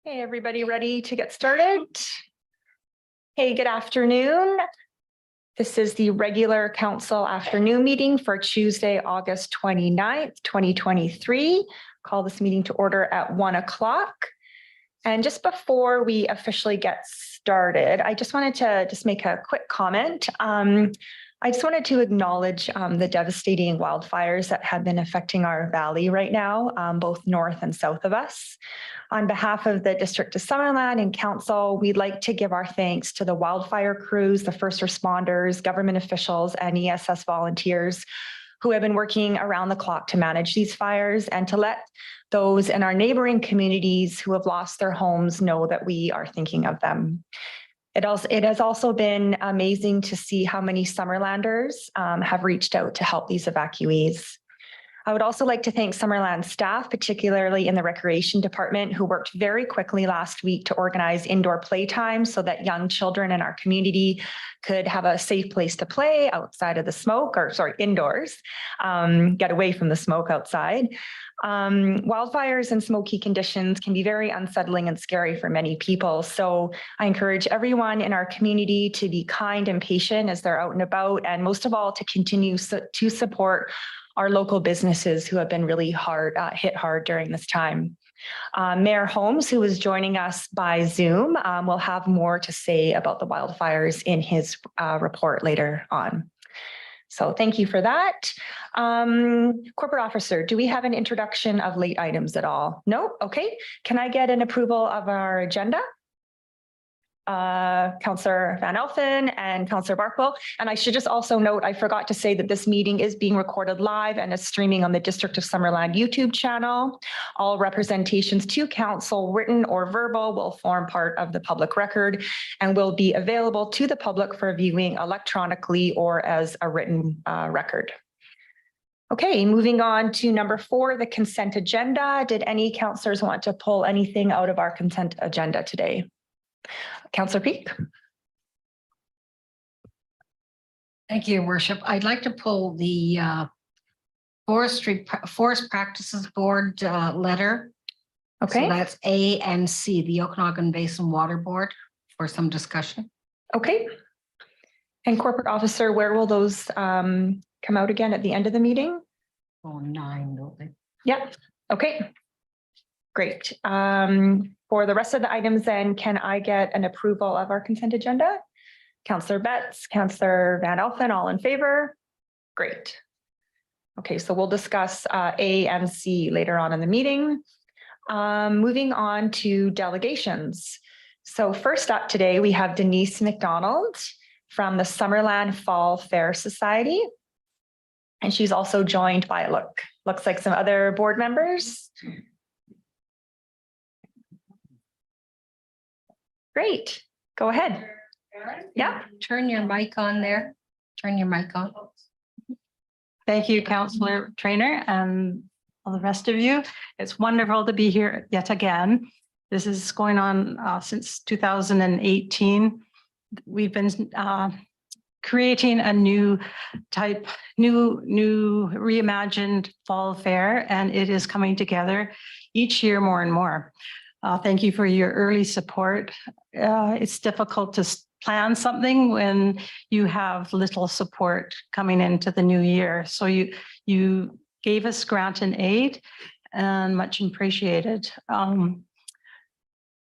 Hey, everybody ready to get started? Hey, good afternoon. This is the regular council afternoon meeting for Tuesday, August 29th, 2023. Call this meeting to order at 1 o'clock. And just before we officially get started, I just wanted to make a quick comment. I just wanted to acknowledge the devastating wildfires that have been affecting our valley right now, both north and south of us. On behalf of the District of Summerland and Council, we'd like to give our thanks to the wildfire crews, the first responders, government officials, and ESS volunteers who have been working around the clock to manage these fires, and to let those in our neighboring communities who have lost their homes know that we are thinking of them. It has also been amazing to see how many Summerlanders have reached out to help these evacuees. I would also like to thank Summerland staff, particularly in the recreation department, who worked very quickly last week to organize indoor playtime so that young children in our community could have a safe place to play outside of the smoke, or sorry, indoors, get away from the smoke outside. Wildfires and smoky conditions can be very unsettling and scary for many people. So I encourage everyone in our community to be kind and patient as they're out and about, and most of all, to continue to support our local businesses who have been really hit hard during this time. Mayor Holmes, who is joining us by Zoom, will have more to say about the wildfires in his report later on. So thank you for that. Corporate officer, do we have an introduction of late items at all? No? Okay. Can I get an approval of our agenda? Councillor Van Elfen and Councillor Barkwell. And I should just also note, I forgot to say that this meeting is being recorded live and is streaming on the District of Summerland YouTube channel. All representations to council, written or verbal, will form part of the public record and will be available to the public for viewing electronically or as a written record. Okay, moving on to number 4, the consent agenda. Did any councillors want to pull anything out of our consent agenda today? Councillor Peak. Thank you, Your Worship. I'd like to pull the Forest Practices Board letter. Okay. So that's A and C, the Okanagan Basin Water Board, for some discussion. Okay. And Corporate Officer, where will those come out again at the end of the meeting? Oh, 9, don't they? Yeah. Okay. Great. For the rest of the items then, can I get an approval of our consent agenda? Councillor Betts, Councillor Van Elfen, all in favor? Great. Okay, so we'll discuss A and C later on in the meeting. Moving on to delegations. So first up today, we have Denise McDonald from the Summerland Fall Fair Society. And she's also joined by, looks like some other board members. Great. Go ahead. Yeah. Turn your mic on there. Turn your mic on. Thank you, Councillor Trainer, and all the rest of you. It's wonderful to be here yet again. This is going on since 2018. We've been creating a new reimagined fall fair, and it is coming together each year more and more. Thank you for your early support. It's difficult to plan something when you have little support coming into the new year. So you gave us grant and aid, and much appreciated.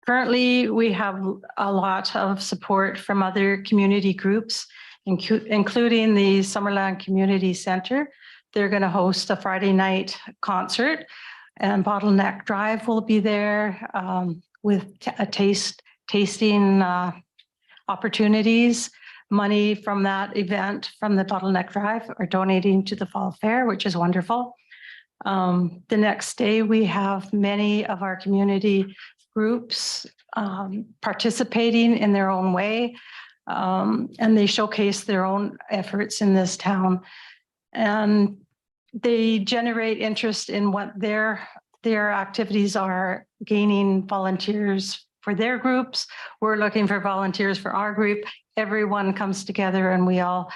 Currently, we have a lot of support from other community groups, including the Summerland Community Center. They're going to host a Friday night concert, and Bottleneck Drive will be there with a tasting opportunities. Money from that event, from the Bottleneck Drive, are donating to the Fall Fair, which is wonderful. The next day, we have many of our community groups participating in their own way, and they showcase their own efforts in this town. And they generate interest in what their activities are, gaining volunteers for their groups. We're looking for volunteers for our group. Everyone comes together and we all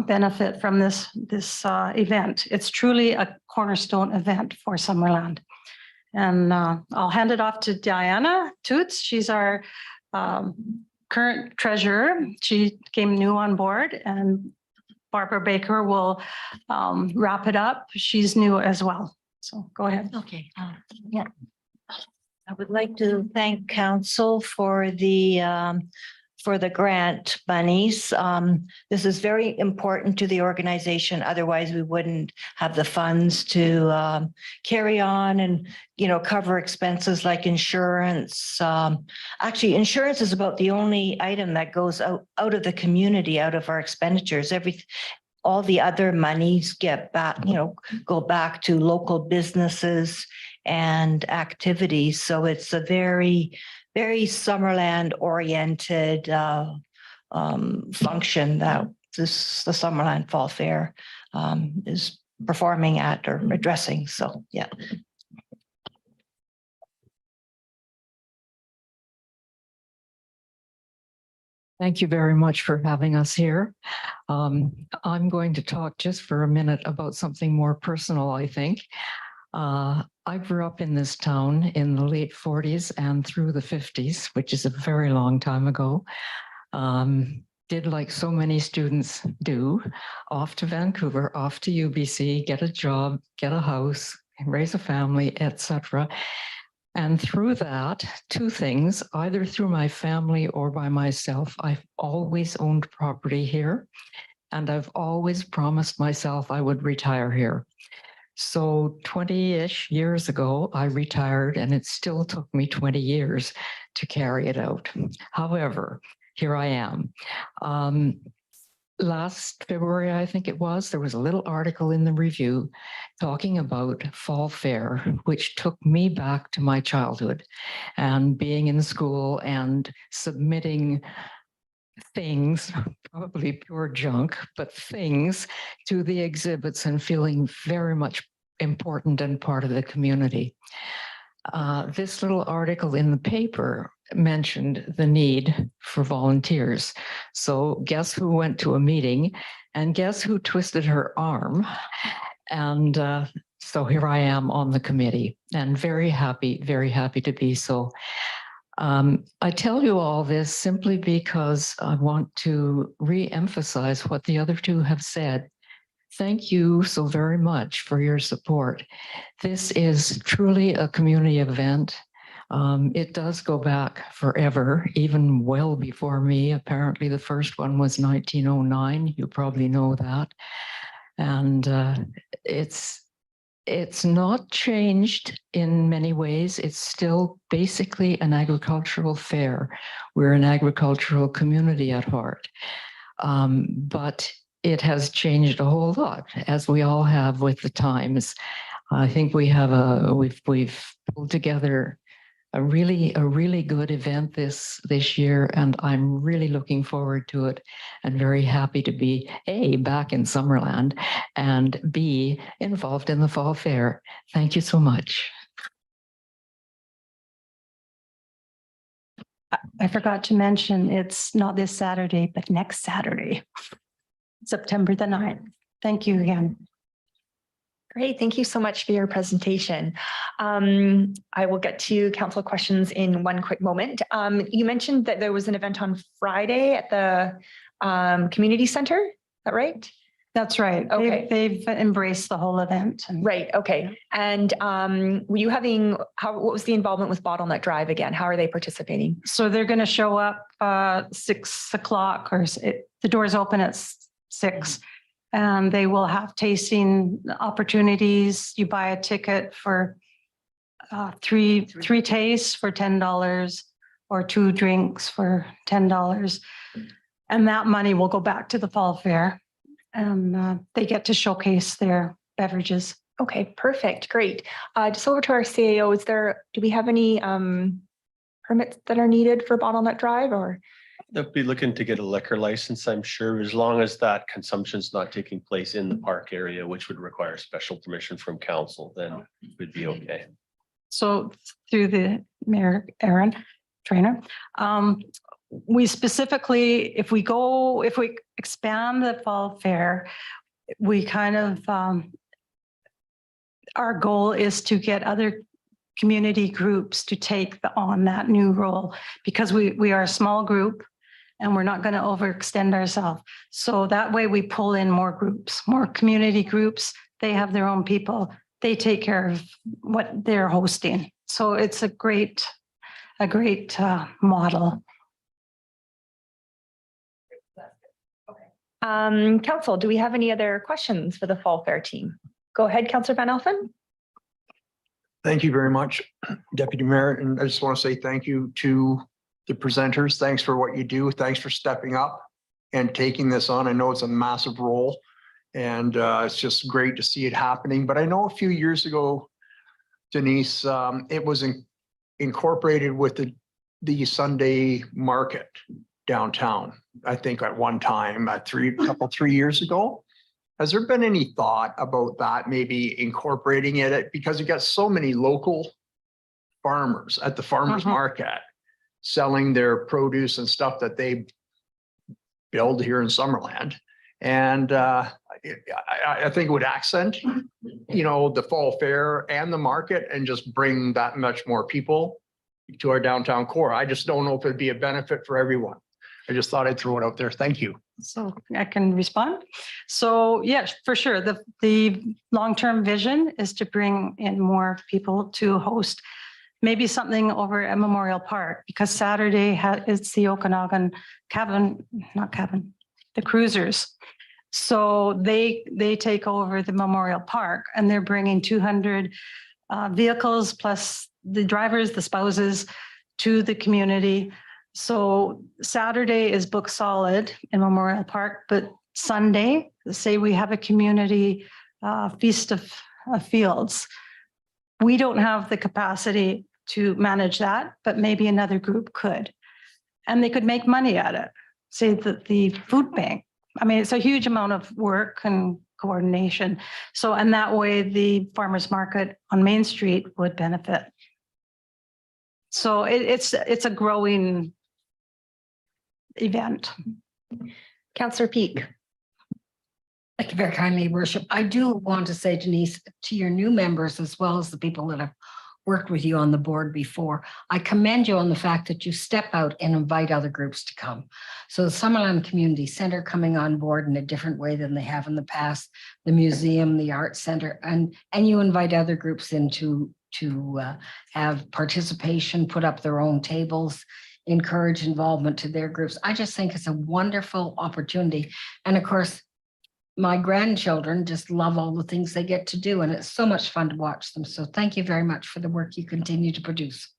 benefit from this event. It's truly a cornerstone event for Summerland. And I'll hand it off to Diana Toots. She's our current treasurer. She came new on board, and Barbara Baker will wrap it up. She's new as well. So go ahead. Okay, yeah. I would like to thank council for the grant monies. This is very important to the organization. Otherwise, we wouldn't have the funds to carry on and, cover expenses like insurance. Actually, insurance is about the only item that goes out of the community, out of our expenditures. All the other monies get back, go back to local businesses and activities. So it's a very, very Summerland oriented function that the Summerland Fall Fair is performing at or addressing. So, yeah. Thank you very much for having us here. I'm going to talk just for a minute about something more personal, I think. I grew up in this town in the late 40s and through the 50s, which is a very long time ago. Did like so many students do, off to Vancouver, off to UBC, get a job, get a house, raise a family, etc. And through that, two things, either through my family or by myself, I've always owned property here, and I've always promised myself I would retire here. So 20-ish years ago, I retired, and it still took me 20 years to carry it out. However, here I am. Last February, I think it was, there was a little article in the Review talking about Fall Fair, which took me back to my childhood and being in school and submitting things, probably pure junk, but things to the exhibits and feeling very much important and part of the community. This little article in the paper mentioned the need for volunteers. So guess who went to a meeting and guess who twisted her arm? And so here I am on the committee and very happy to be so. I tell you all this simply because I want to re-emphasize what the other two have said. Thank you so very much for your support. This is truly a community event. It does go back forever, even well before me. Apparently the first one was 1909. You probably know that. And it's not changed in many ways. It's still basically an agricultural fair. We're an agricultural community at heart. But it has changed a whole lot, as we all have with the times. I think we've pulled together a really good event this year, and I'm really looking forward to it and very happy to be A, back in Summerland, and B, involved in the Fall Fair. Thank you so much. I forgot to mention, it's not this Saturday, but next Saturday, September the 9th. Thank you again. Great. Thank you so much for your presentation. I will get to council questions in one quick moment. You mentioned that there was an event on Friday at the community center. Is that right? That's right. Okay. They've embraced the whole event. Right. Okay. And were you what was the involvement with Bottleneck Drive again? How are they participating? So they're going to show up 6 o'clock, or the doors open at 6. And they will have tasting opportunities. You buy a ticket for three tastes for $10 or 2 drinks for $10. And that money will go back to the Fall Fair. And they get to showcase their beverages. Okay, perfect. Great. Just over to our CAO, do we have any permits that are needed for Bottleneck Drive, or? They'll be looking to get a liquor license, I'm sure, as long as that consumption's not taking place in the park area, which would require special permission from council, then we'd be okay. So through the Mayor, Aaron Trainer, we specifically, if we expand the Fall Fair, we kind of, our goal is to get other community groups to take on that new role because we are a small group and we're not going to overextend ourselves. So that way we pull in more groups, more community groups. They have their own people. They take care of what they're hosting. So it's a great model. Council, do we have any other questions for the Fall Fair team? Go ahead, Councillor Van Elfen. Thank you very much, Deputy Mayor. And I just want to say thank you to the presenters. Thanks for what you do. Thanks for stepping up and taking this on. I know it's a massive role and it's just great to see it happening. But I know a few years ago, Denise, it was incorporated with the Sunday market downtown. I think at one time, 3 years ago. Has there been any thought about that, maybe incorporating it? Because you got so many local farmers at the farmers market selling their produce and stuff that they build here in Summerland. And I think it would accent, the Fall Fair and the market and just bring that much more people to our downtown core. I just don't know if it'd be a benefit for everyone. I just thought I'd throw it out there. Thank you. So I can respond. So yes, for sure. The long-term vision is to bring in more people to host maybe something over at Memorial Park, because Saturday it's the Okanagan the cruisers. So they take over the Memorial Park and they're bringing 200 vehicles plus the drivers, the spouses to the community. So Saturday is booked solid in Memorial Park, but Sunday, say we have a community feast of fields. We don't have the capacity to manage that, but maybe another group could. And they could make money at it. Say that the food bank. I mean, it's a huge amount of work and coordination. So, and that way the farmers market on Main Street would benefit. So it's a growing event. Councillor Peak. Thank you very kindly, Your Worship. I do want to say, Denise, to your new members, as well as the people that have worked with you on the board before, I commend you on the fact that you step out and invite other groups to come. So the Summerland Community Center coming on board in a different way than they have in the past, the museum, the art center, and you invite other groups in to have participation, put up their own tables, encourage involvement to their groups. I just think it's a wonderful opportunity. And of course, my grandchildren just love all the things they get to do, and it's so much fun to watch them. So thank you very much for the work you continue to produce.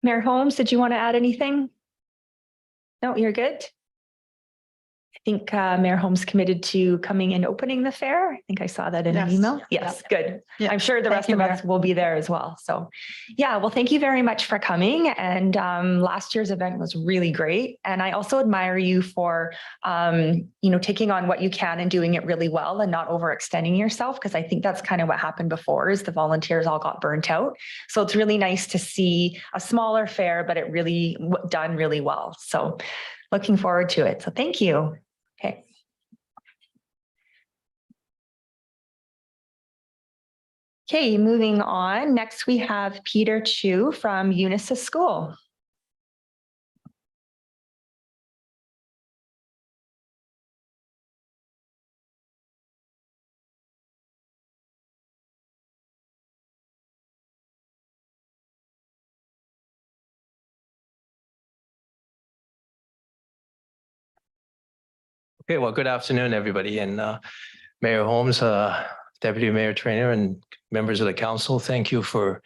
Mayor Holmes, did you want to add anything? No, you're good. I think Mayor Holmes committed to coming and opening the fair. I think I saw that in an email. Yes, good. Yeah. I'm sure the rest of us will be there as well. So yeah, well, thank you very much for coming. And last year's event was really great. And I also admire you for, taking on what you can and doing it really well and not overextending yourself, because I think that's kind of what happened before is the volunteers all got burnt out. So it's really nice to see a smaller fair, but it really done really well. So looking forward to it. So thank you. Okay. Okay, moving on. Next, we have Peter Chu from Unisys School. Okay, well, good afternoon, everybody, and Mayor Holmes, Deputy Mayor Trainer, and members of the council. Thank you for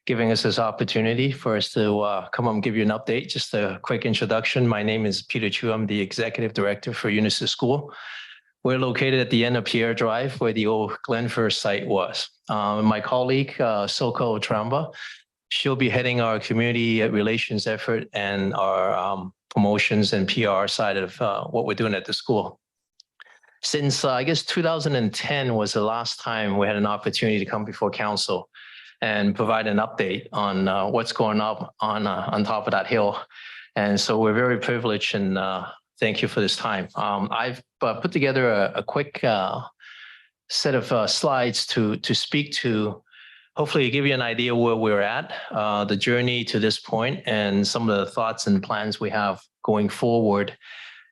giving us this opportunity for us to come up and give you an update. Just a quick introduction. My name is Peter Chu. I'm the Executive Director for Unisys School. We're located at the end of Pierre Drive, where the old Glenfir site was. My colleague, Soko Tramba, she'll be heading our community relations effort and our promotions and PR side of what we're doing at the school. Since I guess 2010 was the last time we had an opportunity to come before council and provide an update on what's going up on top of that hill. And so we're very privileged and thank you for this time. I've put together a quick set of slides to speak to, hopefully give you an idea where we're at, the journey to this point, and some of the thoughts and plans we have going forward,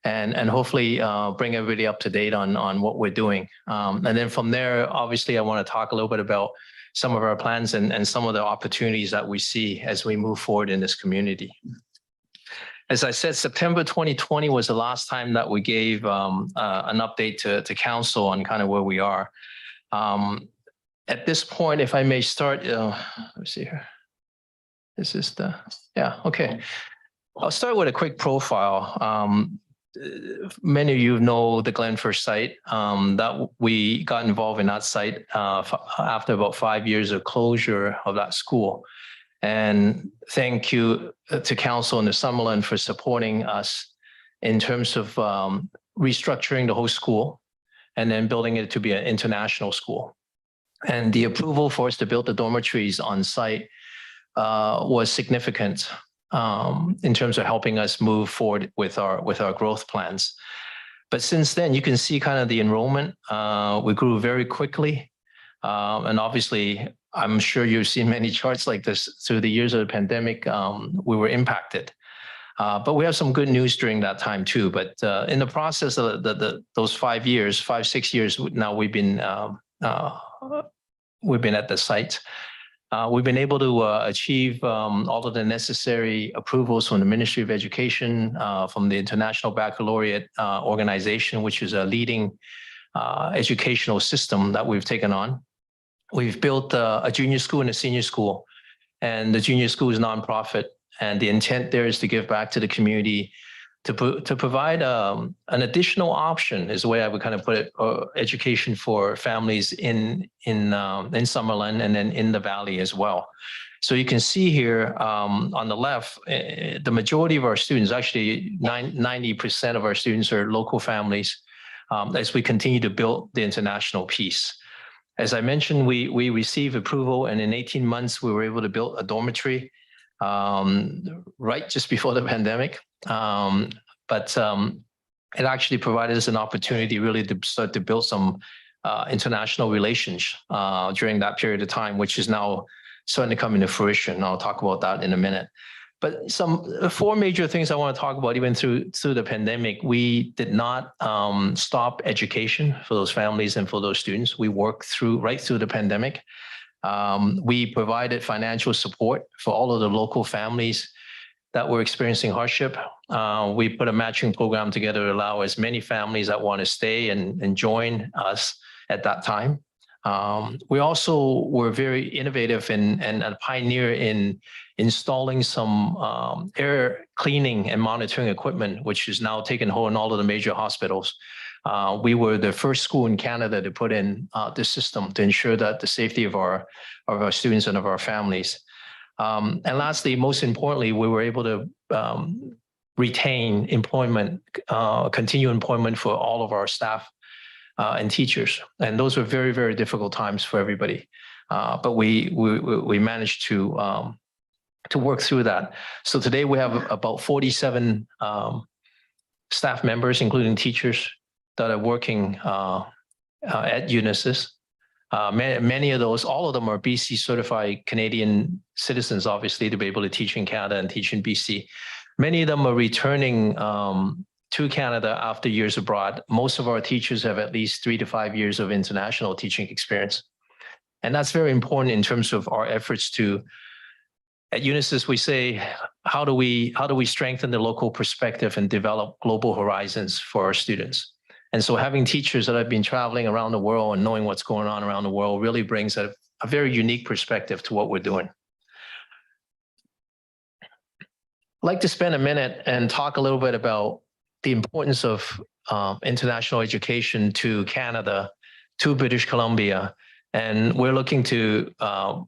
and hopefully bring everybody up to date on what we're doing. And then from there, obviously, I want to talk a little bit about some of our plans and some of the opportunities that we see as we move forward in this community. As I said, September 2020 was the last time that we gave an update to council on kind of where we are. At this point, if I may start, let's see here. This is okay. I'll start with a quick profile. Many of you know the Glenfirst site, that we got involved in that site after about 5 years of closure of that school. And thank you to council and the Summerland for supporting us in terms of restructuring the whole school and then building it to be an international school. And the approval for us to build the dormitories on site was significant in terms of helping us move forward with our growth plans. But since then, you can see kind of the enrollment. We grew very quickly. And obviously, I'm sure you've seen many charts like this through the years of the pandemic. We were impacted. But we have some good news during that time too. But in the process of those 5 years, 6 years now, we've been at the site. We've been able to achieve all of the necessary approvals from the Ministry of Education, from the International Baccalaureate organization, which is a leading educational system that we've taken on. We've built a junior school and a senior school, and the junior school is nonprofit. And the intent there is to give back to the community, to provide an additional option, is the way I would kind of put it, education for families in Summerland and then in the valley as well. So you can see here on the left, the majority of our students, actually 90% of our students are local families, as we continue to build the international piece. As I mentioned, we received approval, and in 18 months, we were able to build a dormitory right just before the pandemic. But it actually provided us an opportunity really to start to build some international relations during that period of time, which is now starting to come into fruition. I'll talk about that in a minute. But four major things I want to talk about, even through the pandemic. We did not stop education for those families and for those students. We worked right through the pandemic. We provided financial support for all of the local families that were experiencing hardship. We put a matching program together to allow as many families that want to stay and join us at that time. We also were very innovative and a pioneer in installing some air cleaning and monitoring equipment, which is now taken hold in all of the major hospitals. We were the first school in Canada to put in this system to ensure that the safety of our students and of our families. And lastly, most importantly, we were able to retain employment, continue employment for all of our staff and teachers. And those were very, very difficult times for everybody. But we managed to work through that. So today we have about 47 staff members, including teachers, that are working at Unisys. Many of those, all of them are BC certified Canadian citizens, obviously, to be able to teach in Canada and teach in BC. Many of them are returning to Canada after years abroad. Most of our teachers have at least 3 to 5 years of international teaching experience. And that's very important in terms of our efforts to, at Unisys, we say, how do we strengthen the local perspective and develop global horizons for our students? And so having teachers that have been traveling around the world and knowing what's going on around the world really brings a very unique perspective to what we're doing. I'd like to spend a minute and talk a little bit about the importance of international education to Canada, to British Columbia. And we're looking to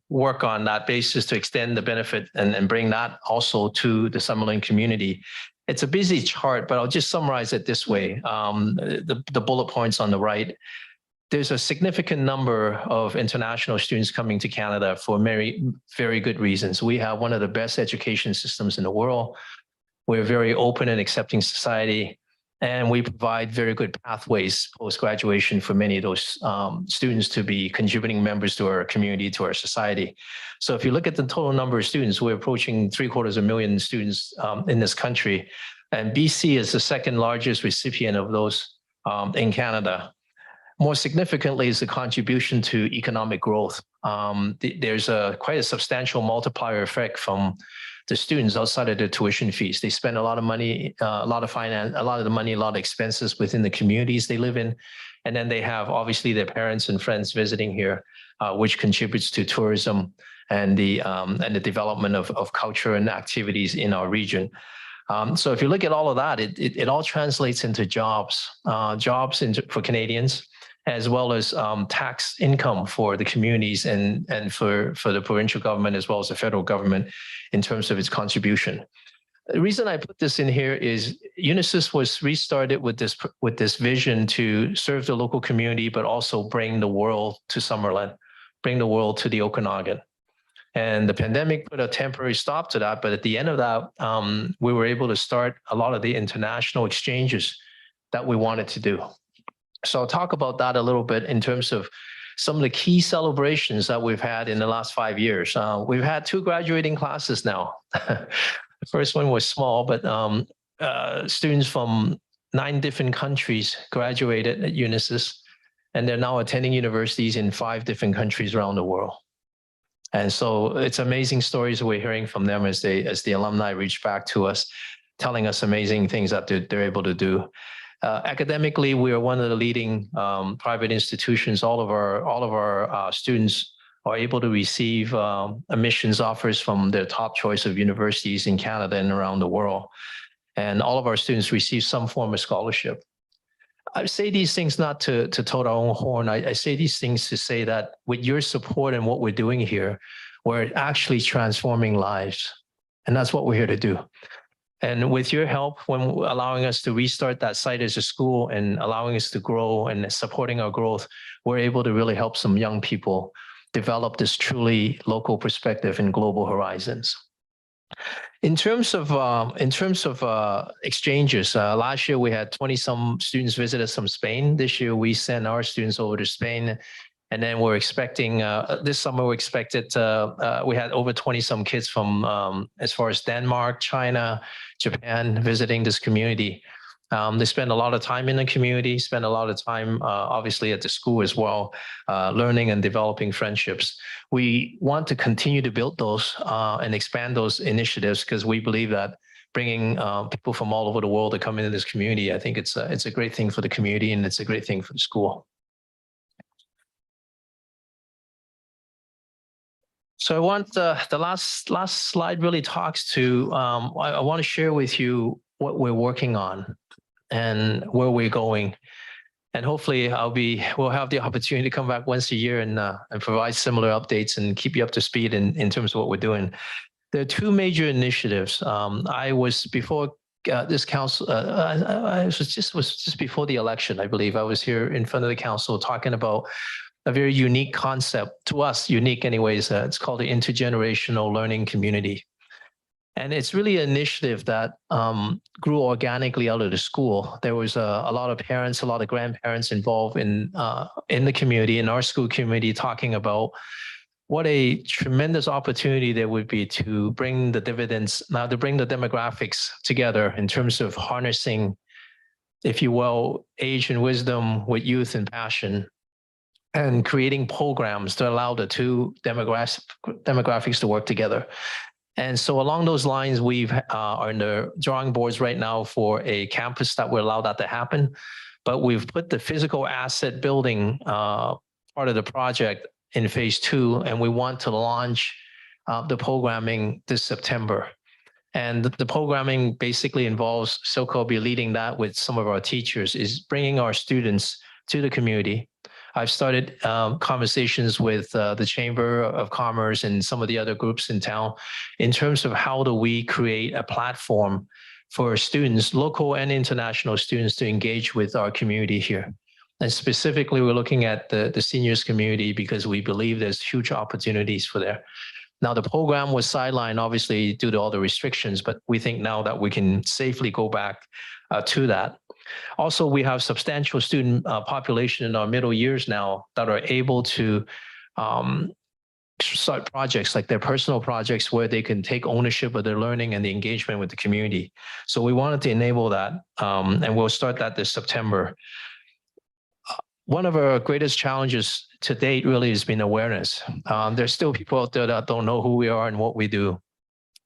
work on that basis to extend the benefit and bring that also to the Summerland community. It's a busy chart, but I'll just summarize it this way. The bullet points on the right. There's a significant number of international students coming to Canada for very, very good reasons. We have one of the best education systems in the world. We're a very open and accepting society. And we provide very good pathways post-graduation for many of those students to be contributing members to our community, to our society. So if you look at the total number of students, we're approaching 750,000 students in this country. And BC is the second largest recipient of those in Canada. More significantly is the contribution to economic growth. There's quite a substantial multiplier effect from the students outside of their tuition fees. They spend a lot of money, a lot of expenses within the communities they live in. And then they have obviously their parents and friends visiting here, which contributes to tourism and the development of culture and activities in our region. So if you look at all of that, it all translates into jobs for Canadians, as well as tax income for the communities and for the provincial government, as well as the federal government in terms of its contribution. The reason I put this in here is Unisys was restarted with this vision to serve the local community, but also bring the world to Summerland, bring the world to the Okanagan. And the pandemic put a temporary stop to that. But at the end of that, we were able to start a lot of the international exchanges that we wanted to do. So I'll talk about that a little bit in terms of some of the key celebrations that we've had in the last 5 years. We've had 2 graduating classes now. The first one was small, but students from 9 different countries graduated at Unisys, and they're now attending universities in 5 different countries around the world. And so it's amazing stories we're hearing from them as the alumni reach back to us, telling us amazing things that they're able to do. Academically, we are one of the leading private institutions. All of our students are able to receive admissions offers from their top choice of universities in Canada and around the world. And all of our students receive some form of scholarship. I say these things not to toot our own horn. I say these things to say that with your support and what we're doing here, we're actually transforming lives. And that's what we're here to do. And with your help, when allowing us to restart that site as a school and allowing us to grow and supporting our growth, we're able to really help some young people develop this truly local perspective and global horizons. In terms of exchanges, last year we had 20-some students visit us from Spain. This year we sent our students over to Spain. And then we're expecting, this summer we expected, we had over 20-some kids from as far as Denmark, China, Japan, visiting this community. They spend a lot of time in the community, spend a lot of time, obviously at the school as well, learning and developing friendships. We want to continue to build those and expand those initiatives because we believe that bringing people from all over the world to come into this community, I think it's a great thing for the community and it's a great thing for the school. So I want the last slide really talks to, I want to share with you what we're working on and where we're going. And hopefully we'll have the opportunity to come back once a year and provide similar updates and keep you up to speed in terms of what we're doing. There are 2 major initiatives. I was before this council, I was just before the election, I believe. I was here in front of the council talking about a very unique concept, to us, unique anyways. It's called the intergenerational learning community. And it's really an initiative that grew organically out of the school. There was a lot of parents, a lot of grandparents involved in the community, in our school community, talking about what a tremendous opportunity there would be to bring the dividends, now to bring the demographics together in terms of harnessing, if you will, age and wisdom with youth and passion, and creating programs to allow the 2 demographics to work together. And so along those lines, we are in the drawing boards right now for a campus that will allow that to happen. But we've put the physical asset building part of the project in phase 2, and we want to launch the programming this September. And the programming basically involves, Silke will be leading that with some of our teachers, is bringing our students to the community. I've started conversations with the Chamber of Commerce and some of the other groups in town in terms of how do we create a platform for students, local and international students, to engage with our community here. And specifically, we're looking at the seniors community because we believe there's huge opportunities for there. Now, the program was sidelined, obviously, due to all the restrictions, but we think now that we can safely go back to that. Also, we have substantial student population in our middle years now that are able to start projects like their personal projects where they can take ownership of their learning and the engagement with the community. So we wanted to enable that, and we'll start that this September. One of our greatest challenges to date really has been awareness. There's still people out there that don't know who we are and what we do.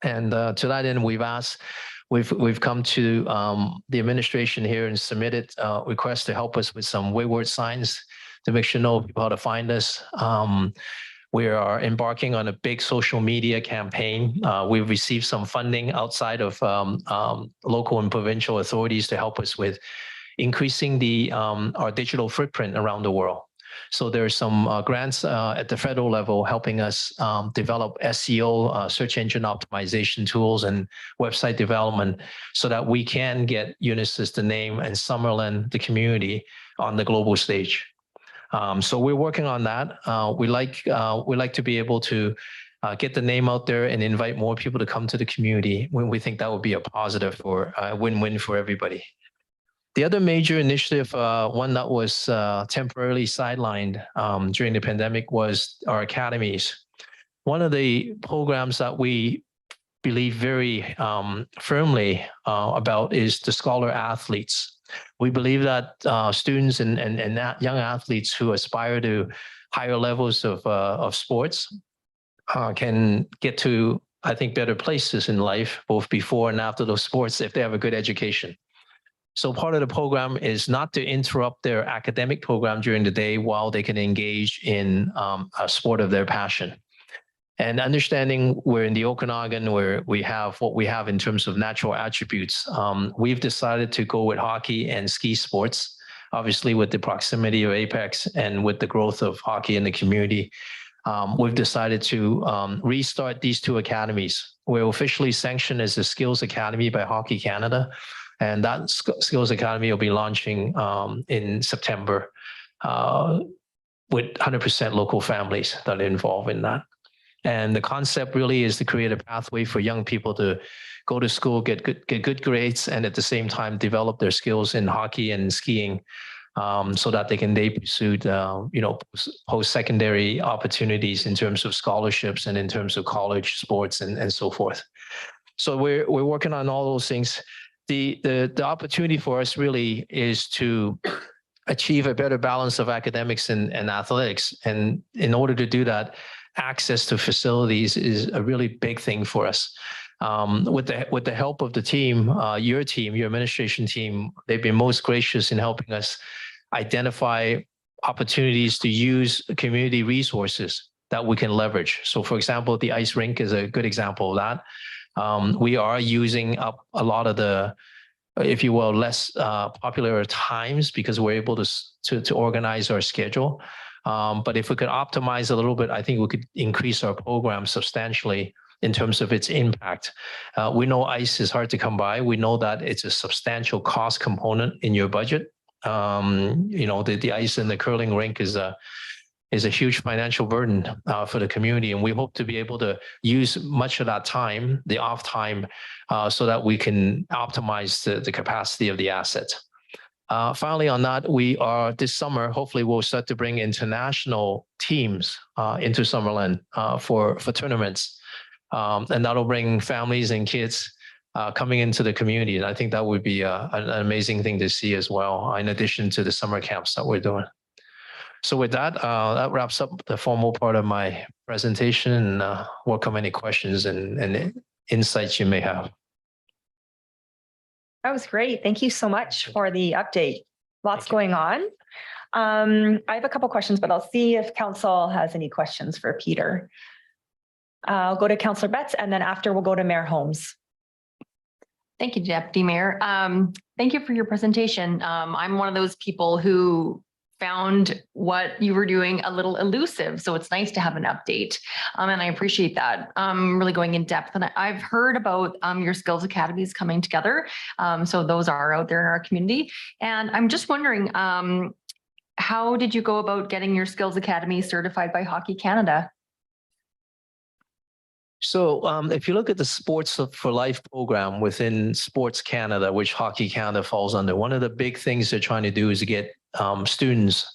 And to that end, we've come to the administration here and submitted requests to help us with some wayward signs to make sure know people how to find us. We are embarking on a big social media campaign. We've received some funding outside of local and provincial authorities to help us with increasing our digital footprint around the world. So there are some grants at the federal level helping us develop SEO, search engine optimization tools, and website development so that we can get Unisys, the name, and Summerland, the community, on the global stage. So we're working on that. We like to be able to get the name out there and invite more people to come to the community when we think that would be a positive or a win-win for everybody. The other major initiative, one that was temporarily sidelined during the pandemic, was our academies. One of the programs that we believe very firmly about is the scholar athletes. We believe that students and young athletes who aspire to higher levels of sports can get to, I think, better places in life, both before and after those sports, if they have a good education. So part of the program is not to interrupt their academic program during the day while they can engage in a sport of their passion. And understanding we're in the Okanagan where we have what we have in terms of natural attributes, we've decided to go with hockey and ski sports, obviously with the proximity of Apex and with the growth of hockey in the community. We've decided to restart these two academies. We're officially sanctioned as a Skills Academy by Hockey Canada. And that Skills Academy will be launching in September with 100% local families that are involved in that. And the concept really is to create a pathway for young people to go to school, get good grades, and at the same time develop their skills in hockey and skiing, so that they pursue post-secondary opportunities in terms of scholarships and in terms of college sports and so forth. So we're working on all those things. The opportunity for us really is to achieve a better balance of academics and athletics. And in order to do that, access to facilities is a really big thing for us. With the help of the team, your administration team, they've been most gracious in helping us identify opportunities to use community resources that we can leverage. So for example, the ice rink is a good example of that. We are using up a lot of the, if you will, less popular times because we're able to organize our schedule. But if we could optimize a little bit, I think we could increase our program substantially in terms of its impact. We know ice is hard to come by. We know that it's a substantial cost component in your budget. The ice in the curling rink is a huge financial burden for the community. And we hope to be able to use much of that time, the off time, so that we can optimize the capacity of the assets. Finally, on that, we are this summer, hopefully we'll start to bring international teams into Summerland for tournaments. And that'll bring families and kids coming into the community. And I think that would be an amazing thing to see as well, in addition to the summer camps that we're doing. So with that, that wraps up the formal part of my presentation, and welcome any questions and insights you may have. That was great. Thank you so much for the update. Lots going on. I have a couple questions, but I'll see if council has any questions for Peter. I'll go to Councillor Betts, and then after we'll go to Mayor Holmes. Thank you, Deputy Mayor. Thank you for your presentation. I'm one of those people who found what you were doing a little elusive. So it's nice to have an update. And I appreciate that. Really going in depth. And I've heard about your skills academies coming together. So those are out there in our community. And I'm just wondering, how did you go about getting your skills academy certified by Hockey Canada? So if you look at the Sports for Life program within Sports Canada, which Hockey Canada falls under, one of the big things they're trying to do is get students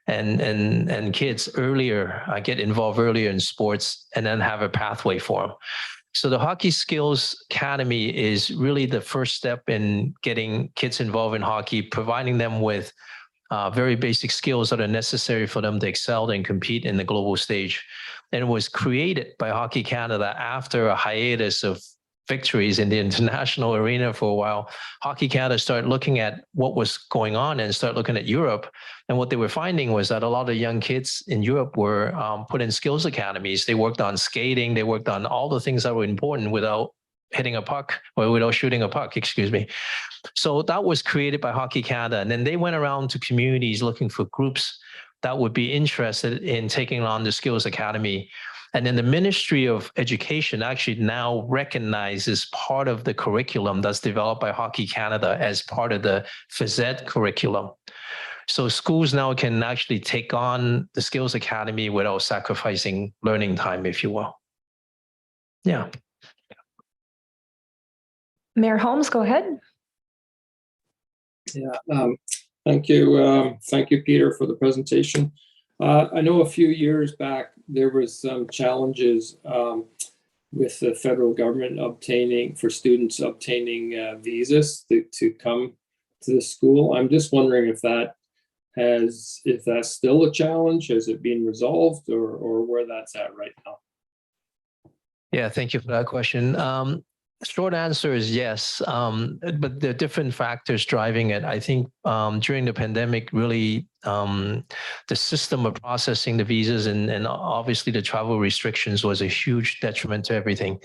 and kids earlier, get involved earlier in sports and then have a pathway for them. So the Hockey Skills Academy is really the first step in getting kids involved in hockey, providing them with very basic skills that are necessary for them to excel and compete in the global stage. And it was created by Hockey Canada after a hiatus of victories in the international arena for a while. Hockey Canada started looking at what was going on and started looking at Europe. And what they were finding was that a lot of young kids in Europe were put in skills academies. They worked on skating. They worked on all the things that were important without hitting a puck or without shooting a puck, excuse me. So that was created by Hockey Canada. And then they went around to communities looking for groups that would be interested in taking on the Skills Academy. And then the Ministry of Education actually now recognizes part of the curriculum that's developed by Hockey Canada as part of the phys ed curriculum. So schools now can actually take on the Skills Academy without sacrificing learning time, if you will. Yeah. Mayor Holmes, go ahead. Yeah, thank you. Thank you, Peter, for the presentation. I know a few years back, there was some challenges with the federal government for students obtaining visas to come to the school. I'm just wondering if that's still a challenge. Has it been resolved or where that's at right now? Yeah, thank you for that question. Short answer is yes, but there are different factors driving it. I think during the pandemic, really, the system of processing the visas and obviously the travel restrictions was a huge detriment to everything.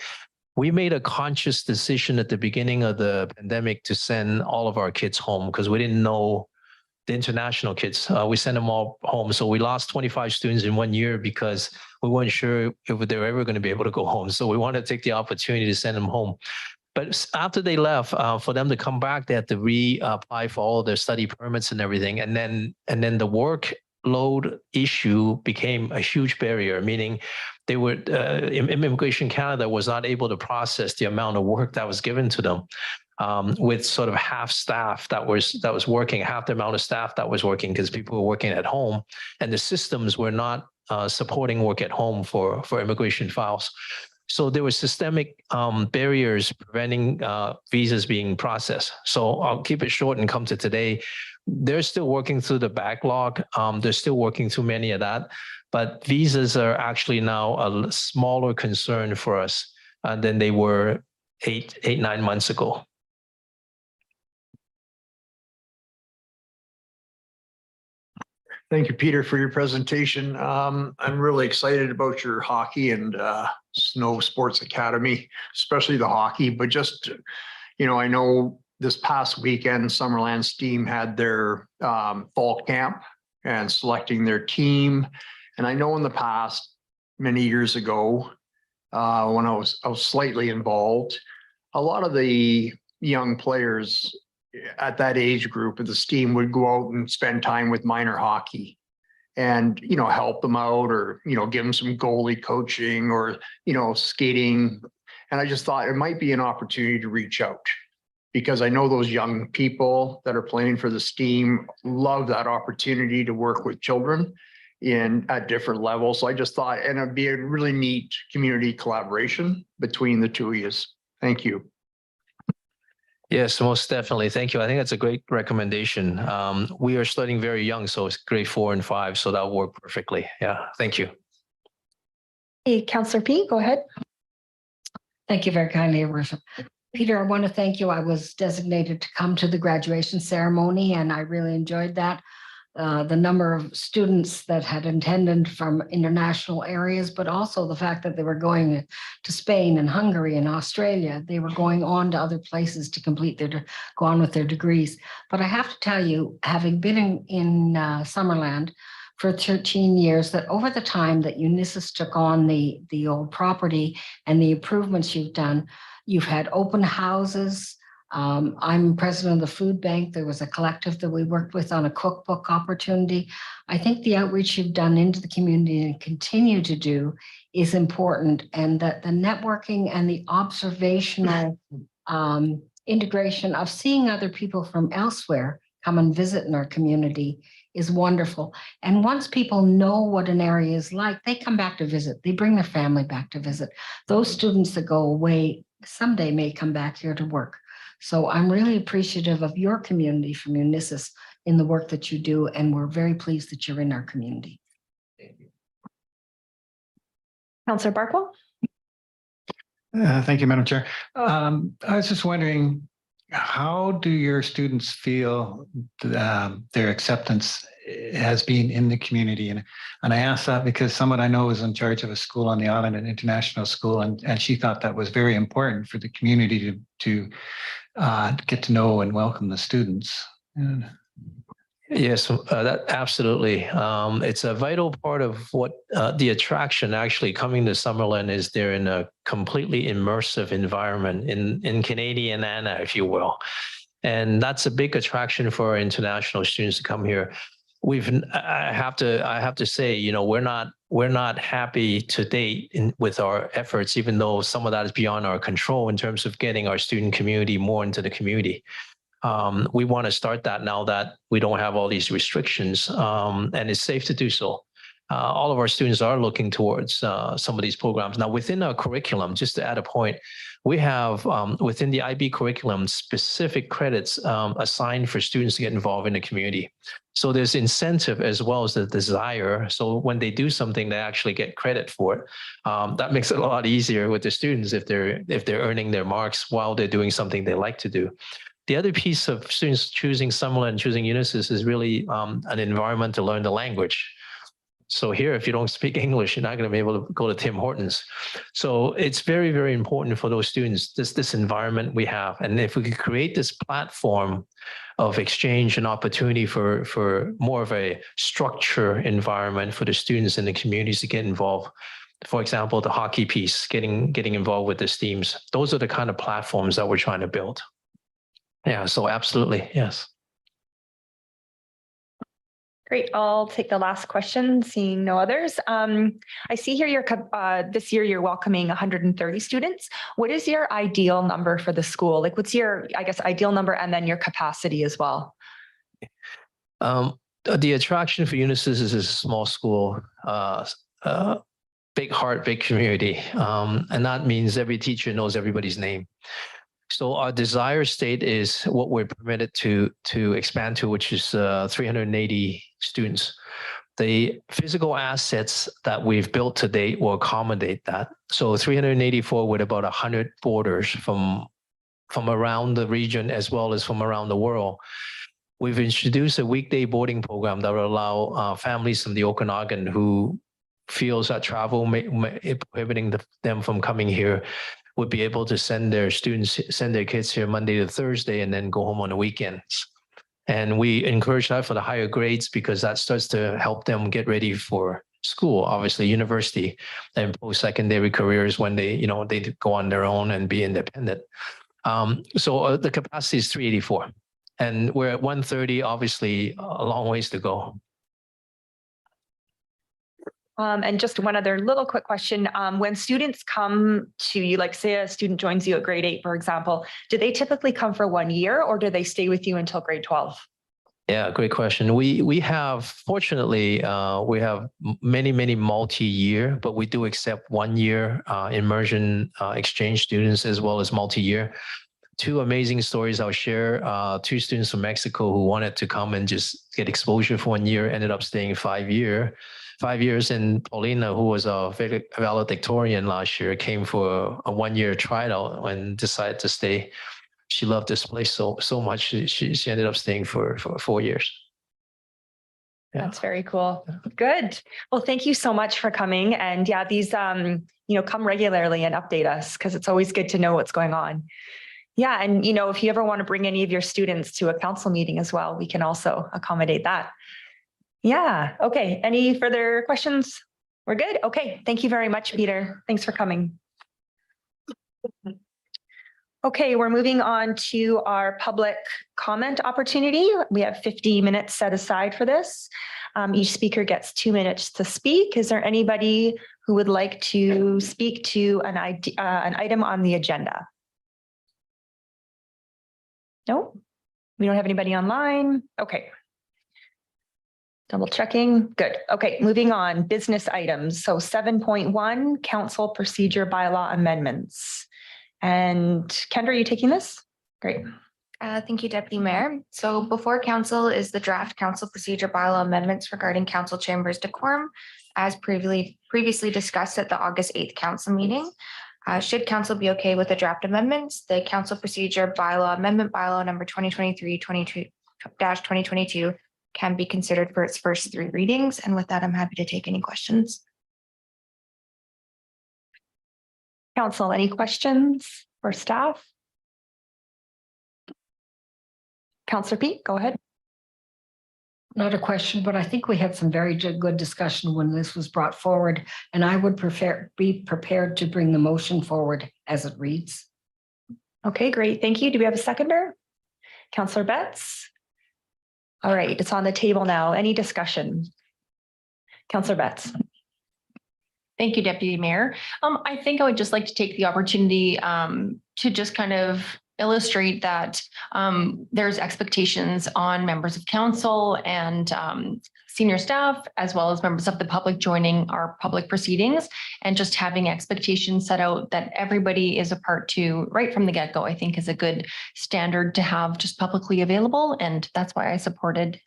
We made a conscious decision at the beginning of the pandemic to send all of our kids home because we didn't know the international kids. We sent them all home. So we lost 25 students in 1 year because we weren't sure if they were ever going to be able to go home. So we wanted to take the opportunity to send them home. But after they left, for them to come back, they had to reapply for all of their study permits and everything. And then the workload issue became a huge barrier, meaning they were Immigration Canada was not able to process the amount of work that was given to them. With sort of half staff that was working, half the amount of staff that was working because people were working at home, and the systems were not supporting work at home for immigration files. So there were systemic barriers preventing visas being processed. So I'll keep it short and come to today. They're still working through the backlog. They're still working through many of that, but visas are actually now a smaller concern for us than they were 9 months ago. Thank you, Peter, for your presentation. I'm really excited about your hockey and snow sports academy, especially the hockey, but just, I know this past weekend, Summerland's team had their fall camp and selecting their team. And I know in the past, many years ago, when I was slightly involved, a lot of the young players at that age group of this team would go out and spend time with minor hockey and, help them out or, give them some goalie coaching or, skating. And I just thought it might be an opportunity to reach out because I know those young people that are playing for this team love that opportunity to work with children at different levels. So I just thought, and it'd be a really neat community collaboration between the two of you. Thank you. Yes, most definitely. Thank you. I think that's a great recommendation. We are starting very young, so it's grade 4 and 5, so that'll work perfectly. Yeah, thank you. Hey, Councillor P, go ahead. Thank you very kindly, Your Worship. Peter, I want to thank you. I was designated to come to the graduation ceremony and I really enjoyed that. The number of students that had attended from international areas, but also the fact that they were going to Spain and Hungary and Australia. They were going on to other places to go on with their degrees. But I have to tell you, having been in Summerland for 13 years, that over the time that Unisys took on the old property and the improvements you've done, you've had open houses, I'm president of the food bank. There was a collective that we worked with on a cookbook opportunity. I think the outreach you've done into the community and continue to do is important, and that the networking and the observational integration of seeing other people from elsewhere come and visit in our community is wonderful. And once people know what an area is like, they come back to visit. They bring their family back to visit. Those students that go away someday may come back here to work. So I'm really appreciative of your community from Unisys in the work that you do, and we're very pleased that you're in our community. Counselor Barkwell? Thank you, Madam Chair. I was just wondering, how do your students feel their acceptance has been in the community? And I ask that because someone I know is in charge of a school on the island, an international school, and she thought that was very important for the community to get to know and welcome the students. Yes, that absolutely. It's a vital part of what the attraction actually coming to Summerland is. They're in a completely immersive environment in Canadian Anna, if you will. And that's a big attraction for our international students to come here. I have to say, you know, we're not happy to date with our efforts, even though some of that is beyond our control in terms of getting our student community more into the community. We want to start that now that we don't have all these restrictions, and it's safe to do so. All of our students are looking towards some of these programs. Now, within our curriculum, just to add a point, we have within the IB curriculum specific credits assigned for students to get involved in the community. So there's incentive as well as the desire. So when they do something, they actually get credit for it. That makes it a lot easier with the students if they're earning their marks while they're doing something they like to do. The other piece of students choosing Summerland and choosing Unisys is really an environment to learn the language. So here, if you don't speak English, you're not going to be able to go to Tim Hortons. So it's very, very important for those students, this environment we have. And if we could create this platform of exchange and opportunity for more of a structure environment for the students and the communities to get involved. For example, the hockey piece, getting involved with these teams. Those are the kind of platforms that we're trying to build. Yeah, so absolutely, yes. Great. I'll take the last question, seeing no others. I see here this year you're welcoming 130 students. What is your ideal number for the school? Like, what's your, I guess, ideal number, and then your capacity as well? The attraction for Unisys is a small school, big heart, big community. And that means every teacher knows everybody's name. So our desired state is what we're permitted to expand to, which is 380 students. The physical assets that we've built to date will accommodate that. So 384 with about 100 boarders from around the region as well as from around the world. We've introduced a weekday boarding program that will allow families from the Okanagan who feels that travel prohibiting them from coming here would be able to send their kids here Monday to Thursday and then go home on the weekends. And we encourage that for the higher grades because that starts to help them get ready for school, obviously university and post-secondary careers when they go on their own and be independent. So the capacity is 384 and we're at 130, obviously a long ways to go. And just one other little quick question. When students come to you, like say a student joins you at grade 8, for example, do they typically come for 1 year or do they stay with you until grade 12? Yeah, great question. We have, fortunately, we have many multi-year, but we do accept 1 year immersion exchange students as well as multi-year. 2 amazing stories I'll share. 2 students from Mexico who wanted to come and just get exposure for 1 year, ended up staying 5 years. And Paulina, who was a valedictorian last year, came for a 1 year trial and decided to stay. She loved this place so much. She ended up staying for 4 years. Yeah. That's very cool. Good. Well, thank you so much for coming. And yeah, these, come regularly and update us because it's always good to know what's going on. Yeah. And, if you ever want to bring any of your students to a council meeting as well, we can also accommodate that. Yeah. Okay. Any further questions? We're good. Okay. Thank you very much, Peter. Thanks for coming. Okay, we're moving on to our public comment opportunity. We have 50 minutes set aside for this. Each speaker gets 2 minutes to speak. Is there anybody who would like to speak to an item on the agenda? No, we don't have anybody online. Okay. Double checking. Good. Okay, moving on. Business items. So 7.1, council procedure bylaw amendments. And Kendra, are you taking this? Great. Thank you, Deputy Mayor. So before council is the draft council procedure bylaw amendments regarding council chambers decorum, as previously discussed at the August 8th council meeting. Should council be okay with the draft amendments, the council procedure bylaw amendment bylaw number 2023-2022 can be considered for its first 3 readings. And with that, I'm happy to take any questions. Council, any questions for staff? Councillor Peak, go ahead. Not a question, but I think we had some very good discussion when this was brought forward, and I would be prepared to bring the motion forward as it reads. Okay, great. Thank you. Do we have a seconder? Councillor Betts? All right, it's on the table now. Any discussion? Councillor Betts. Thank you, Deputy Mayor. I think I would just like to take the opportunity to just kind of illustrate that there's expectations on members of council and senior staff, as well as members of the public joining our public proceedings, and just having expectations set out that everybody is a part to right from the get-go, I think is a good standard to have just publicly available. And that's why I supported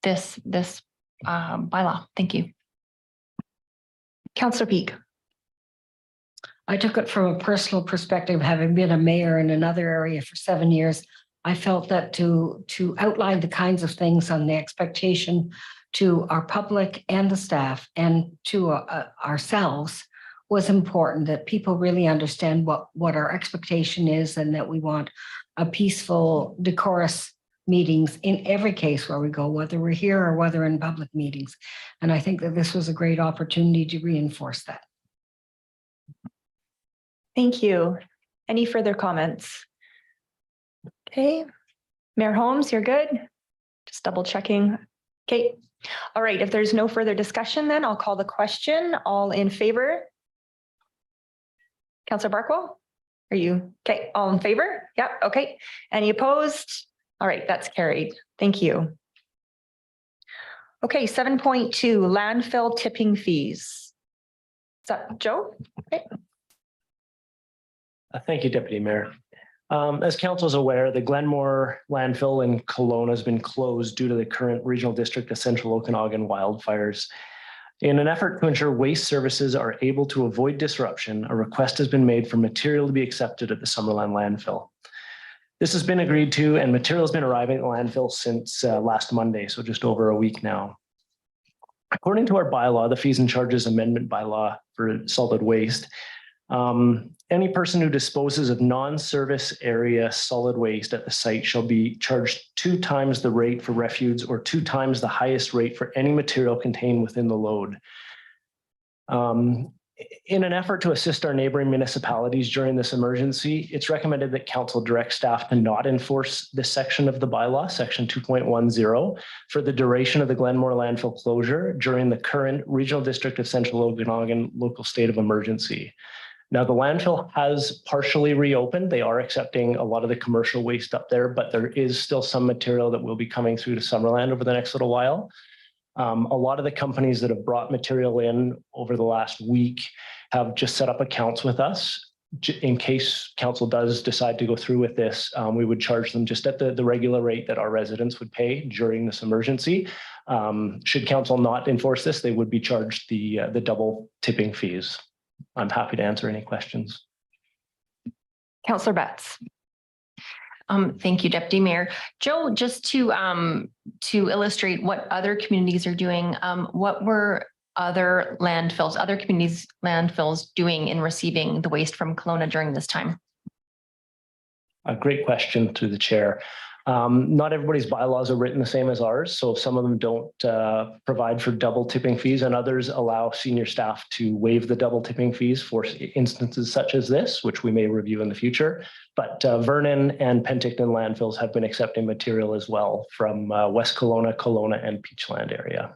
this bylaw. Thank you. Councillor Peak. I took it from a personal perspective, having been a mayor in another area for 7 years. I felt that to outline the kinds of things on the expectation to our public and the staff and to ourselves was important, that people really understand what our expectation is, and that we want a peaceful, decorous meetings in every case where we go, whether we're here or whether in public meetings. And I think that this was a great opportunity to reinforce that. Thank you. Any further comments? Okay. Mayor Holmes, you're good? Just double checking. Okay. All right. If there's no further discussion, then I'll call the question. All in favor? Councillor Barkwell? Are you okay? All in favor? Yep. Okay. Any opposed? All right. That's carried. Thank you. Okay. 7.2 landfill tipping fees. Is that Joe? Okay. Thank you, Deputy Mayor. As council is aware, the Glenmore landfill in Kelowna has been closed due to the current regional district of Central Okanagan wildfires. In an effort to ensure waste services are able to avoid disruption, a request has been made for material to be accepted at the Summerland landfill. This has been agreed to, and material has been arriving at the landfill since last Monday, so just over a week now. According to our bylaw, the fees and charges amendment bylaw for solid waste, any person who disposes of non-service area solid waste at the site shall be charged 2 times the rate for refuse or 2 times the highest rate for any material contained within the load. In an effort to assist our neighboring municipalities during this emergency, it's recommended that council direct staff to not enforce this section of the bylaw, section 2.10, for the duration of the Glenmore landfill closure during the current regional district of Central Okanagan local state of emergency. Now, the landfill has partially reopened. They are accepting a lot of the commercial waste up there, but there is still some material that will be coming through to Summerland over the next little while. A lot of the companies that have brought material in over the last week have just set up accounts with us. In case council does decide to go through with this, we would charge them just at the regular rate that our residents would pay during this emergency. Should council not enforce this, they would be charged the double tipping fees. I'm happy to answer any questions. Councillor Betts. Thank you, Deputy Mayor. Joe, just to illustrate what other communities are doing, what were other communities' landfills doing in receiving the waste from Kelowna during this time? A great question through the chair. Not everybody's bylaws are written the same as ours, so some of them don't provide for double tipping fees, and others allow senior staff to waive the double tipping fees for instances such as this, which we may review in the future. But Vernon and Penticton landfills have been accepting material as well from West Kelowna, Kelowna, and Peachland area.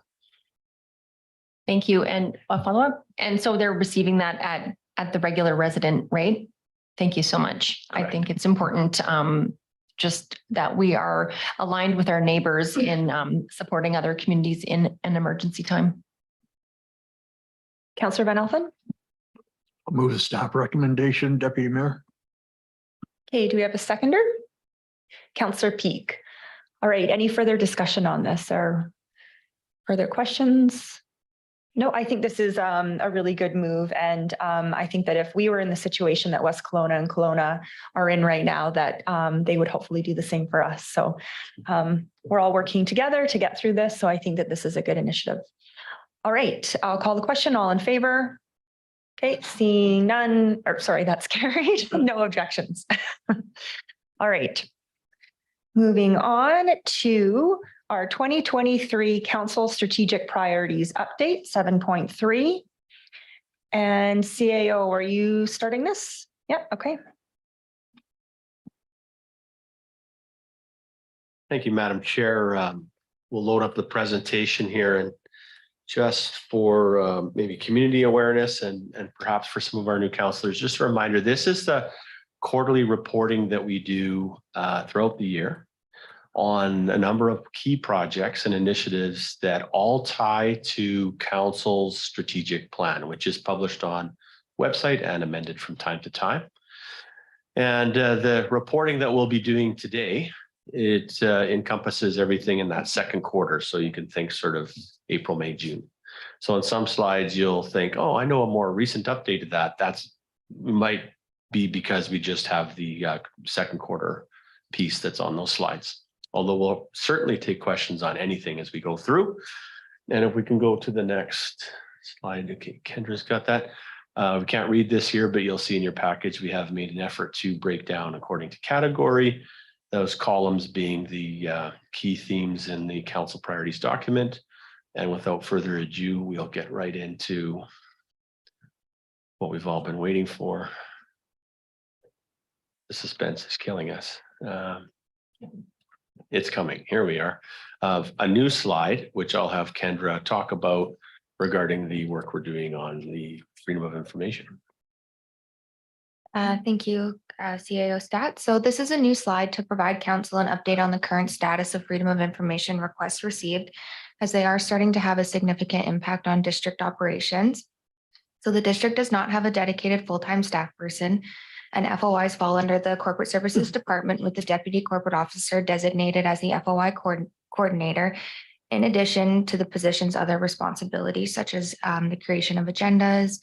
Thank you. And a follow-up? And so they're receiving that at the regular resident rate? Thank you so much. I think it's important just that we are aligned with our neighbors in supporting other communities in an emergency time. Councillor Van Elfen? I'll move the staff recommendation, Deputy Mayor. Okay, do we have a seconder? Councillor Peak. All right, any further discussion on this or further questions? No, I think this is a really good move. And I think that if we were in the situation that West Kelowna and Kelowna are in right now, that they would hopefully do the same for us. So we're all working together to get through this. So I think that this is a good initiative. All right, I'll call the question. All in favor? Okay, seeing none, or sorry, that's carried. No objections. All right. Moving on to our 2023 Council Strategic Priorities Update 7.3. And CAO, are you starting this? Yeah, okay. Thank you, Madam Chair. We'll load up the presentation here, and just for maybe community awareness and perhaps for some of our new councillors, just a reminder, this is the quarterly reporting that we do throughout the year on a number of key projects and initiatives that all tie to council's strategic plan, which is published on website and amended from time to time. And the reporting that we'll be doing today, it encompasses everything in that second quarter. So you can think sort of April, May, June. So on some slides, you'll think, oh, I know a more recent update of that. That's might be because we just have the second quarter piece that's on those slides. Although we'll certainly take questions on anything as we go through. And if we can go to the next slide. Okay, Kendra's got that. We can't read this here, but you'll see in your package, we have made an effort to break down according to category, those columns being the key themes in the council priorities document. And without further ado, we'll get right into what we've all been waiting for. The suspense is killing us. It's coming. Here we are. A new slide, which I'll have Kendra talk about regarding the work we're doing on the freedom of information. Thank you, CAO Stat. So this is a new slide to provide council an update on the current status of freedom of information requests received, as they are starting to have a significant impact on district operations. So the district does not have a dedicated full-time staff person, and FOIs fall under the Corporate Services Department, with the Deputy Corporate Officer designated as the FOI coordinator, in addition to the position's other responsibilities, such as the creation of agendas,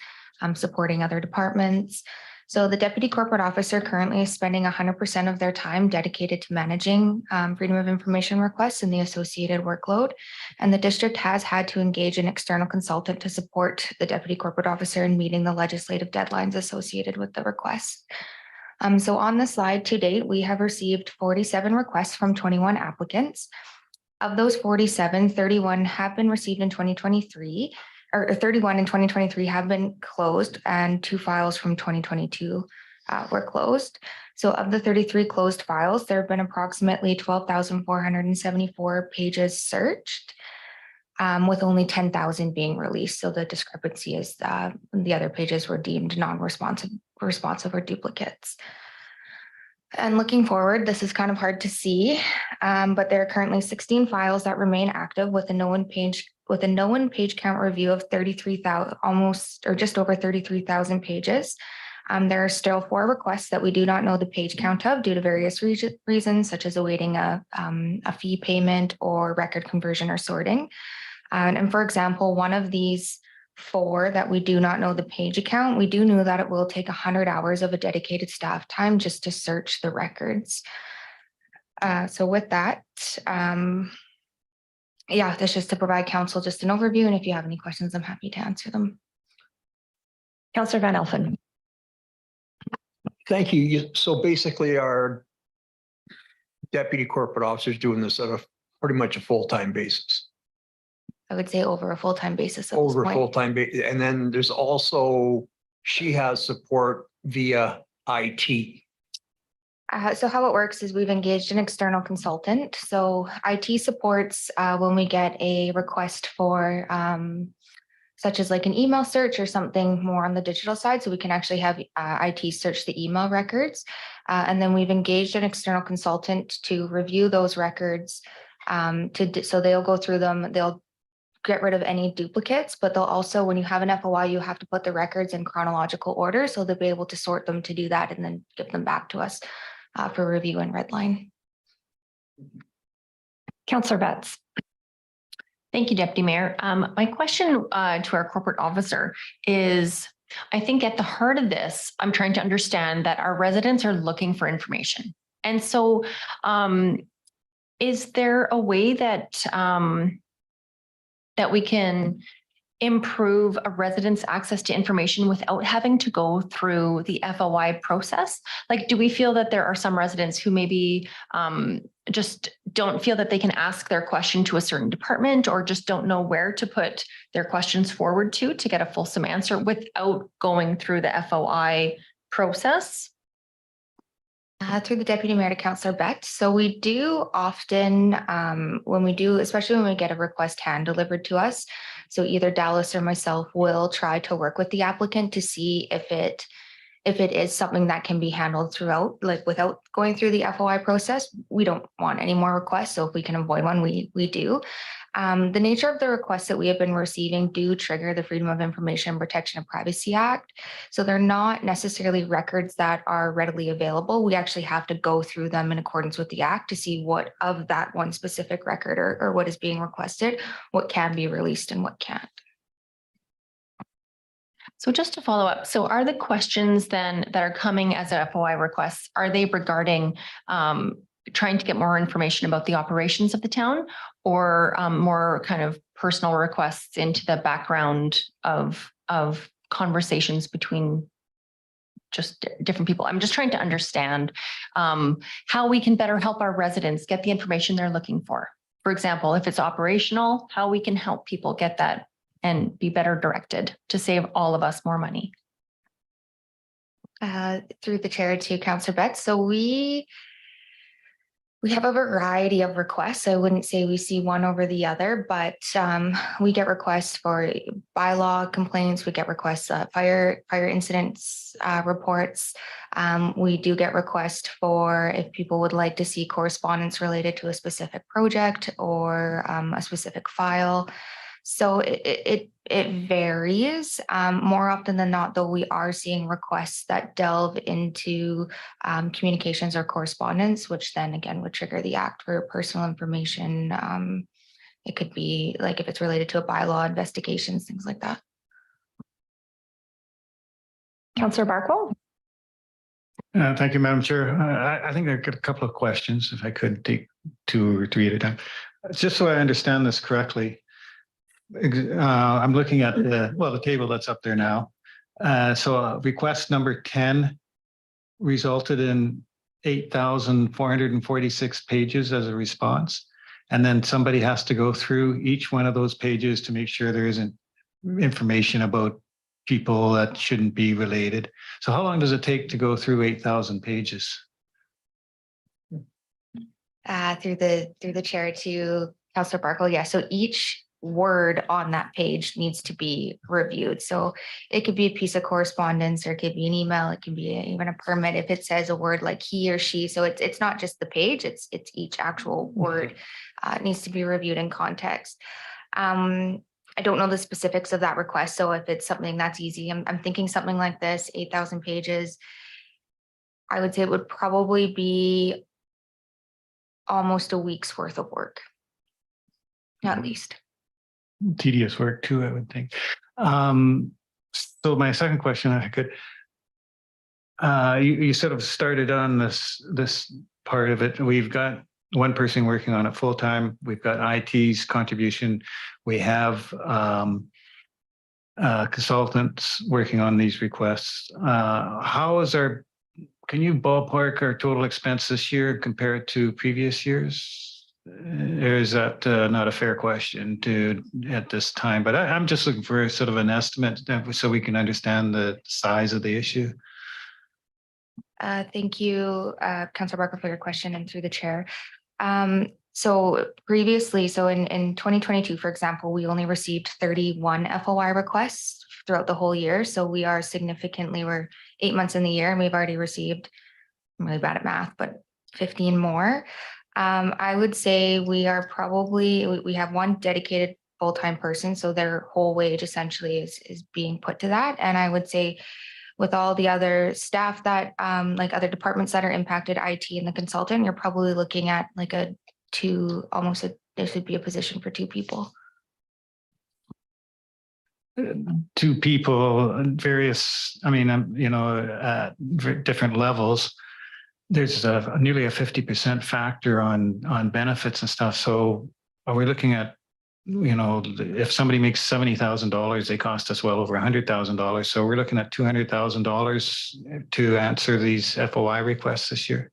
supporting other departments. So the Deputy Corporate Officer currently is spending 100% of their time dedicated to managing freedom of information requests and the associated workload. And the district has had to engage an external consultant to support the Deputy Corporate Officer in meeting the legislative deadlines associated with the request. So on the slide to date, we have received 47 requests from 21 applicants. Of those 47, 31 have been received in 2023. Or 31 in 2023 have been closed, and 2 files from 2022 were closed. So of the 33 closed files, there have been approximately 12,474 pages searched, with only 10,000 being released. So the discrepancy is the other pages were deemed non-responsive, or duplicates. And looking forward, this is kind of hard to see, but there are currently 16 files that remain active with a known page count review of 33,000, almost or just over 33,000 pages. There are still 4 requests that we do not know the page count of due to various reasons, such as awaiting a fee payment or record conversion or sorting. And for example, one of these 4 that we do not know the page account, we do know that it will take 100 hours of a dedicated staff time just to search the records. So with that, yeah, that's just to provide council just an overview. And if you have any questions, I'm happy to answer them. Councillor Van Elfen. Thank you. So basically our deputy corporate officers doing this at a pretty much a full-time basis? I would say over a full-time basis at this Over point. full-time, and then there's also, she has support via IT. So how it works is we've engaged an external consultant. So IT supports when we get a request for such as like an email search or something more on the digital side. So we can actually have IT search the email records. And then we've engaged an external consultant to review those records. So they'll go through them. They'll get rid of any duplicates, but they'll also, when you have an FOI, you have to put the records in chronological order. So they'll be able to sort them to do that and then give them back to us for review and redline. Counselor Betts. Thank you, Deputy Mayor. My question to our corporate officer is, I think at the heart of this, I'm trying to understand that our residents are looking for information. And so is there a way that that we can improve a resident's access to information without having to go through the FOI process? Like, do we feel that there are some residents who maybe just don't feel that they can ask their question to a certain department, or just don't know where to put their questions forward to get a fulsome answer without going through the FOI process? Through the deputy mayor to Councillor Betts. So we do often, when we do, especially when we get a request hand delivered to us. So either Dallas or myself will try to work with the applicant to see if it is something that can be handled throughout, like without going through the FOI process. We don't want any more requests. So if we can avoid one, we do. The nature of the requests that we have been receiving do trigger the Freedom of Information Protection and Privacy Act. So they're not necessarily records that are readily available. We actually have to go through them in accordance with the act to see what of that one specific record or what is being requested, what can be released and what can't. So just to follow up, so are the questions then that are coming as FOI requests, are they regarding trying to get more information about the operations of the town, or more kind of personal requests into the background of conversations between just different people? I'm just trying to understand how we can better help our residents get the information they're looking for. For example, if it's operational, how we can help people get that and be better directed to save all of us more money. Through the chair to Councillor Betts. So we have a variety of requests. I wouldn't say we see one over the other, but we get requests for bylaw complaints. We get requests, fire incidents reports. We do get requests for if people would like to see correspondence related to a specific project or a specific file. So it varies. More often than not, though, we are seeing requests that delve into communications or correspondence, which then again would trigger the act for personal information. It could be like if it's related to a bylaw, investigations, things like that. Councillor Barkwell. Thank you, Madam Chair. I think I've got a couple of questions, if I could take 2 or 3 at a time. Just so I understand this correctly, I'm looking at the table that's up there now. So request number 10 resulted in 8,446 pages as a response. And then somebody has to go through each one of those pages to make sure there isn't information about people that shouldn't be related. So how long does it take to go through 8,000 pages? Through the chair to Councillor Barkle. Yeah, so each word on that page needs to be reviewed. So it could be a piece of correspondence, or it could be an email, it can be even a permit if it says a word like he or she. So it's not just the page, it's each actual word needs to be reviewed in context. I don't know the specifics of that request. So if it's something that's easy, I'm thinking something like this, 8,000 pages, I would say it would probably be almost a week's worth of work, at least. Tedious work too, I would think. So my second question, if I could, you sort of started on this part of it. We've got one person working on it full time. We've got IT's contribution. We have consultants working on these requests. How is our can you ballpark our total expense this year compared to previous years? Or is that not a fair question to at this time? But I'm just looking for sort of an estimate so we can understand the size of the issue. Thank you, Councilor Barker, for your question and through the chair. So previously, so in 2022, for example, we only received 31 FOI requests throughout the whole year. So we are significantly, we're 8 months in the year and we've already received, I'm really bad at math, but 15 more. I would say we are probably, we have one dedicated full-time person. So their whole wage essentially is being put to that. And I would say with all the other staff that, like other departments that are impacted, IT and the consultant, you're probably looking at like there should be a position for 2 people. 2 people, various, I mean, at different levels. There's nearly a 50% factor on benefits and stuff. So are we looking at, if somebody makes $70,000, they cost us well over $100,000. So we're looking at $200,000 to answer these FOI requests this year.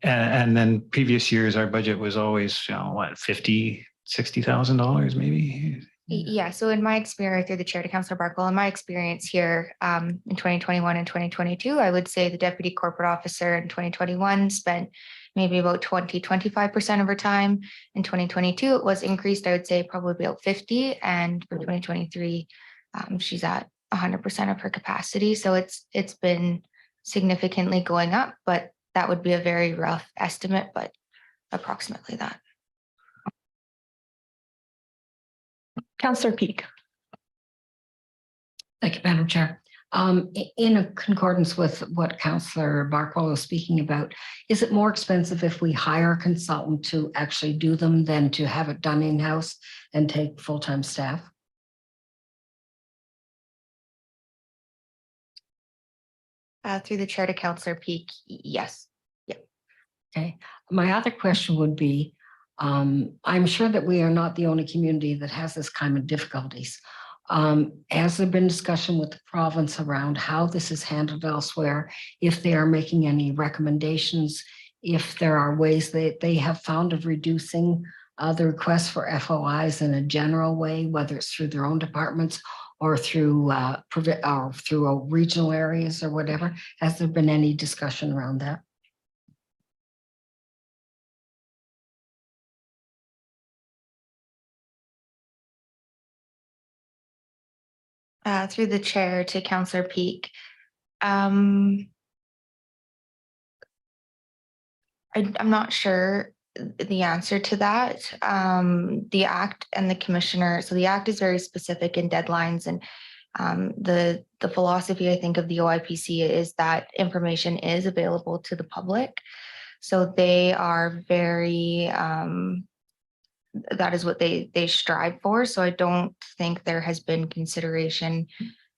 And then previous years, our budget was always, $60,000 maybe. Yeah, so in my experience, through the chair to Councilor Barkle, in my experience here in 2021 and 2022, I would say the deputy corporate officer in 2021 spent maybe about 25% of her time. In 2022, it was increased, I would say probably about 50. And for 2023, she's at 100% of her capacity. So it's been significantly going up, but that would be a very rough estimate, but approximately that. Councillor Peak. Thank you, Madam Chair. In concordance with what Councillor Barkwell was speaking about, is it more expensive if we hire a consultant to actually do them than to have it done in-house and take full-time staff? Through the chair to Councillor Peak, yes. Yeah. Okay. My other question would be, I'm sure that we are not the only community that has this kind of difficulties. Has there been discussion with the province around how this is handled elsewhere? If they are making any recommendations, if there are ways that they have found of reducing the requests for FOIs in a general way, whether it's through their own departments or through regional areas or whatever? Has there been any discussion around that? Through the chair to Councillor Peak. I'm not sure the answer to that. The Act and the Commissioner, so the Act is very specific in deadlines, and the philosophy, I think, of the OIPC is that information is available to the public. So they are very, that is what they strive for. So I don't think there has been consideration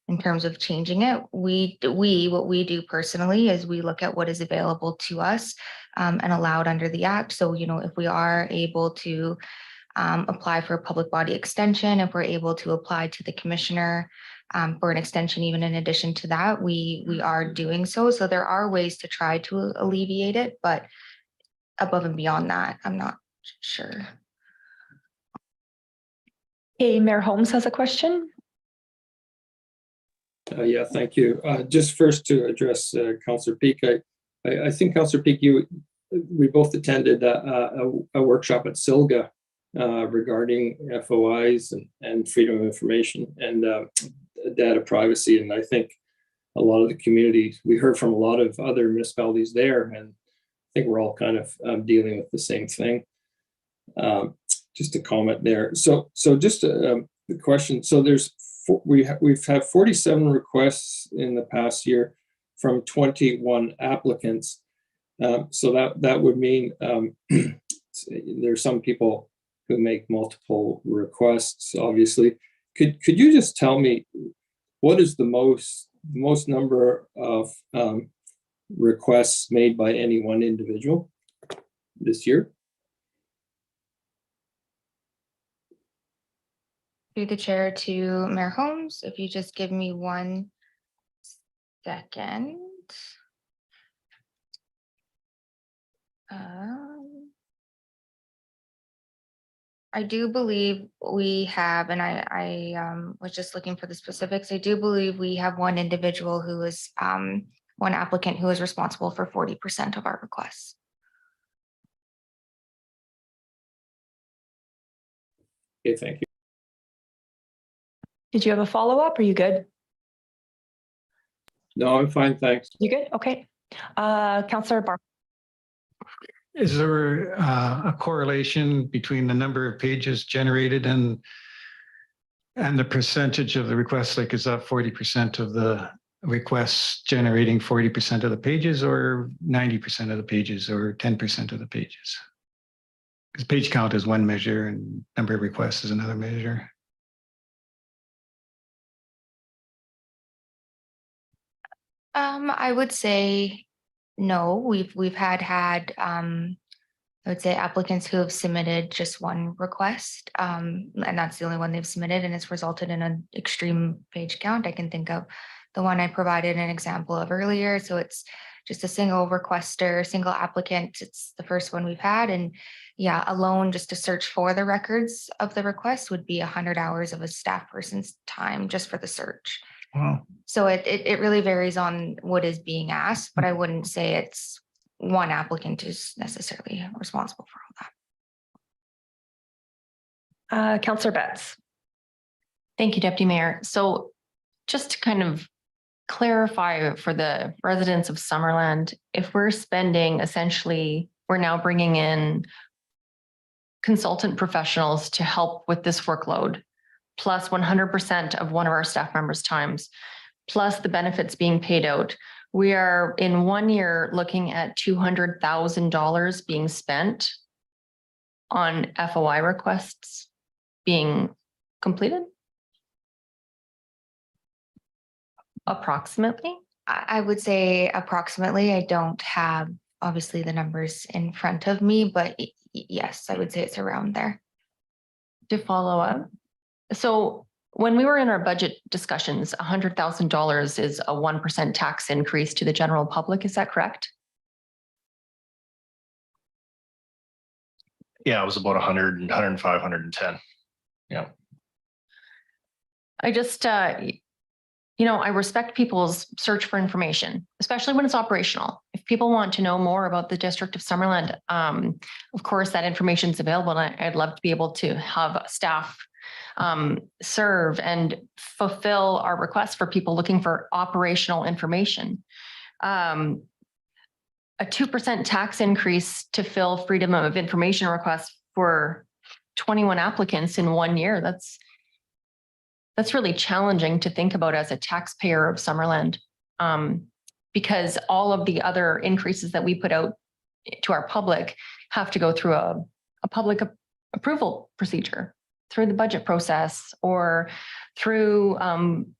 in terms of changing it. What we do personally is we look at what is available to us and allowed under the Act. So, if we are able to apply for a public body extension, if we're able to apply to the Commissioner for an extension, even in addition to that, we are doing so. So there are ways to try to alleviate it, but above and beyond that, I'm not sure. Hey, Mayor Holmes has a question. Yeah, thank you. Just first to address Councillor Peak, I think Councillor Peak, we both attended a workshop at SILGA regarding FOIs and freedom of information and data privacy. And I think a lot of the communities, we heard from a lot of other municipalities there, and I think we're all kind of dealing with the same thing. Just a comment there. So just the question. So we've had 47 requests in the past year from 21 applicants. So that would mean there's some people who make multiple requests. Obviously, could you just tell me what is the most number of requests made by any one individual this year? Through the chair to Mayor Holmes, if you just give me 1 second. I do believe we have, and I was just looking for the specifics. I do believe we have one individual who is, one applicant who is responsible for 40% of our requests. Okay, thank you. Did you have a follow-up? Are you good? No, I'm fine, thanks. You good? Okay. Counselor Bar. Is there a correlation between the number of pages generated and the percentage of the requests? Like, is that 40% of the requests generating 40% of the pages, or 90% of the pages, or 10% of the pages? Because page count is one measure and number of requests is another measure. I would say no. We've had I would say applicants who have submitted just one request, and that's the only one they've submitted, and it's resulted in an extreme page count. I can think of the one I provided an example of earlier. So it's just a single requester, single applicant. It's the first one we've had, and yeah, alone just to search for the records of the request would be 100 hours of a staff person's time just for the search. Wow. So it really varies on what is being asked, but I wouldn't say it's one applicant is necessarily responsible for all that. Counselor Betts. Thank you, Deputy Mayor. So just to kind of clarify for the residents of Summerland, if we're spending essentially, we're now bringing in consultant professionals to help with this workload, plus 100% of one of our staff members' times, plus the benefits being paid out. We are in 1 year looking at $200,000 being spent on FOI requests being completed. Approximately. I would say approximately. I don't have obviously the numbers in front of me, but yes, I would say it's around there. To follow up. So when we were in our budget discussions, $100,000 is a 1% tax increase to the general public. Is that correct? Yeah, it was about 100, 105, 110. Yeah. I just, I respect people's search for information, especially when it's operational. If people want to know more about the District of Summerland, of course, that information is available, and I'd love to be able to have staff serve and fulfill our requests for people looking for operational information. A 2% tax increase to fill freedom of information requests for 21 applicants in 1 year. That's really challenging to think about as a taxpayer of Summerland, because all of the other increases that we put out to our public have to go through a public approval procedure, through the budget process or through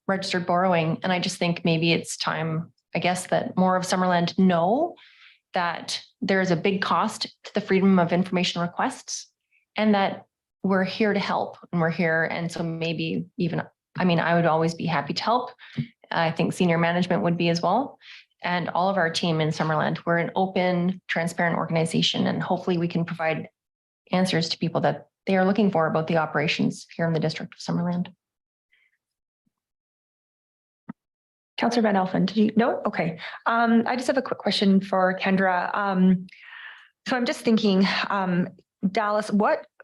registered borrowing. And I just think maybe it's time, I guess, that more of Summerland know that there is a big cost to the freedom of information requests, and that we're here to help, and we're here. And so maybe even, I would always be happy to help. I think senior management would be as well. And all of our team in Summerland, we're an open, transparent organization, and hopefully we can provide answers to people that they are looking for about the operations here in the District of Summerland. Councillor Van Elfen, did you know? Okay. I just have a quick question for Kendra. So I'm just thinking, Dallas,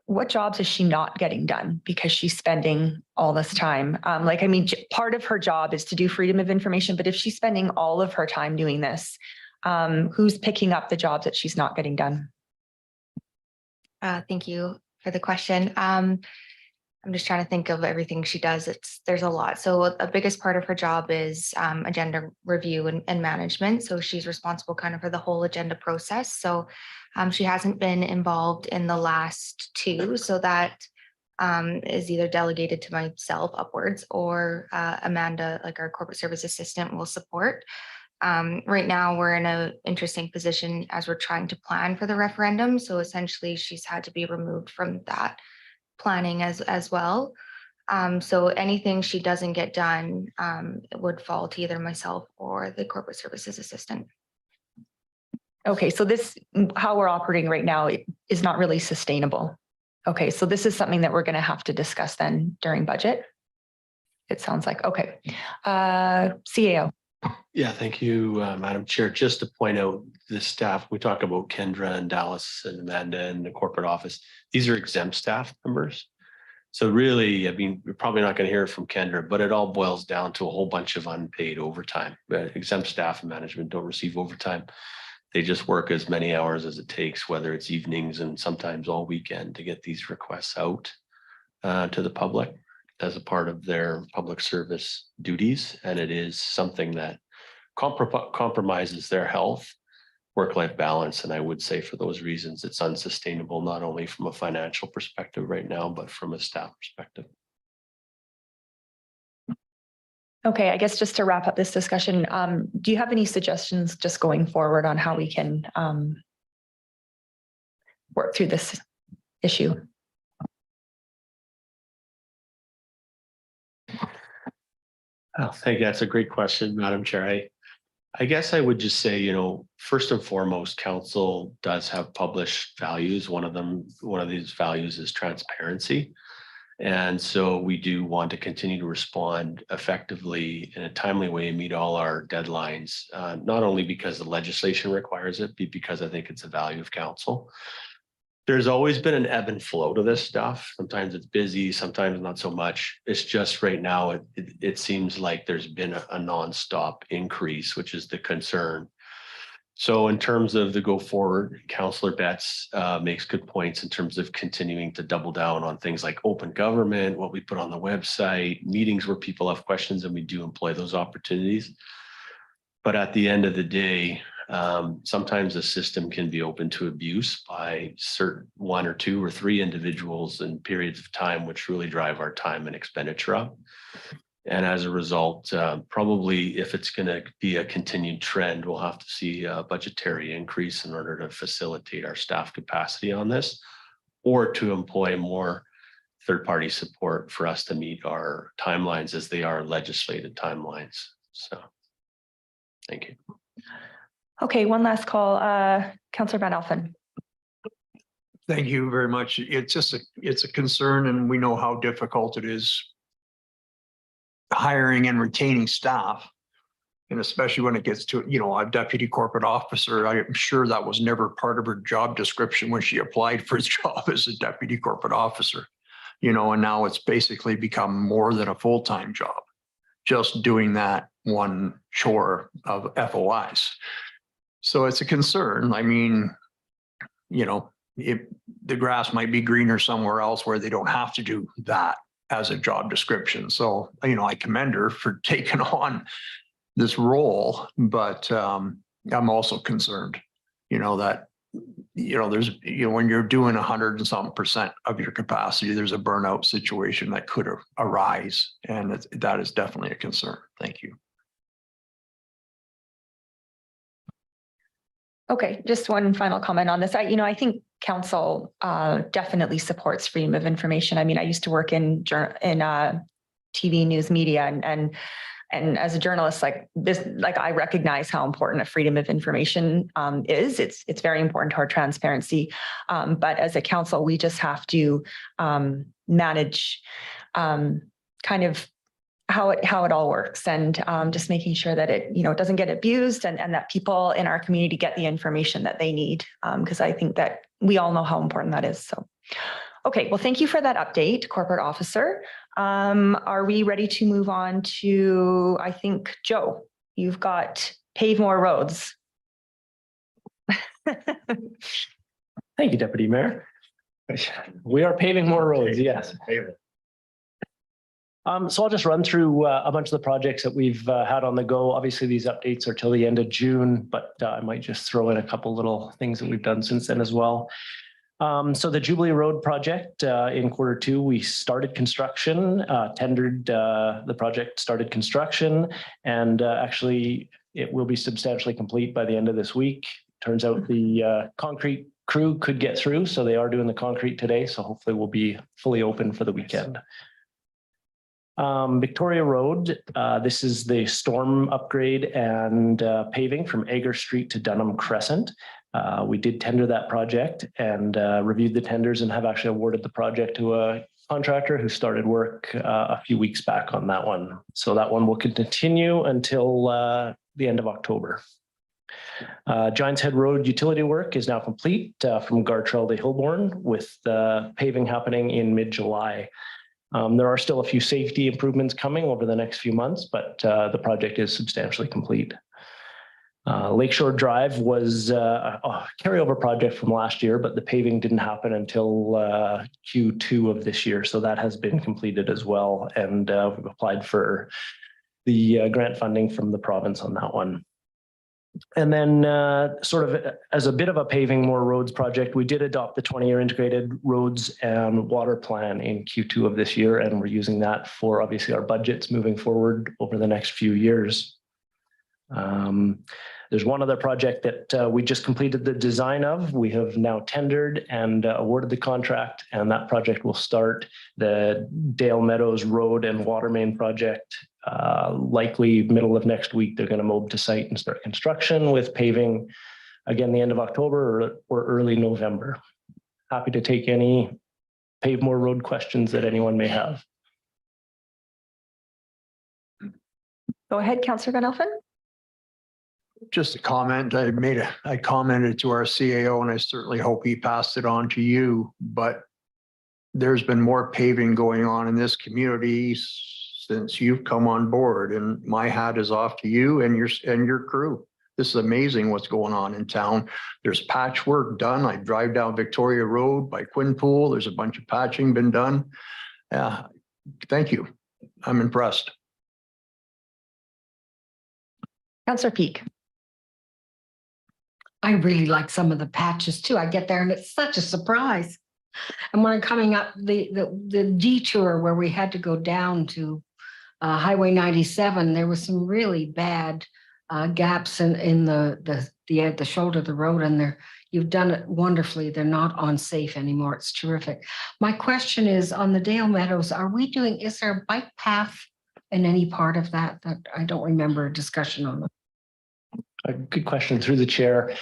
what jobs is she not getting done because she's spending all this time? Part of her job is to do freedom of information, but if she's spending all of her time doing this, who's picking up the jobs that she's not getting done? Thank you for the question. I'm just trying to think of everything she does. There's a lot. So a biggest part of her job is agenda review and management. So she's responsible kind of for the whole agenda process. So she hasn't been involved in the last two. So that is either delegated to myself upwards, or Amanda, like our corporate service assistant, will support. Right now we're in an interesting position as we're trying to plan for the referendum. So essentially she's had to be removed from that planning as well. So anything she doesn't get done would fall to either myself or the corporate services assistant. Okay, so this, how we're operating right now, is not really sustainable. Okay, so this is something that we're going to have to discuss then during budget. It sounds like, okay. CAO. Yeah, thank you, Madam Chair. Just to point out the staff, we talk about Kendra and Dallas and Amanda in the corporate office. These are exempt staff members. So really, I mean, we're probably not going to hear it from Kendra, but it all boils down to a whole bunch of unpaid overtime. Exempt staff and management don't receive overtime. They just work as many hours as it takes, whether it's evenings and sometimes all weekend, to get these requests out to the public as a part of their public service duties. And it is something that compromises their health, work-life balance. And I would say for those reasons, it's unsustainable, not only from a financial perspective right now, but from a staff perspective. Okay, I guess just to wrap up this discussion, do you have any suggestions just going forward on how we can work through this issue? Oh, thank you. That's a great question, Madam Chair. I guess I would just say, you know, first and foremost, council does have published values. One of these values is transparency. And so we do want to continue to respond effectively in a timely way and meet all our deadlines, not only because the legislation requires it, but because I think it's a value of council. There's always been an ebb and flow to this stuff. Sometimes it's busy, sometimes not so much. It's just right now, it seems like there's been a nonstop increase, which is the concern. So in terms of the go forward, Councillor Betts makes good points in terms of continuing to double down on things like open government, what we put on the website, meetings where people have questions, and we do employ those opportunities. But at the end of the day, sometimes the system can be open to abuse by certain 1 or 2 or 3 individuals in periods of time, which really drive our time and expenditure up. And as a result, probably if it's going to be a continued trend, we'll have to see a budgetary increase in order to facilitate our staff capacity on this, or to employ more third-party support for us to meet our timelines as they are legislated timelines. So, thank you. Okay, one last call. Councillor Van Alphen. Thank you very much. It's a concern, and we know how difficult it is hiring and retaining staff. And especially when it gets to, you know, a deputy corporate officer, I'm sure that was never part of her job description when she applied for his job as a deputy corporate officer, you know, and now it's basically become more than a full-time job, just doing that one chore of FOIs. So it's a concern. I mean, you know, the grass might be greener somewhere else where they don't have to do that as a job description. So, you know, I commend her for taking on this role, but I'm also concerned, you know, that, you know, there's, you know, when you're doing 100 and some % of your capacity, there's a burnout situation that could arise. And that is definitely a concern. Thank you. Okay, just one final comment on this. I think council definitely supports freedom of information. I mean, I used to work in TV news media, and as a journalist, I recognize how important a freedom of information is. It's very important to our transparency. But as a council, we just have to manage kind of how it all works, and just making sure that it doesn't get abused, and that people in our community get the information that they need, because I think that we all know how important that is. So, okay, well, thank you for that update, corporate officer. Are we ready to move on to, I think, Joe, you've got pave more roads. Thank you, Deputy Mayor. We are paving more roads, yes. So I'll just run through a bunch of the projects that we've had on the go. Obviously, these updates are till the end of June, but I might just throw in a couple little things that we've done since then as well. So the Jubilee Road project in Q2, we started construction, tendered the project, started construction, and actually it will be substantially complete by the end of this week. Turns out the concrete crew could get through, so they are doing the concrete today. So hopefully we'll be fully open for the weekend. Victoria Road, this is the storm upgrade and paving from Agar Street to Dunham Crescent. We did tender that project and reviewed the tenders and have actually awarded the project to a contractor who started work a few weeks back on that one. So that one will continue until the end of October. Giants Head Road utility work is now complete from Gartrell to Hillborn, with the paving happening in mid-July. There are still a few safety improvements coming over the next few months, but the project is substantially complete. Lakeshore Drive was a carryover project from last year, but the paving didn't happen until Q2 of this year. So that has been completed as well. And we've applied for the grant funding from the province on that one. And then sort of as a bit of a paving more roads project, we did adopt the 20-year integrated roads and water plan in Q2 of this year. And we're using that for obviously our budgets moving forward over the next few years. There's one other project that we just completed the design of. We have now tendered and awarded the contract, and that project will start. The Dale Meadows Road and Water Main project, likely middle of next week. They're going to move to site and start construction with paving again the end of October or early November. Happy to take any Pave More Road questions that anyone may have. Go ahead, Councillor Van Elfen. Just a comment. I commented to our CAO, and I certainly hope he passed it on to you, but there's been more paving going on in this community since you've come on board, and my hat is off to you and your crew. This is amazing what's going on in town. There's patchwork done. I drive down Victoria Road by Quinpool. There's a bunch of patching been done. Yeah, thank you. I'm impressed. Councillor Peak. I really like some of the patches too. I get there and it's such a surprise. And when I'm coming up the detour where we had to go down to Highway 97, there was some really bad gaps in the shoulder of the road, and you've done it wonderfully. They're not unsafe anymore. It's terrific. My question is on the Dale Meadows, is there a bike path in any part of that I don't remember a discussion on? A good question through the chair.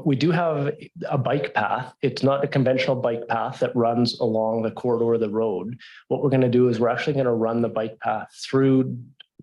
We do have a bike path. It's not a conventional bike path that runs along the corridor of the road. What we're going to do is we're actually going to run the bike path through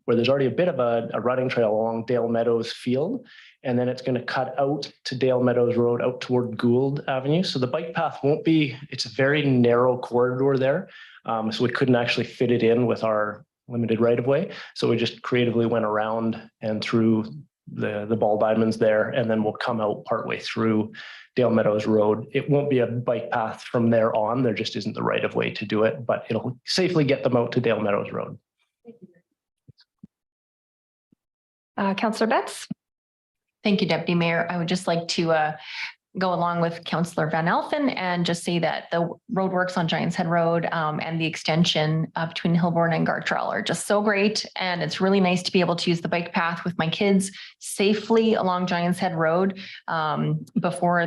where there's already a bit of a running trail along Dale Meadows Field. And then it's going to cut out to Dale Meadows Road out toward Gould Avenue. So the bike path it's a very narrow corridor there. So we couldn't actually fit it in with our limited right of way. So we just creatively went around and through the ball diamonds there, and then we'll come out partway through Dale Meadows Road. It won't be a bike path from there on. There just isn't the right of way to do it, but it'll safely get them out to Dale Meadows Road. Councillor Betts. Thank you, Deputy Mayor. I would just like to go along with Councillor Van Elfen and just say that the roadworks on Giants Head Road and the extension between Hillborn and Gartrell are just so great. And it's really nice to be able to use the bike path with my kids safely along Giants Head Road. Before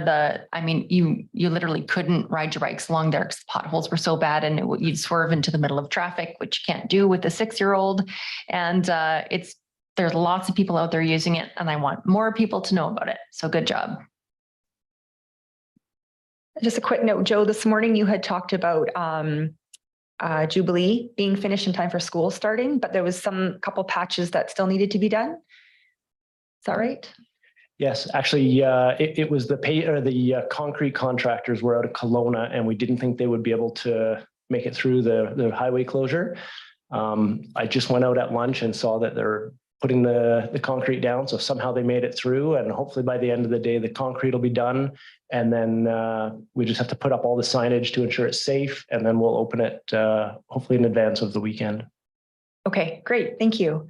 you literally couldn't ride your bikes along there because the potholes were so bad, and you'd swerve into the middle of traffic, which you can't do with a 6-year-old. And there's lots of people out there using it, and I want more people to know about it. So good job. Just a quick note, Joe, this morning you had talked about Jubilee being finished in time for school starting, but there was couple patches that still needed to be done. Is that right? Yes, actually, it was the concrete contractors were out of Kelowna, and we didn't think they would be able to make it through the highway closure. I just went out at lunch and saw that they're putting the concrete down. So somehow they made it through, and hopefully by the end of the day, the concrete will be done. And then we just have to put up all the signage to ensure it's safe. And then we'll open it hopefully in advance of the weekend. Okay, great. Thank you.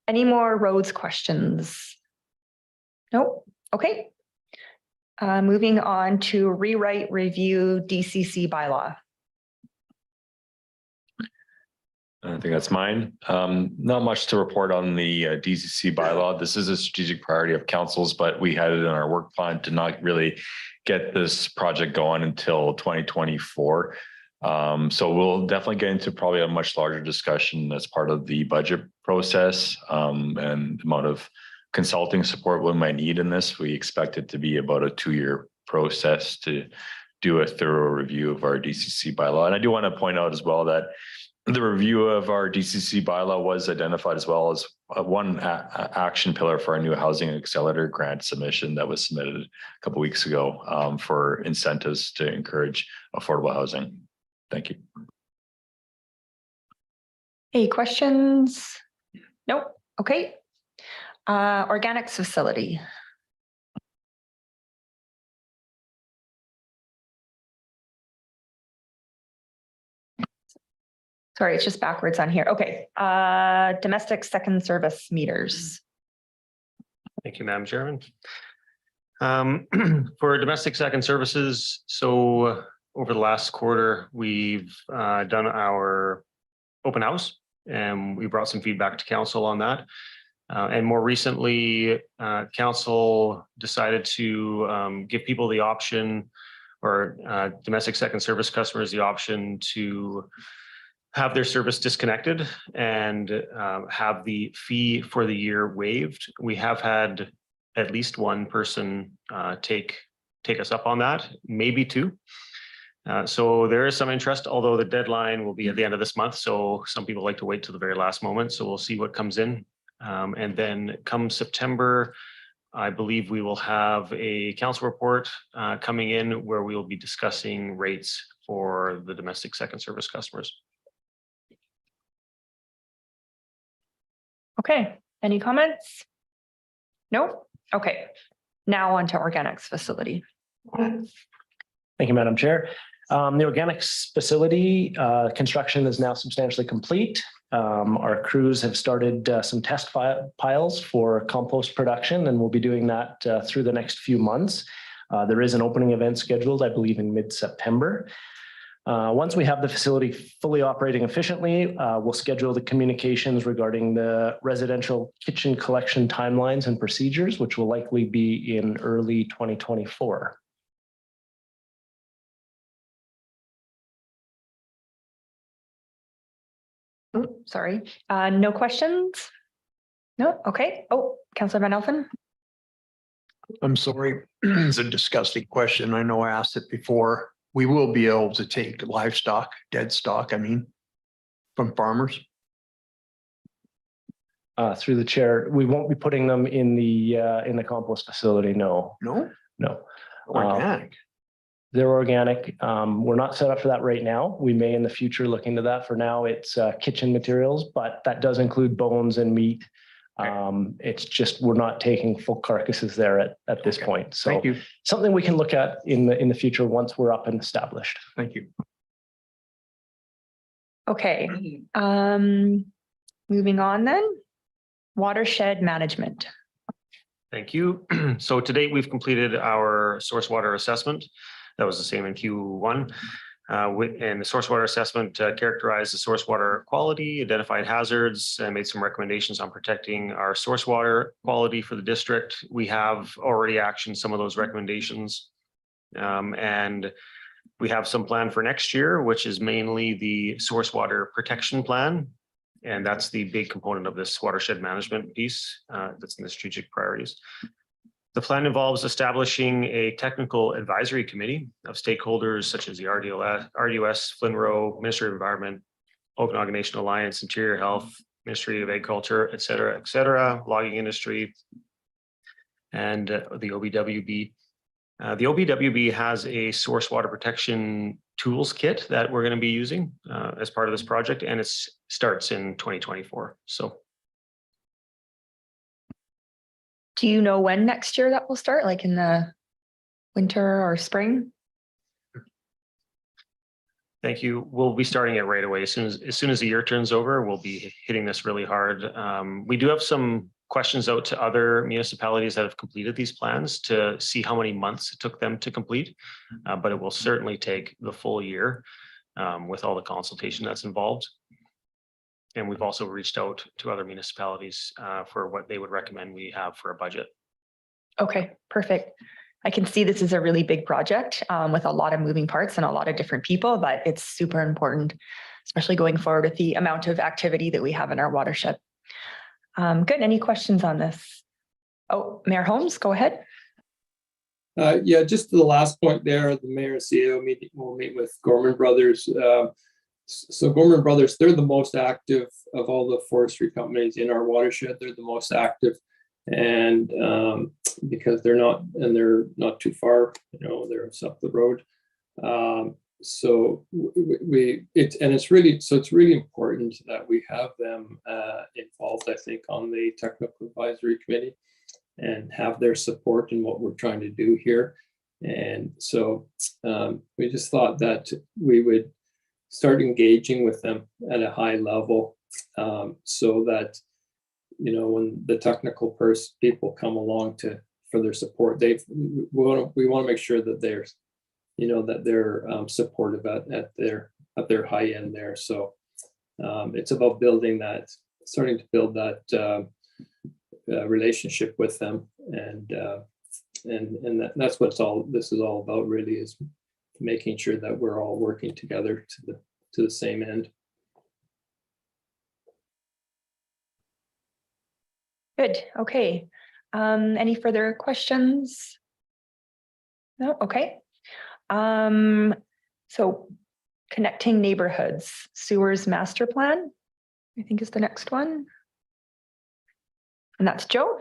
Any more roads questions? Nope. Okay. Moving on to rewrite, review, DCC bylaw. I think that's mine. Not much to report on the DCC bylaw. This is a strategic priority of council's, but we had it in our work plan to not really get this project going until 2024. So we'll definitely get into probably a much larger discussion as part of the budget process, and the amount of consulting support we might need in this. We expect it to be about a 2-year process to do a thorough review of our DCC bylaw. And I do want to point out as well that the review of our DCC bylaw was identified as well as one action pillar for our new housing accelerator grant submission that was submitted a couple of weeks ago, for incentives to encourage affordable housing. Thank you. Any questions? Nope. Okay. Organics facility. Sorry, it's just backwards on here. Okay. Domestic second service meters. Thank you, Madam Chairman. For domestic second services, so over the last quarter, we've done our open house and we brought some feedback to council on that. And more recently, council decided to give people the option, or domestic second service customers the option to have their service disconnected and have the fee for the year waived. We have had at least one person take us up on that, maybe two. So there is some interest, although the deadline will be at the end of this month. So some people like to wait till the very last moment. So we'll see what comes in. And then come September, I believe we will have a council report coming in where we will be discussing rates for the domestic second service customers. Okay, any comments? Nope. Okay, now on to organics facility. Thank you, Madam Chair. The organics facility construction is now substantially complete. Our crews have started some test piles for compost production, and we'll be doing that through the next few months. There is an opening event scheduled, I believe, in mid-September. Once we have the facility fully operating efficiently, we'll schedule the communications regarding the residential kitchen collection timelines and procedures, which will likely be in early 2024. Oh, sorry. No questions? No, okay. Oh, Councillor Van Elfen. I'm sorry, it's a disgusting question. I know I asked it before. We will be able to take livestock, dead stock, from farmers. Through the chair, we won't be putting them in the compost facility. No. No? No. Organic. They're organic. We're not set up for that right now. We may in the future look into that. For now, it's kitchen materials, but that does include bones and meat. It's just we're not taking full carcasses there at this point. So Thank you. Something we can look at in the future once we're up and established. Thank you. Okay. Moving on then. Watershed management. Thank you. So to date, we've completed our source water assessment. That was the same in Q1. And the source water assessment characterized the source water quality, identified hazards, and made some recommendations on protecting our source water quality for the district. We have already actioned some of those recommendations. And we have some plan for next year, which is mainly the source water protection plan. And that's the big component of this watershed management piece that's in the strategic priorities. The plan involves establishing a technical advisory committee of stakeholders such as the RDOS, FLNRO, Ministry of Environment, Okanagan Nation Alliance, Interior Health, Ministry of Agriculture, et cetera, logging industry, and the OBWB. The OBWB has a source water protection tools kit that we're going to be using as part of this project, and it starts in 2024. So. Do you know when next year that will start, like in the winter or spring? Thank you. We'll be starting it right away. As soon as the year turns over, we'll be hitting this really hard. We do have some questions out to other municipalities that have completed these plans to see how many months it took them to complete, but it will certainly take the full year with all the consultation that's involved. And we've also reached out to other municipalities for what they would recommend we have for a budget. Okay, perfect. I can see this is a really big project with a lot of moving parts and a lot of different people, but it's super important, especially going forward with the amount of activity that we have in our watershed. Good. Any questions on this? Oh, Mayor Holmes, go ahead. Yeah, just to the last point there, the mayor and CEO will meet with Gorman Brothers. So Gorman Brothers, they're the most active of all the forestry companies in our watershed. They're the most active, and because they're not too far, they're up the road. So it's really important that we have them involved, I think, on the technical advisory committee and have their support in what we're trying to do here. And so we just thought that we would start engaging with them at a high level, so that when the technical people come along for their support, we want to make sure that they're supportive at their high end there. So it's about starting to build that relationship with them, and that's what this is all about, really, is making sure that we're all working together to the same end. Good. Okay. Any further questions? No. Okay. So connecting neighborhoods, sewers master plan, I think is the next one. And that's Joe.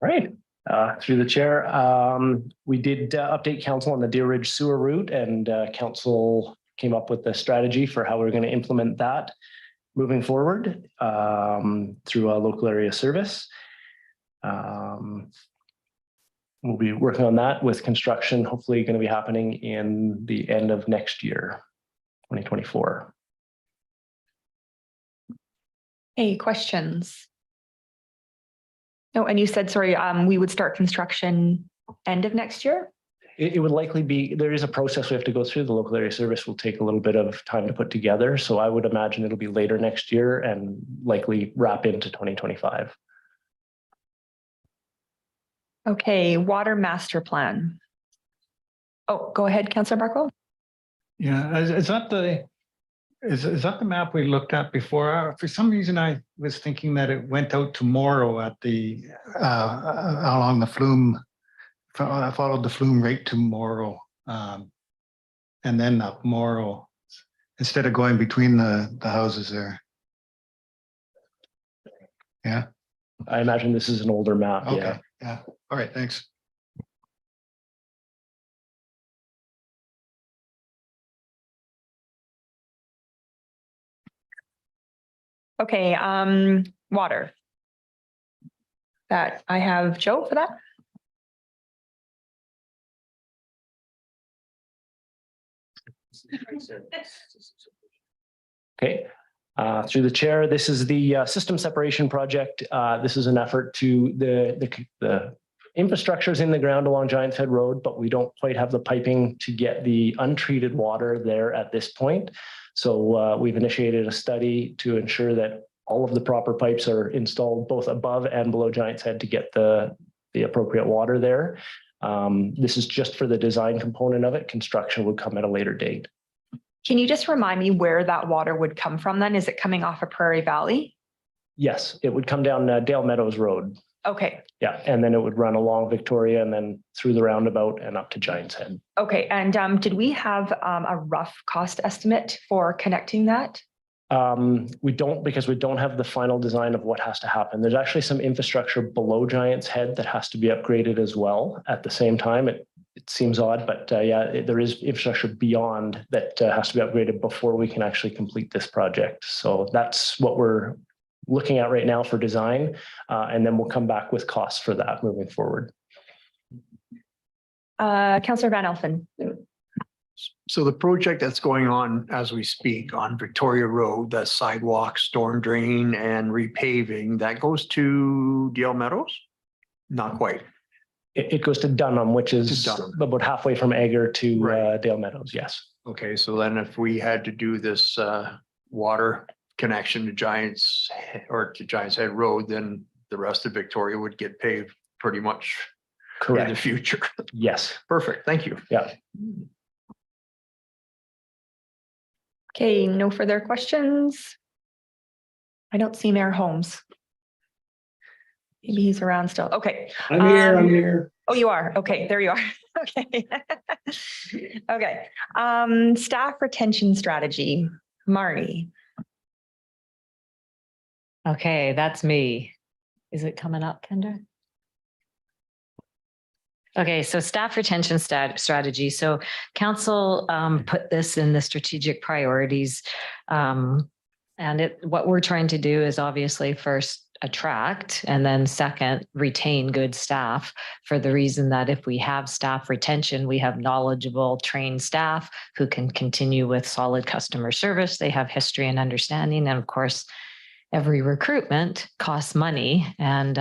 All right. Through the chair, we did update council on the Deer Ridge sewer route, and council came up with a strategy for how we're going to implement that moving forward through a local area service. We'll be working on that with construction, hopefully going to be happening in the end of next year, 2024. Any questions? No, and you said, sorry, we would start construction end of next year? It would likely be, there is a process we have to go through. The local area service will take a little bit of time to put together. So I would imagine it'll be later next year and likely wrap into 2025. Okay, water master plan. Oh, go ahead, Councillor Barkle. Yeah, is that the map we looked at before? For some reason, I was thinking that it went out tomorrow at the along the flume. I followed the flume right to Morrow, and then up Morrow instead of going between the houses there. Yeah, I imagine this is an older map. okay. Yeah. Yeah. All right. Thanks. Okay, water. That I have Joe for that. Okay. Through the chair, this is the system separation project. This is an effort to the infrastructure is in the ground along Giants Head Road, but we don't quite have the piping to get the untreated water there at this point. So we've initiated a study to ensure that all of the proper pipes are installed both above and below Giants Head to get the appropriate water there. This is just for the design component of it. Construction would come at a later date. Can you just remind me where that water would come from then? Is it coming off of Prairie Valley? Yes, it would come down Dale Meadows Road. Okay. Yeah, and then it would run along Victoria and then through the roundabout and up to Giants Head. Okay, and did we have a rough cost estimate for connecting that? We don't, because we don't have the final design of what has to happen. There's actually some infrastructure below Giants Head that has to be upgraded as well at the same time. It seems odd, but yeah, there is infrastructure beyond that has to be upgraded before we can actually complete this project. So that's what we're looking at right now for design, and then we'll come back with costs for that moving forward. Councillor Van Elfen. So the project that's going on as we speak on Victoria Road, that sidewalk, storm drain and repaving, that goes to Dale Meadows? Not quite. It goes to Dunham, which is To Dunham. about halfway from Egger to Right. Dale Meadows. Yes. Okay, so then if we had to do this water connection to Giants or to Giants Head Road, then the rest of Victoria would get paved pretty much in the Correct. future. Yes. Perfect, thank you. Yeah. Okay, no further questions? I don't see Mayor Holmes. Maybe he's around still. Okay. I'm here, I'm Um, here. Oh, you are? Okay, there you are. Okay. Okay. Staff retention strategy, Marnie. Okay, that's me. Is it coming up, Kendra? Okay, so staff retention strategy. So council put this in the strategic priorities. What we're trying to do is obviously first attract and then second, retain good staff for the reason that if we have staff retention, we have knowledgeable, trained staff who can continue with solid customer service. They have history and understanding. And of course, every recruitment costs money. And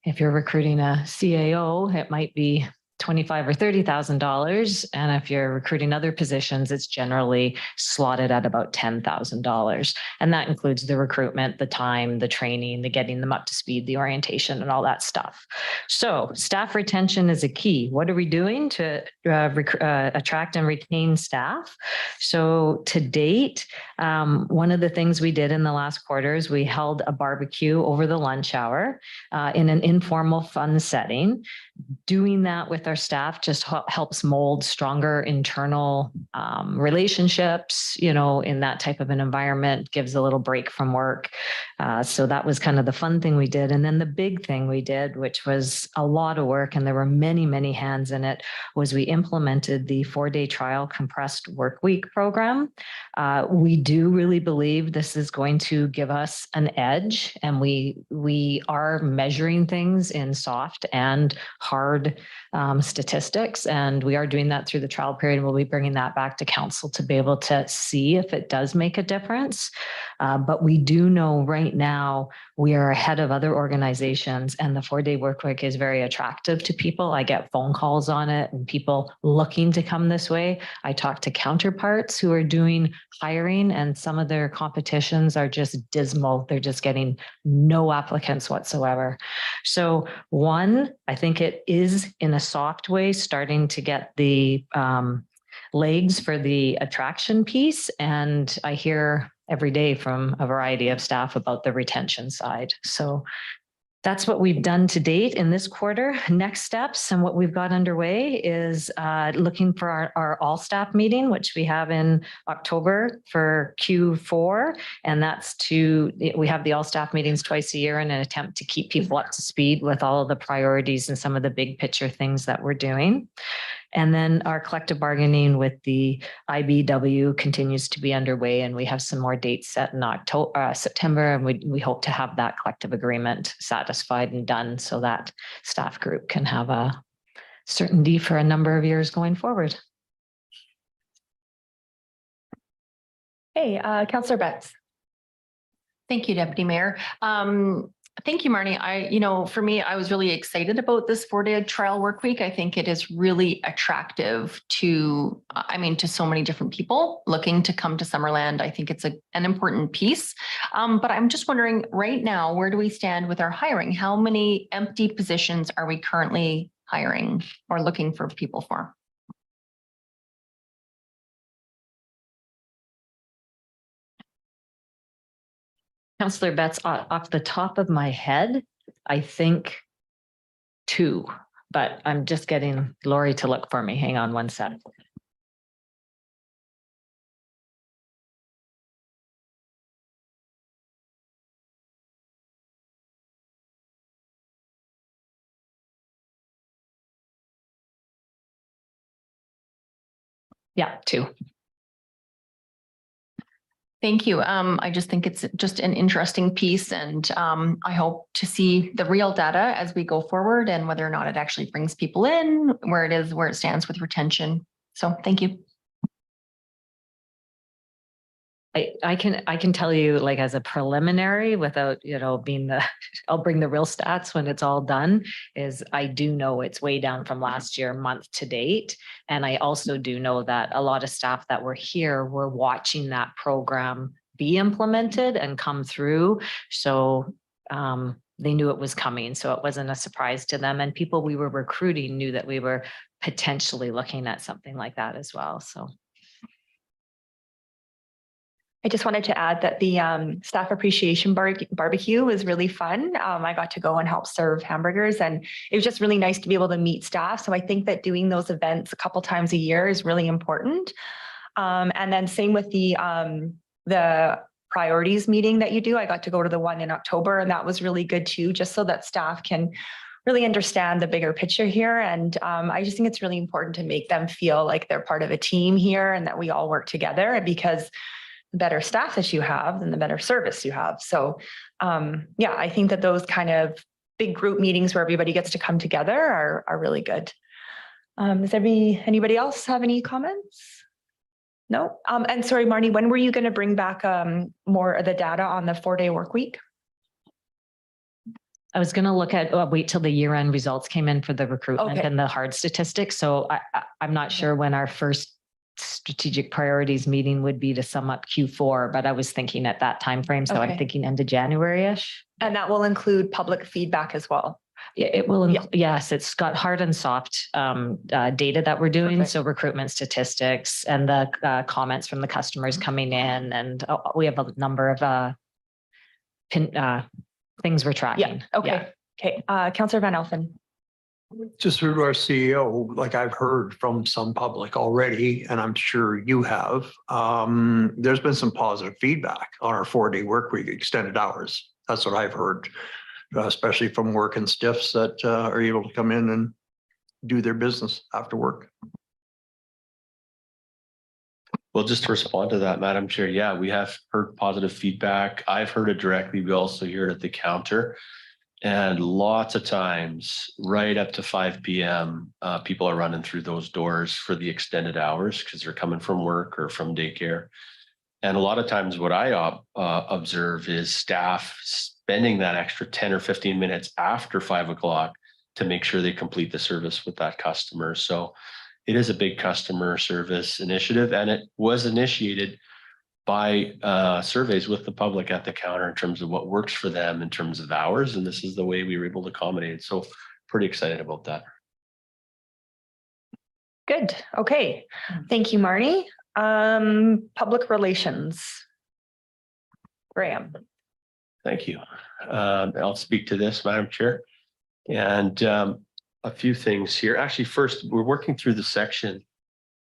if you're recruiting a CAO, it might be $25,000 or $30,000. And if you're recruiting other positions, it's generally slotted at about $10,000. And that includes the recruitment, the time, the training, the getting them up to speed, the orientation and all that stuff. So staff retention is a key. What are we doing to attract and retain staff? So to date, one of the things we did in the last quarter is we held a barbecue over the lunch hour in an informal, fun setting. Doing that with our staff just helps mold stronger internal relationships, in that type of an environment, gives a little break from work. So that was kind of the fun thing we did. And then the big thing we did, which was a lot of work, and there were many, many hands in it, was we implemented the 4-day trial compressed work week program. We do really believe this is going to give us an edge, and we are measuring things in soft and hard statistics. And we are doing that through the trial period. And we'll be bringing that back to council to be able to see if it does make a difference. But we do know right now we are ahead of other organizations, and the 4-day work week is very attractive to people. I get phone calls on it and people looking to come this way. I talk to counterparts who are doing hiring, and some of their competitions are just dismal. They're just getting no applicants whatsoever. So one, I think it is in a soft way starting to get the legs for the attraction piece. And I hear every day from a variety of staff about the retention side. So that's what we've done to date in this quarter. Next steps and what we've got underway is looking for our all staff meeting, which we have in October for Q4. And we have the all staff meetings twice a year in an attempt to keep people up to speed with all of the priorities and some of the big picture things that we're doing. And then our collective bargaining with the IBW continues to be underway, and we have some more dates set in September, and we hope to have that collective agreement satisfied and done so that staff group can have a certainty for a number of years going forward. Hey, Councillor Betts. Thank you, Deputy Mayor. Thank you, Marnie. For me, I was really excited about this 4-day trial work week. I think it is really attractive to so many different people looking to come to Summerland. I think it's an important piece. But I'm just wondering right now, where do we stand with our hiring? How many empty positions are we currently hiring or looking for people for? Councillor Betts, off the top of my head, I think 2, but I'm just getting Lori to look for me. Hang on one sec. Yeah, 2. Thank you. I just think it's just an interesting piece, and I hope to see the real data as we go forward and whether or not it actually brings people in, where it stands with retention. So thank you. I can tell you like as a preliminary without, being I'll bring the real stats when it's all done, is I do know it's way down from last year, month to date. And I also do know that a lot of staff that were here were watching that program be implemented and come through. So they knew it was coming. So it wasn't a surprise to them. And people we were recruiting knew that we were potentially looking at something like that as well. So. I just wanted to add that the staff appreciation barbecue was really fun. I got to go and help serve hamburgers, and it was just really nice to be able to meet staff. So I think that doing those events a couple times a year is really important. And then same with the priorities meeting that you do. I got to go to the one in October, and that was really good too, just so that staff can really understand the bigger picture here. And I just think it's really important to make them feel like they're part of a team here and that we all work together, because the better staff that you have, then the better service you have. So yeah, I think that those kind of big group meetings where everybody gets to come together are really good. Does anybody else have any comments? No? And sorry, Marnie, when were you going to bring back more of the data on the 4-day work week? I was going to look at, wait till the year-end results came in for the recruitment Okay. and the hard statistics. So I'm not sure when our first strategic priorities meeting would be to sum up Q4, but I was thinking at that time frame. So Okay. I'm thinking end of January-ish. And that will include public feedback as well. Yeah, it will. Yes, it's got hard and soft data that we're doing. Perfect. So recruitment statistics and the comments from the customers coming in. And we have a number of things we're tracking. Yeah. Okay. Okay. Councillor Van Elfen. Just through our CEO, like I've heard from some public already, and I'm sure you have, there's been some positive feedback on our 4-day work week, extended hours. That's what I've heard, especially from working stiffs that are able to come in and do their business after work. Well, just to respond to that, Madam Chair, yeah, we have heard positive feedback. I've heard it directly. We also hear it at the counter. And lots of times, right up to 5 p.m., people are running through those doors for the extended hours because they're coming from work or from daycare. And a lot of times what I observe is staff spending that extra 10 or 15 minutes after 5 o'clock to make sure they complete the service with that customer. So it is a big customer service initiative, and it was initiated by surveys with the public at the counter in terms of what works for them in terms of hours. And this is the way we were able to accommodate. So pretty excited about that. Good. Okay. Thank you, Marnie. Public relations. Graham. Thank you. I'll speak to this, Madam Chair. And a few things here. Actually, first, we're working through the section,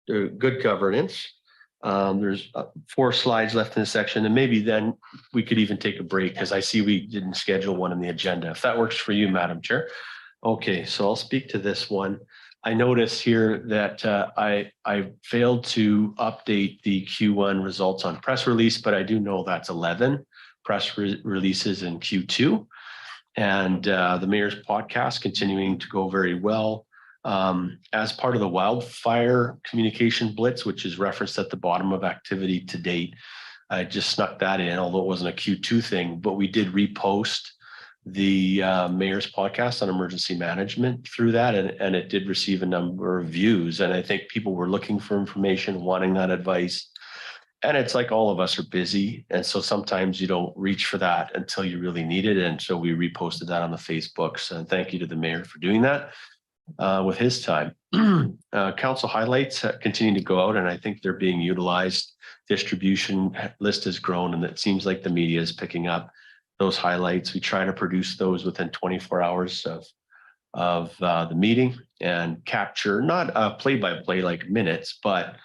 good governance. There's 4 slides left in the section, and maybe then we could even take a break because I see we didn't schedule one in the agenda. If that works for you, Madam Chair. Okay, so I'll speak to this one. I notice here that I failed to update the Q1 results on press release, but I do know that's 11 press releases in Q2. And the mayor's podcast continuing to go very well. As part of the wildfire communication blitz, which is referenced at the bottom of activity to date, I just snuck that in, although it wasn't a Q2 thing, but we did repost the mayor's podcast on emergency management through that, and it did receive a number of views. And I think people were looking for information, wanting that advice. And it's like all of us are busy. And so sometimes you don't reach for that until you really need it. And so we reposted that on the Facebooks. And thank you to the mayor for doing that. With his time. Council highlights continue to go out, and I think they're being utilized. Distribution list has grown, and it seems like the media is picking up those highlights. We try to produce those within 24 hours of the meeting and capture not play-by-play like minutes, but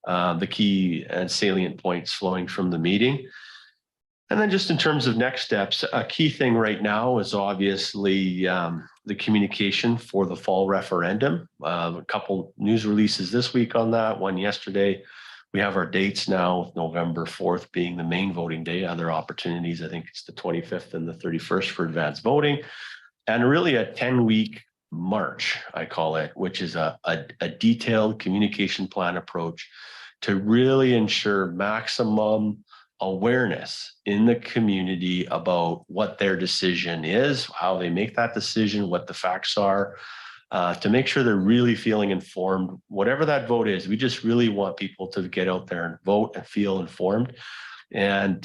the key and salient points flowing from the meeting. And then just in terms of next steps, a key thing right now is obviously the communication for the fall referendum. A couple news releases this week on that, one yesterday. We have our dates now, with November 4th being the main voting day. Other opportunities, I think it's the 25th and the 31st for advanced voting. And really a 10-week march, I call it, which is a detailed communication plan approach to really ensure maximum awareness in the community about what their decision is, how they make that decision, what the facts are, to make sure they're really feeling informed, whatever that vote is. We just really want people to get out there and vote and feel informed. And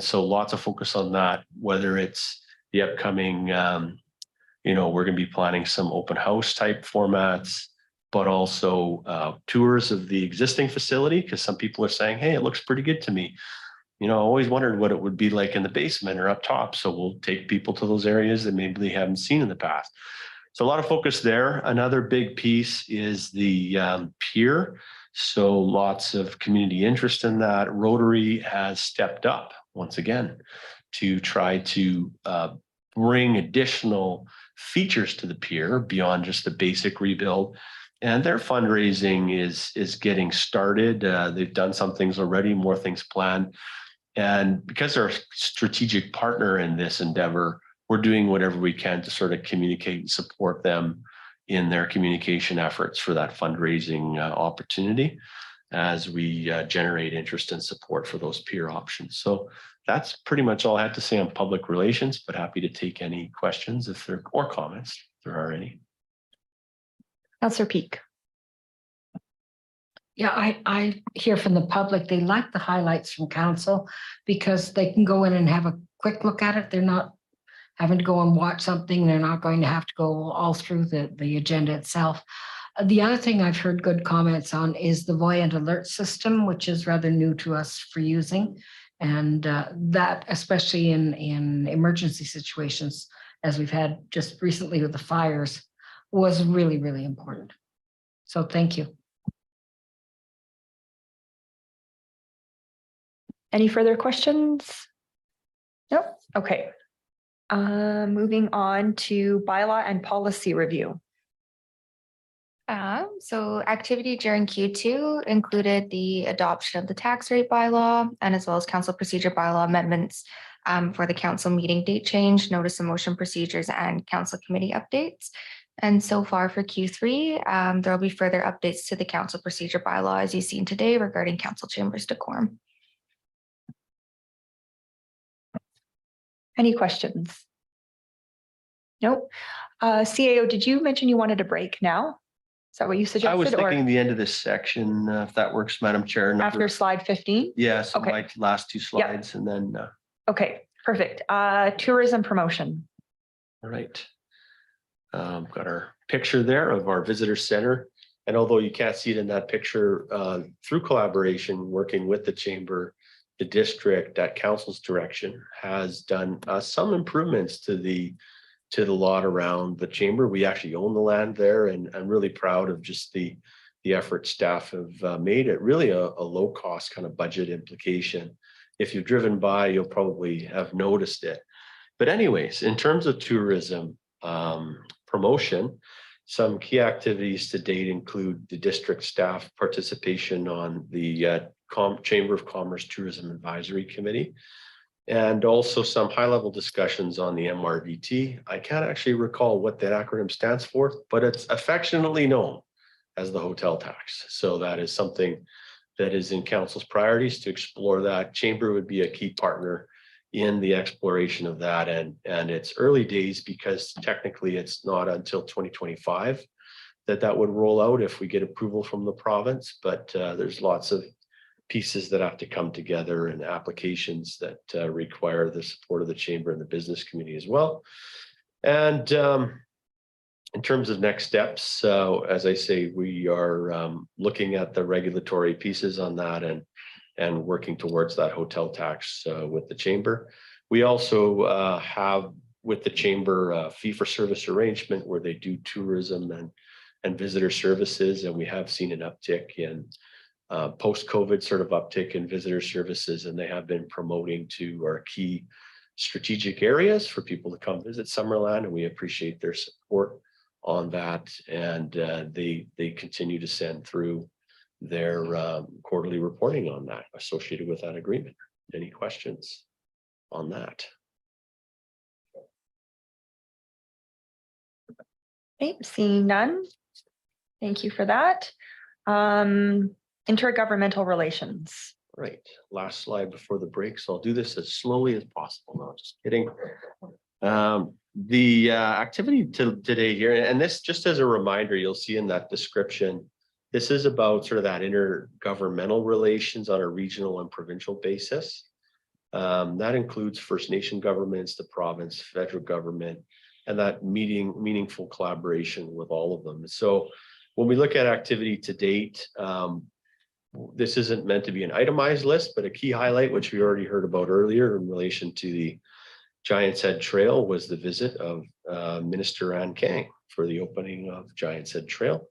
so lots of focus on that, whether it's the upcoming, we're going to be planning some open house type formats, but also tours of the existing facility, because some people are saying, hey, it looks pretty good to me. I always wondered what it would be like in the basement or up top. So we'll take people to those areas that maybe they haven't seen in the past. So a lot of focus there. Another big piece is the pier. So lots of community interest in that. Rotary has stepped up once again to try to bring additional features to the pier beyond just the basic rebuild. And their fundraising is getting started. They've done some things already, more things planned. And because they're a strategic partner in this endeavor, we're doing whatever we can to sort of communicate and support them in their communication efforts for that fundraising opportunity as we generate interest and support for those peer options. So that's pretty much all I had to say on public relations, but happy to take any questions or comments if there are any. Councillor Peak. Yeah, I hear from the public, they like the highlights from council because they can go in and have a quick look at it. They're not having to go and watch something. They're not going to have to go all through the agenda itself. The other thing I've heard good comments on is the Voyant alert system, which is rather new to us for using. And that, especially in emergency situations, as we've had just recently with the fires, was really, really important. So thank you. Any further questions? Nope. Okay. Moving on to bylaw and policy review. So activity during Q2 included the adoption of the tax rate bylaw and as well as council procedure bylaw amendments for the council meeting date change, notice of motion procedures, and council committee updates. And so far for Q3, there will be further updates to the council procedure bylaw as you've seen today regarding council chambers decorum. Any questions? Nope. CAO, did you mention you wanted a break now? Is that what you suggested? I was or thinking the end of this section, if that works, Madam Chair. after slide 15? Yeah, so Okay. my last two slides and then. Okay, perfect. Tourism promotion. All right. Got our picture there of our visitor center. And although you can't see it in that picture, through collaboration, working with the chamber, the district at council's direction has done some improvements to the lot around the chamber. We actually own the land there, and I'm really proud of just the effort staff have made. It really a low cost kind of budget implication. If you've driven by, you'll probably have noticed it. But anyways, in terms of tourism promotion, some key activities to date include the district staff participation on the Chamber of Commerce Tourism Advisory Committee, and also some high-level discussions on the MRVT. I can't actually recall what that acronym stands for, but it's affectionately known as the hotel tax. So that is something that is in council's priorities to explore that. Chamber would be a key partner in the exploration of that. And it's early days because technically it's not until 2025 that would roll out if we get approval from the province. But there's lots of pieces that have to come together and applications that require the support of the chamber and the business community as well. And in terms of next steps, as I say, we are looking at the regulatory pieces on that and working towards that hotel tax with the chamber. We also have with the chamber a fee-for-service arrangement where they do tourism and visitor services, and we have seen an uptick in post-COVID sort of uptick in visitor services, and they have been promoting to our key strategic areas for people to come visit Summerland, and we appreciate their support on that. And they continue to send through their quarterly reporting on that associated with that agreement. Any questions on that? Okay, seeing none. Thank you for that. Intergovernmental relations. Right, last slide before the break, so I'll do this as slowly as possible. No, just kidding. The activity today here, and this just as a reminder, you'll see in that description, this is about sort of that intergovernmental relations on a regional and provincial basis. That includes First Nation governments, the province, federal government, and that meaningful collaboration with all of them. So when we look at activity to date, this isn't meant to be an itemized list, but a key highlight, which we already heard about earlier in relation to the Giant's Head Trail, was the visit of Minister Ann Kang for the opening of Giant's Head Trail.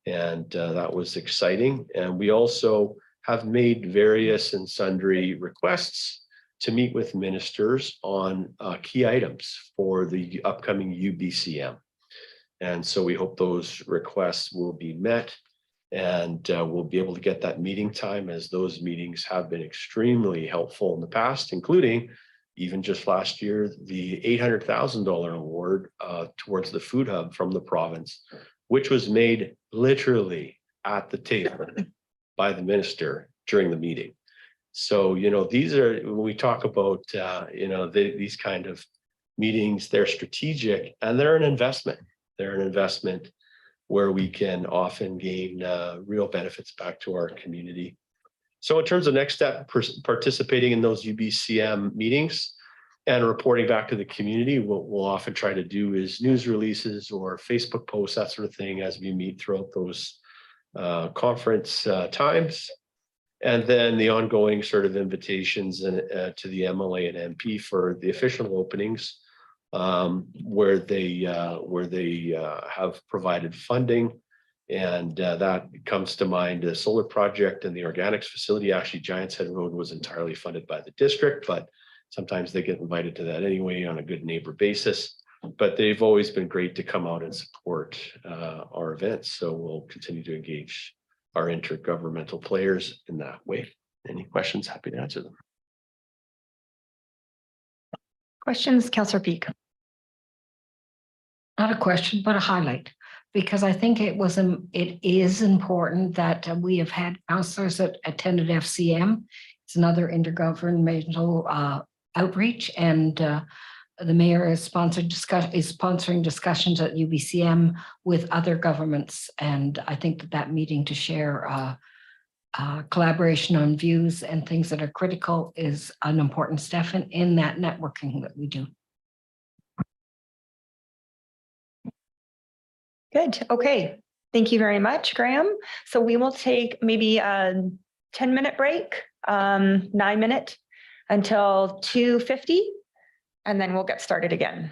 And that was exciting. And we also have made various and sundry requests to meet with ministers on key items for the upcoming UBCM. And so we hope those requests will be met, and we'll be able to get that meeting time, as those meetings have been extremely helpful in the past, including even just last year, the $800,000 award towards the food hub from the province, which was made literally at the table by the minister during the meeting. So, you know, these are, when we talk about, you know, these kind of meetings, they're strategic and they're an investment. They're an investment where we can often gain real benefits back to our community. So in terms of next step, participating in those UBCM meetings and reporting back to the community, what we'll often try to do is news releases or Facebook posts, that sort of thing, as we meet throughout those conference times. And then the ongoing sort of invitations and to the MLA and MP for the official openings, where they have provided funding. And that comes to mind, the solar project and the organics facility. Actually, Giant's Head Road was entirely funded by the district, but sometimes they get invited to that anyway on a good neighbor basis. But they've always been great to come out and support our events. So we'll continue to engage our intergovernmental players in that way. Any questions? Happy to answer them. Questions, Councillor Peak? Not a question, but a highlight, because I think it is important that we have had councillors that attended FCM. It's another intergovernmental outreach, and the mayor is sponsoring discussions at UBCM with other governments. And I think that meeting to share collaboration on views and things that are critical is an important step in that networking that we do. Good. Okay. Thank you very much, Graham. So we will take maybe a 10-minute break, 9-minute until 2:50, and then we'll get started again.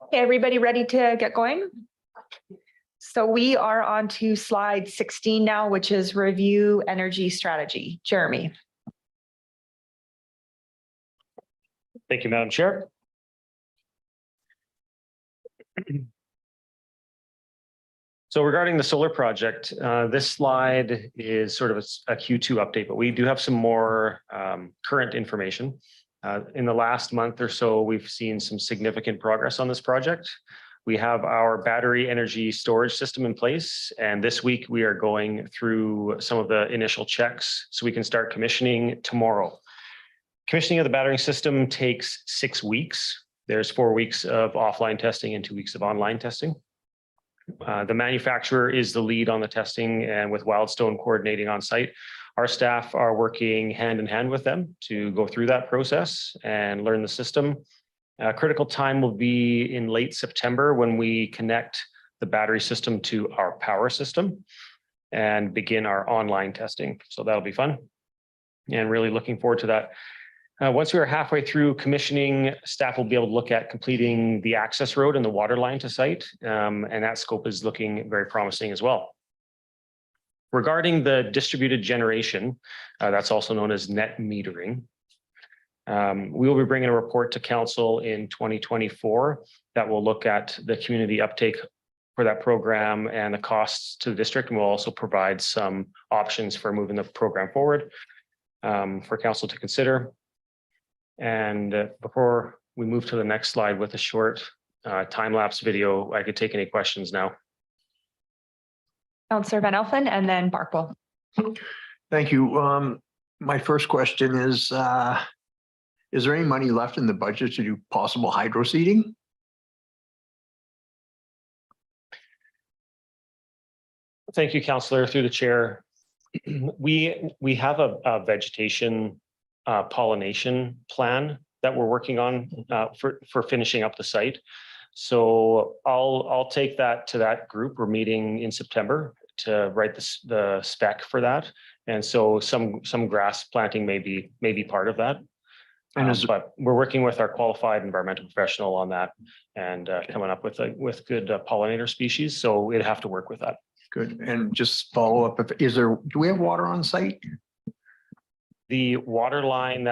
Okay, everybody ready to get going? So we are on to slide 16 now, which is review energy strategy. Jeremy. Thank you, Madam Chair. So regarding the solar project, this slide is sort of a Q2 update, but we do have some more current information. In the last month or so, we've seen some significant progress on this project. We have our battery energy storage system in place, and this week we are going through some of the initial checks so we can start commissioning tomorrow. Commissioning of the battery system takes 6 weeks. There's 4 weeks of offline testing and 2 weeks of online testing. The manufacturer is the lead on the testing, and with Wildstone coordinating on site. Our staff are working hand in hand with them to go through that process and learn the system. Critical time will be in late September when we connect the battery system to our power system and begin our online testing. So that'll be fun and really looking forward to that. Once we are halfway through commissioning, staff will be able to look at completing the access road and the water line to site, and that scope is looking very promising as well. Regarding the distributed generation, that's also known as net metering, we will be bringing a report to council in 2024 that will look at the community uptake for that program and the costs to the district, and we'll also provide some options for moving the program forward for council to consider. And before we move to the next slide with a short time-lapse video, I could take any questions now. Councillor Van Elfen and then Barkwell. Thank you. My first question is there any money left in the budget to do possible hydro seeding? Thank you, Councillor, through the chair. We have a vegetation pollination plan that we're working on for finishing up the site. So I'll take that to that group. We're meeting in September to write the spec for that. And so some grass planting may be part of that. But we're working with our qualified environmental professional on that and coming up with good pollinator species. So we'd have to work with that. Good. And just follow up, do we have water on site? The water line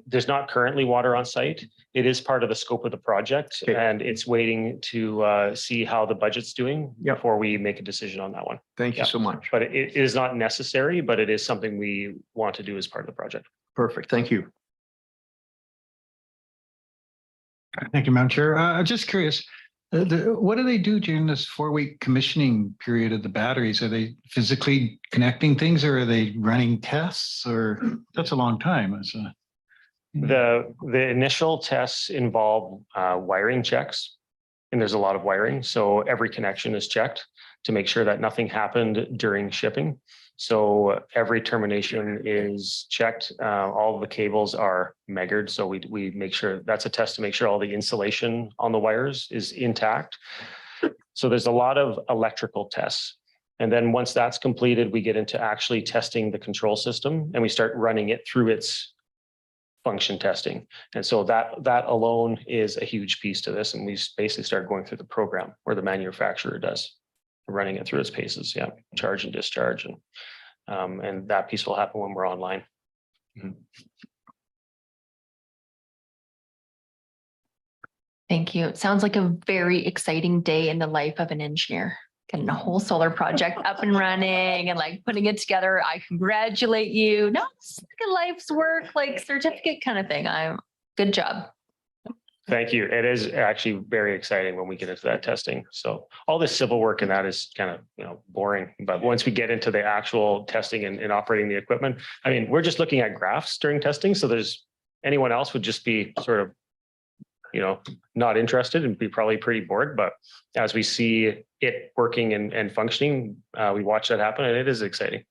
there's not currently water on site. It is part of the scope of the project, and it's waiting to see how the budget's doing before we make a decision on that one. Thank you so much. But it is not necessary, but it is something we want to do as part of the project. Perfect. Thank you. Thank you, Madam Chair. Just curious, what do they do during this 4-week commissioning period of the batteries? Are they physically connecting things, or are they running tests? Or that's a long time. The initial tests involve wiring checks, and there's a lot of wiring. So every connection is checked to make sure that nothing happened during shipping. So every termination is checked. All of the cables are measured. So we make sure that's a test to make sure all the insulation on the wires is intact. So there's a lot of electrical tests. And then once that's completed, we get into actually testing the control system, and we start running it through its function testing. And so that alone is a huge piece to this. And we basically start going through the program where the manufacturer does, running it through its paces. Yeah. Charge and discharge. And that piece will happen when we're online. Thank you. It sounds like a very exciting day in the life of an engineer. Getting a whole solar project up and running and like putting it together. I congratulate you. No, it's like a life's work, like certificate kind of thing. Good job. Thank you. It is actually very exciting when we get into that testing. So all this civil work and that is kind of, boring. But once we get into the actual testing and operating the equipment, I mean, we're just looking at graphs during testing. So anyone else would just be sort of, not interested and be probably pretty bored. But as we see it working and functioning, we watch that happen, and it is exciting.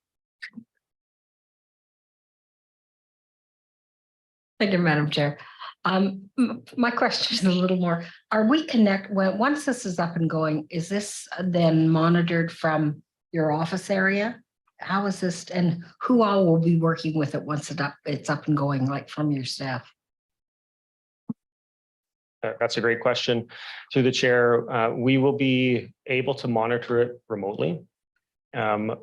Thank you, Madam Chair. My question is a little more, are we once this is up and going, is this then monitored from your office area? How is this, and who all will be working with it once it's up and going, like from your staff? That's a great question. Through the chair, we will be able to monitor it remotely. The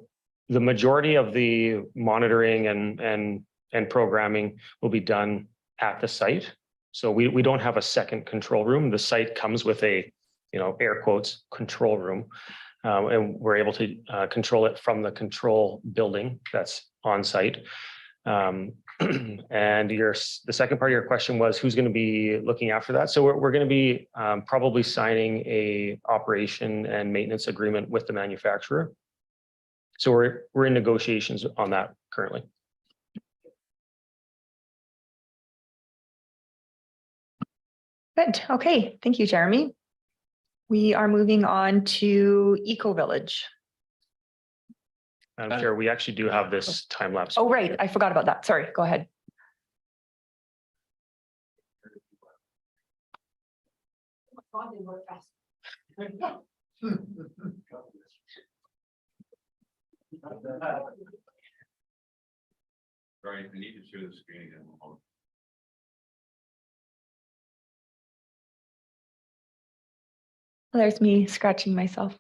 majority of the monitoring and programming will be done at the site. So we don't have a second control room. The site comes with a, air quotes, control room. And we're able to control it from the control building that's on site. And the second part of your question was who's going to be looking after that. So we're going to be probably signing a operation and maintenance agreement with the manufacturer. So we're in negotiations on that currently. Good. Okay. Thank you, Jeremy. We are moving on to Eco Village. Madam Chair, we actually do have this time lapse. Oh, right. I forgot about that. Sorry. Go ahead. Right, I need to share the screen again. There's me scratching myself.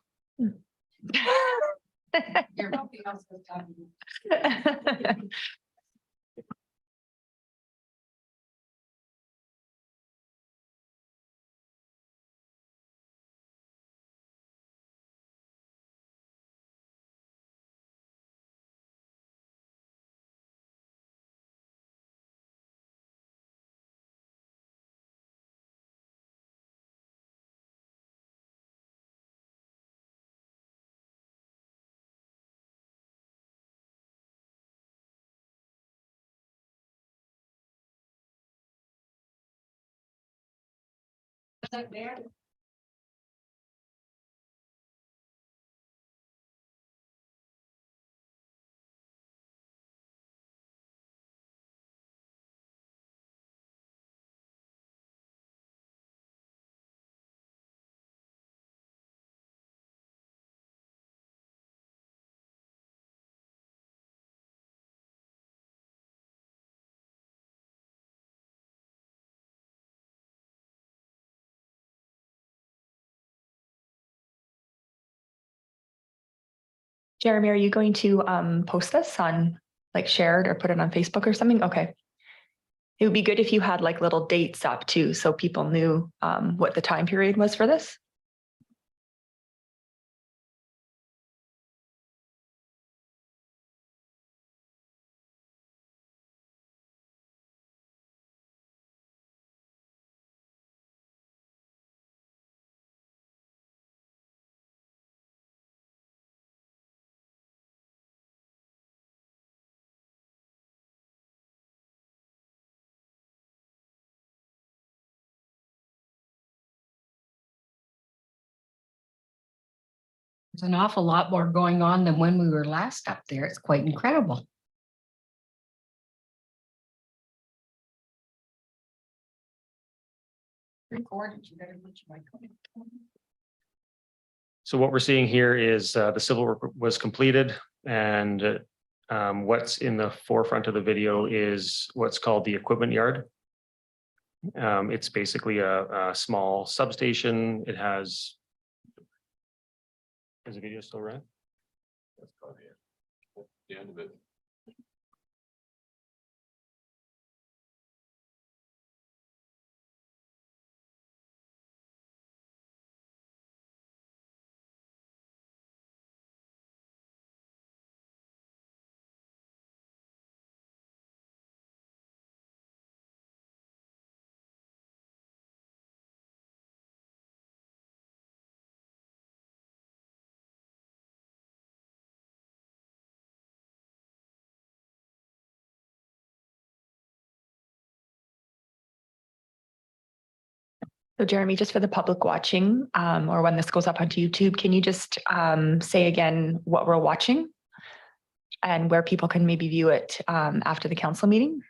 Jeremy, are you going to post this on like shared or put it on Facebook or something? Okay. It would be good if you had like little dates up too, so people knew what the time period was for this. There's an awful lot more going on than when we were last up there. It's quite incredible. Recorded, you better put your mic on. So what we're seeing here is the civil work was completed, and what's in the forefront of the video is what's called the equipment yard. It's basically a small substation. It has. Is the video still running? That's probably it. The end of it. So Jeremy, just for the public watching, or when this goes up onto YouTube, can you just say again what we're watching and where people can maybe view it after the council meeting?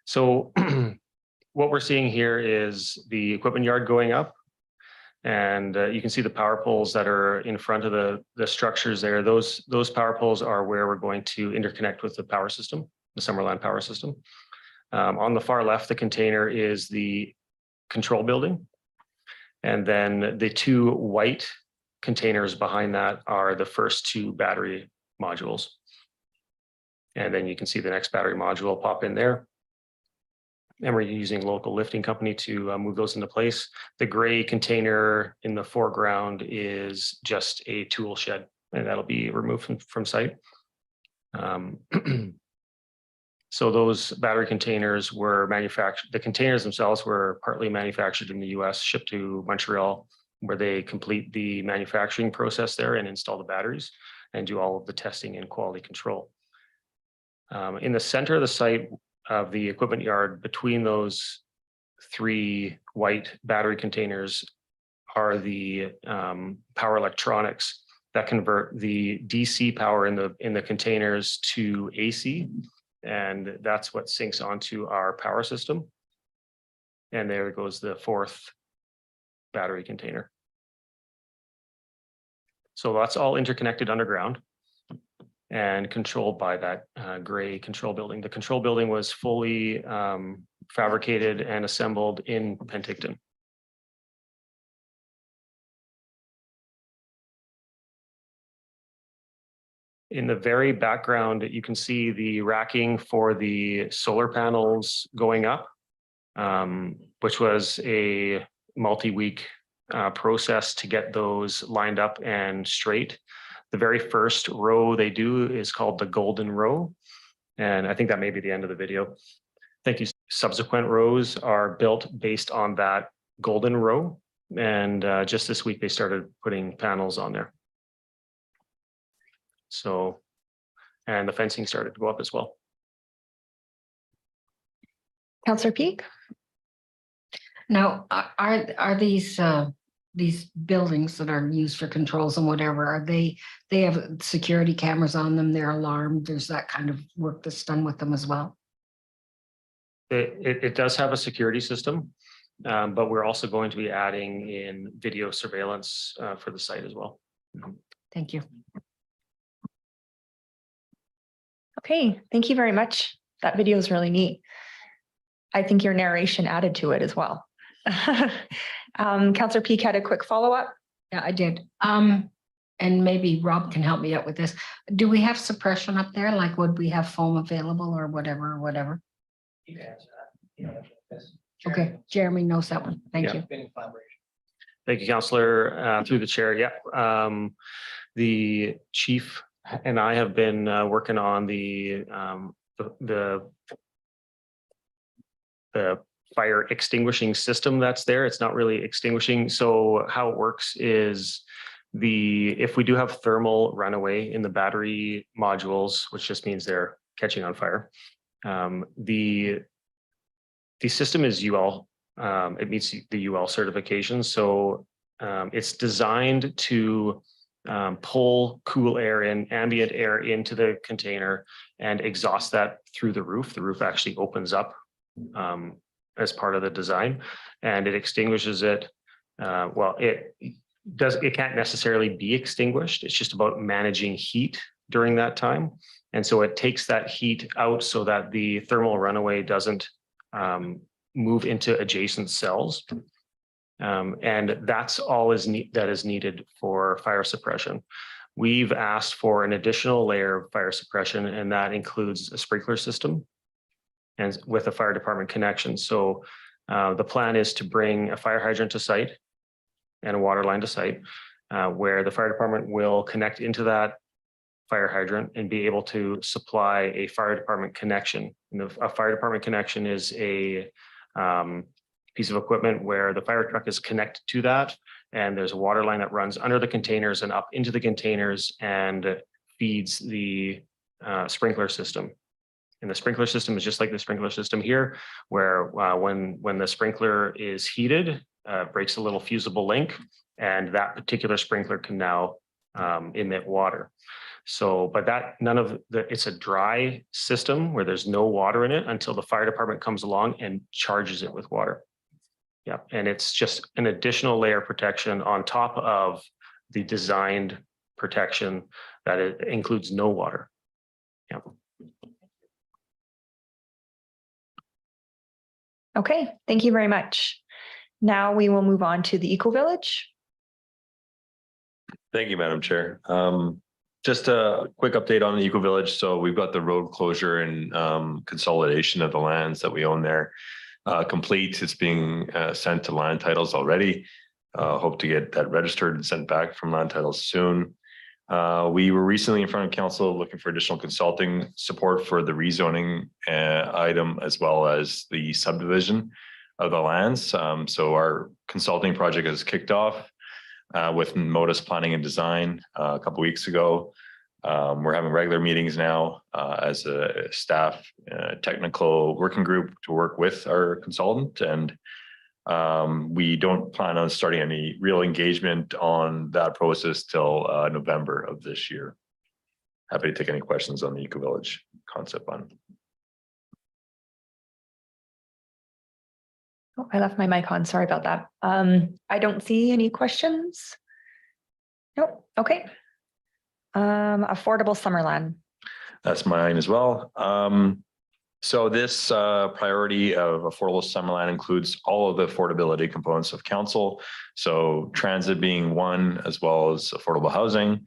So what we're seeing here is the equipment yard going up. And you can see the power poles that are in front of the structures there. Those power poles are where we're going to interconnect with the power system, the Summerland power system. On the far left, the container is the control building. And then the two white containers behind that are the first two battery modules. And then you can see the next battery module pop in there. And we're using local lifting company to move those into place. The gray container in the foreground is just a tool shed, and that'll be removed from site. So those battery containers were manufactured, the containers themselves were partly manufactured in the US, shipped to Montreal, where they complete the manufacturing process there and install the batteries and do all of the testing and quality control. In the center of the site of the equipment yard, between those three white battery containers are the power electronics that convert the DC power in the containers to AC. And that's what syncs onto our power system. And there goes the fourth battery container. So that's all interconnected underground and controlled by that gray control building. The control building was fully fabricated and assembled in Penticton. In the very background, you can see the racking for the solar panels going up, which was a multi-week process to get those lined up and straight. The very first row they do is called the golden row. And I think that may be the end of the video. Thank you. Subsequent rows are built based on that golden row. And just this week, they started putting panels on there. So, and the fencing started to go up as well. Councillor Peak? Now, are these buildings that are used for controls and whatever, they have security cameras on them, they're alarmed, there's that kind of work that's done with them as well? It does have a security system, but we're also going to be adding in video surveillance for the site as well. Thank you. Okay, thank you very much. That video is really neat. I think your narration added to it as well. Councillor Peak had a quick follow-up. Yeah, I did. And maybe Rob can help me out with this. Do we have suppression up there? Like, would we have foam available or whatever? You can answer that. Yeah. Okay, Jeremy knows that one. Thank you. Thank you, Councillor, through the chair. Yeah, the chief and I have been working on the fire extinguishing system that's there. It's not really extinguishing. So how it works is if we do have thermal runaway in the battery modules, which just means they're catching on fire, the system is UL. It meets the UL certification. So it's designed to pull cool air in, ambient air into the container and exhaust that through the roof. The roof actually opens up as part of the design, and it extinguishes it. Well, it can't necessarily be extinguished. It's just about managing heat during that time. And so it takes that heat out so that the thermal runaway doesn't move into adjacent cells. And that's all that is needed for fire suppression. We've asked for an additional layer of fire suppression, and that includes a sprinkler system and with a fire department connection. So the plan is to bring a fire hydrant to site and a water line to site, where the fire department will connect into that fire hydrant and be able to supply a fire department connection. And a fire department connection is a piece of equipment where the fire truck is connected to that, and there's a water line that runs under the containers and up into the containers and feeds the sprinkler system. And the sprinkler system is just like the sprinkler system here, where when the sprinkler is heated, breaks a little fusible link, and that particular sprinkler can now emit water. So, but it's a dry system where there's no water in it until the fire department comes along and charges it with water. Yeah, and it's just an additional layer of protection on top of the designed protection that it includes no water. Yeah. Okay, thank you very much. Now we will move on to the Eco Village. Thank you, Madam Chair. Just a quick update on the Eco Village. So we've got the road closure and consolidation of the lands that we own there complete. It's being sent to land titles already. Hope to get that registered and sent back from land titles soon. We were recently in front of council looking for additional consulting support for the rezoning item as well as the subdivision of the lands. So our consulting project has kicked off with Modus Planning and Design a couple weeks ago. We're having regular meetings now as a staff technical working group to work with our consultant, and we don't plan on starting any real engagement on that process till November of this year. Happy to take any questions on the Eco Village concept fund. Oh, I left my mic on. Sorry about that. I don't see any questions. Nope. Okay. Affordable Summerland. That's mine as well. So this priority of affordable Summerland includes all of the affordability components of council. So transit being one, as well as affordable housing.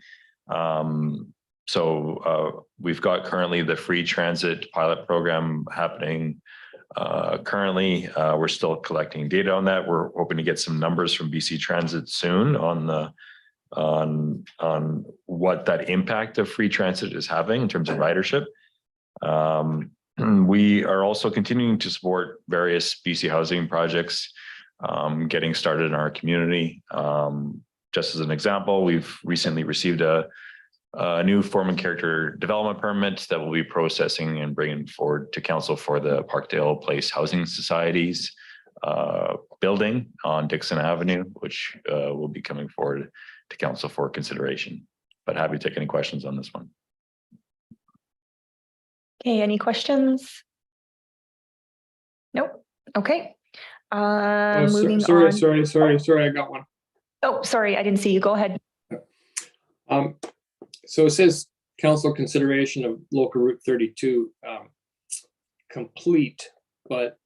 We've got currently the free transit pilot program happening. Currently, we're still collecting data on that. We're hoping to get some numbers from BC Transit soon on what that impact of free transit is having in terms of ridership. We are also continuing to support various BC housing projects getting started in our community. Just as an example, we've recently received a new form and character development permit that we'll be processing and bringing forward to council for the Parkdale Place Housing Society's building on Dixon Avenue, which will be coming forward to council for consideration. But happy to take any questions on this one. Okay, any questions? Nope. Okay. Moving on. Sorry, I got one. Oh, sorry, I didn't see you. Go ahead. So it says council consideration of local route 32 complete, but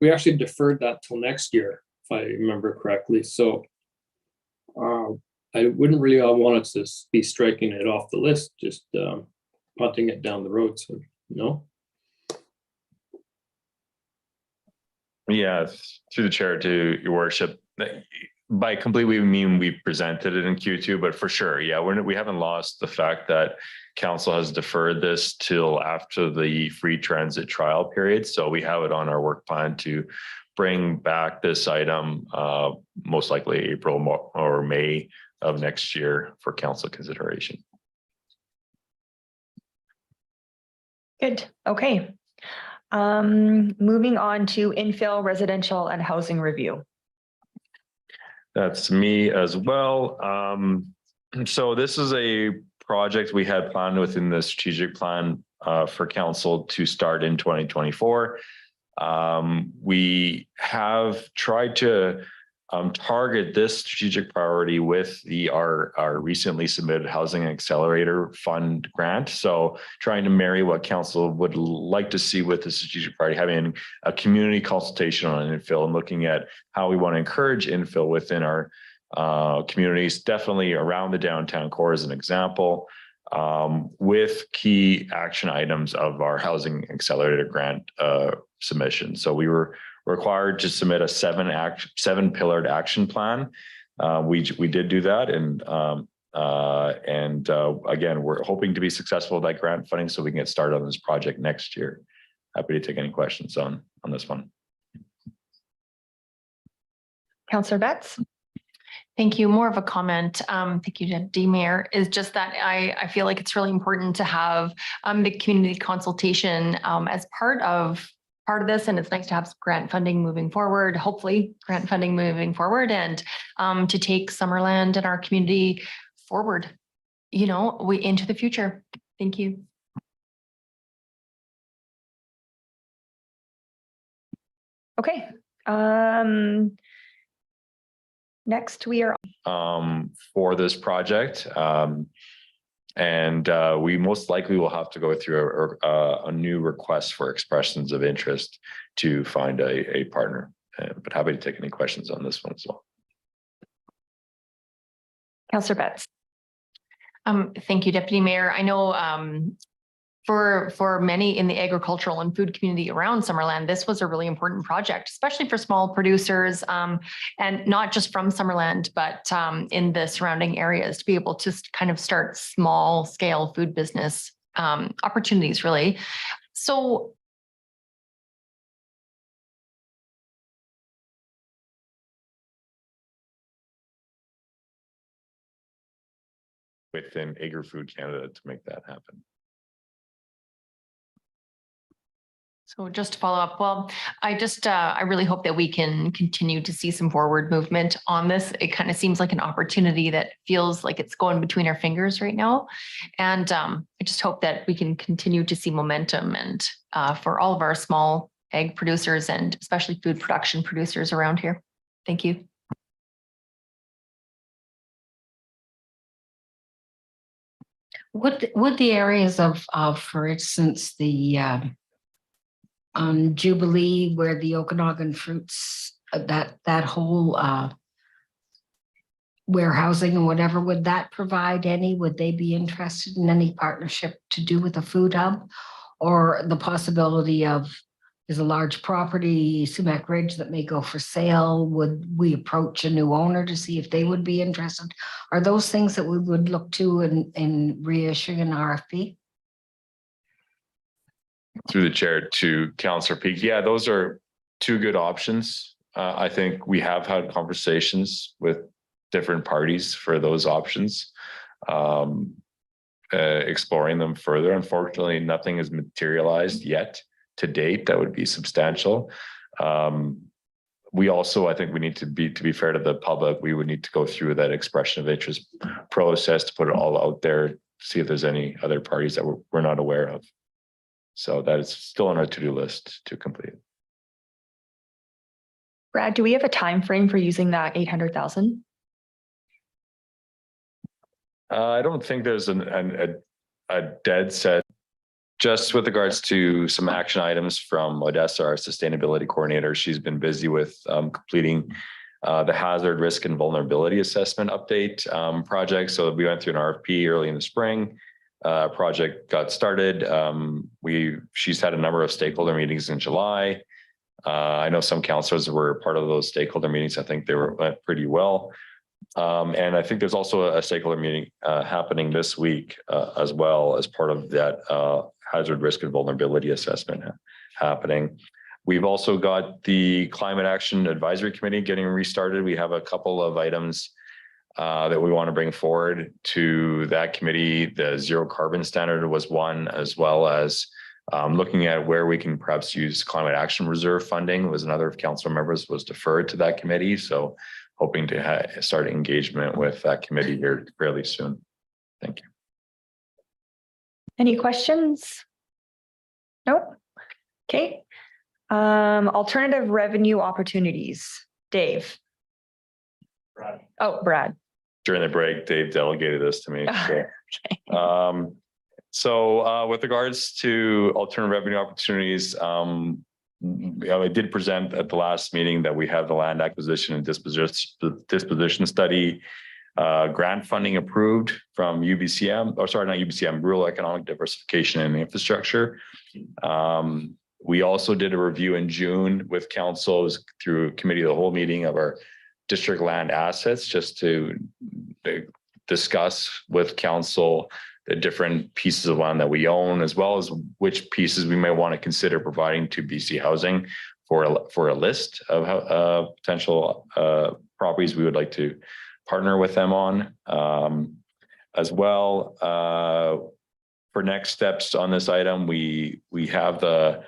we actually deferred that till next year, if I remember correctly. So I wouldn't really want us to be striking it off the list, just punting it down the road. So no. Yeah, through the chair to your worship. By complete, we mean we presented it in Q2, but for sure, yeah, we haven't lost the fact that council has deferred this till after the free transit trial period. So we have it on our work plan to bring back this item, most likely April or May of next year for council consideration. Good. Okay. Moving on to infill residential and housing review. That's me as well. So this is a project we had planned within the strategic plan for council to start in 2024. We have tried to target this strategic priority with our recently submitted Housing Accelerator Fund grant. So trying to marry what council would like to see with the strategic priority, having a community consultation on infill and looking at how we want to encourage infill within our communities, definitely around the downtown core as an example, with key action items of our Housing Accelerator grant submission. So we were required to submit a seven pillared action plan. We did do that, and again, we're hoping to be successful with that grant funding so we can get started on this project next year. Happy to take any questions on this one. Councillor Betts. Thank you. More of a comment. Thank you, Deputy Mayor, is just that I feel like it's really important to have the community consultation as part of this, and it's nice to have some grant funding moving forward, hopefully grant funding moving forward, and to take Summerland and our community forward, into the future. Thank you. Okay. Next we are for this project. And we most likely will have to go through a new request for expressions of interest to find a partner. But happy to take any questions on this one as well. Councillor Betts. Thank you, Deputy Mayor. I know for many in the agricultural and food community around Summerland, this was a really important project, especially for small producers, and not just from Summerland, but in the surrounding areas, to be able to kind of start small scale food business opportunities, really. So within Agri-Food Canada to make that happen. So just to follow up, well, I really hope that we can continue to see some forward movement on this. It kind of seems like an opportunity that feels like it's going between our fingers right now. And I just hope that we can continue to see momentum and for all of our small ag producers and especially food production producers around here. Thank you. Would the areas of, for instance, the on Jubilee, where the Okanagan fruits, that whole warehousing or whatever, would that provide any? Would they be interested in any partnership to do with a food hub, or the possibility of there's a large property, Sumac Ridge, that may go for sale? Would we approach a new owner to see if they would be interested? Are those things that we would look to in reissuing an RFP? Through the chair to Councillor Peak. Yeah, those are two good options. I think we have had conversations with different parties for those options, exploring them further. Unfortunately, nothing has materialized yet to date that would be substantial. We also, I think we need to be fair to the public, we would need to go through that expression of interest process to put it all out there, see if there's any other parties that we're not aware of. So that is still on our to-do list to complete. Brad, do we have a time frame for using that 800,000? I don't think there's a dead set. Just with regards to some action items from Odessa, our sustainability coordinator, she's been busy with completing the hazard, risk, and vulnerability assessment update project. So we went through an RFP early in the spring. Project got started. She's had a number of stakeholder meetings in July. I know some councillors were part of those stakeholder meetings. I think they went pretty well. And I think there's also a stakeholder meeting happening this week as well as part of that hazard, risk, and vulnerability assessment happening. We've also got the Climate Action Advisory Committee getting restarted. We have a couple of items that we want to bring forward to that committee. The zero carbon standard was one, as well as looking at where we can perhaps use climate action reserve funding was another of council members was deferred to that committee. So hoping to start engagement with that committee here fairly soon. Thank you. Any questions? Nope. Okay. Alternative revenue opportunities. Dave. Brad. Oh, Brad. During the break, Dave delegated this to me. So, Okay. so with regards to alternative revenue opportunities, I did present at the last meeting that we have the land acquisition and disposition study grant funding approved from UBCM, or sorry, not UBCM, Rural Economic Diversification and Infrastructure. We also did a review in June with council through committee of the whole meeting of our district land assets, just to discuss with council the different pieces of land that we own, as well as which pieces we may want to consider providing to BC Housing for a list of potential properties we would like to partner with them on. As well, for next steps on this item, we have the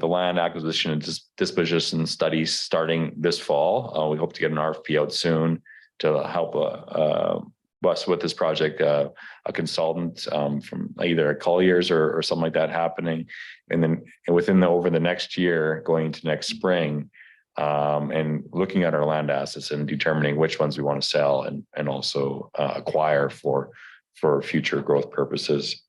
land acquisition and disposition studies starting this fall. We hope to get an RFP out soon to help us with this project, a consultant from either Colliers or something like that happening. And then over the next year, going into next spring, and looking at our land assets and determining which ones we want to sell and also acquire for for future growth purposes.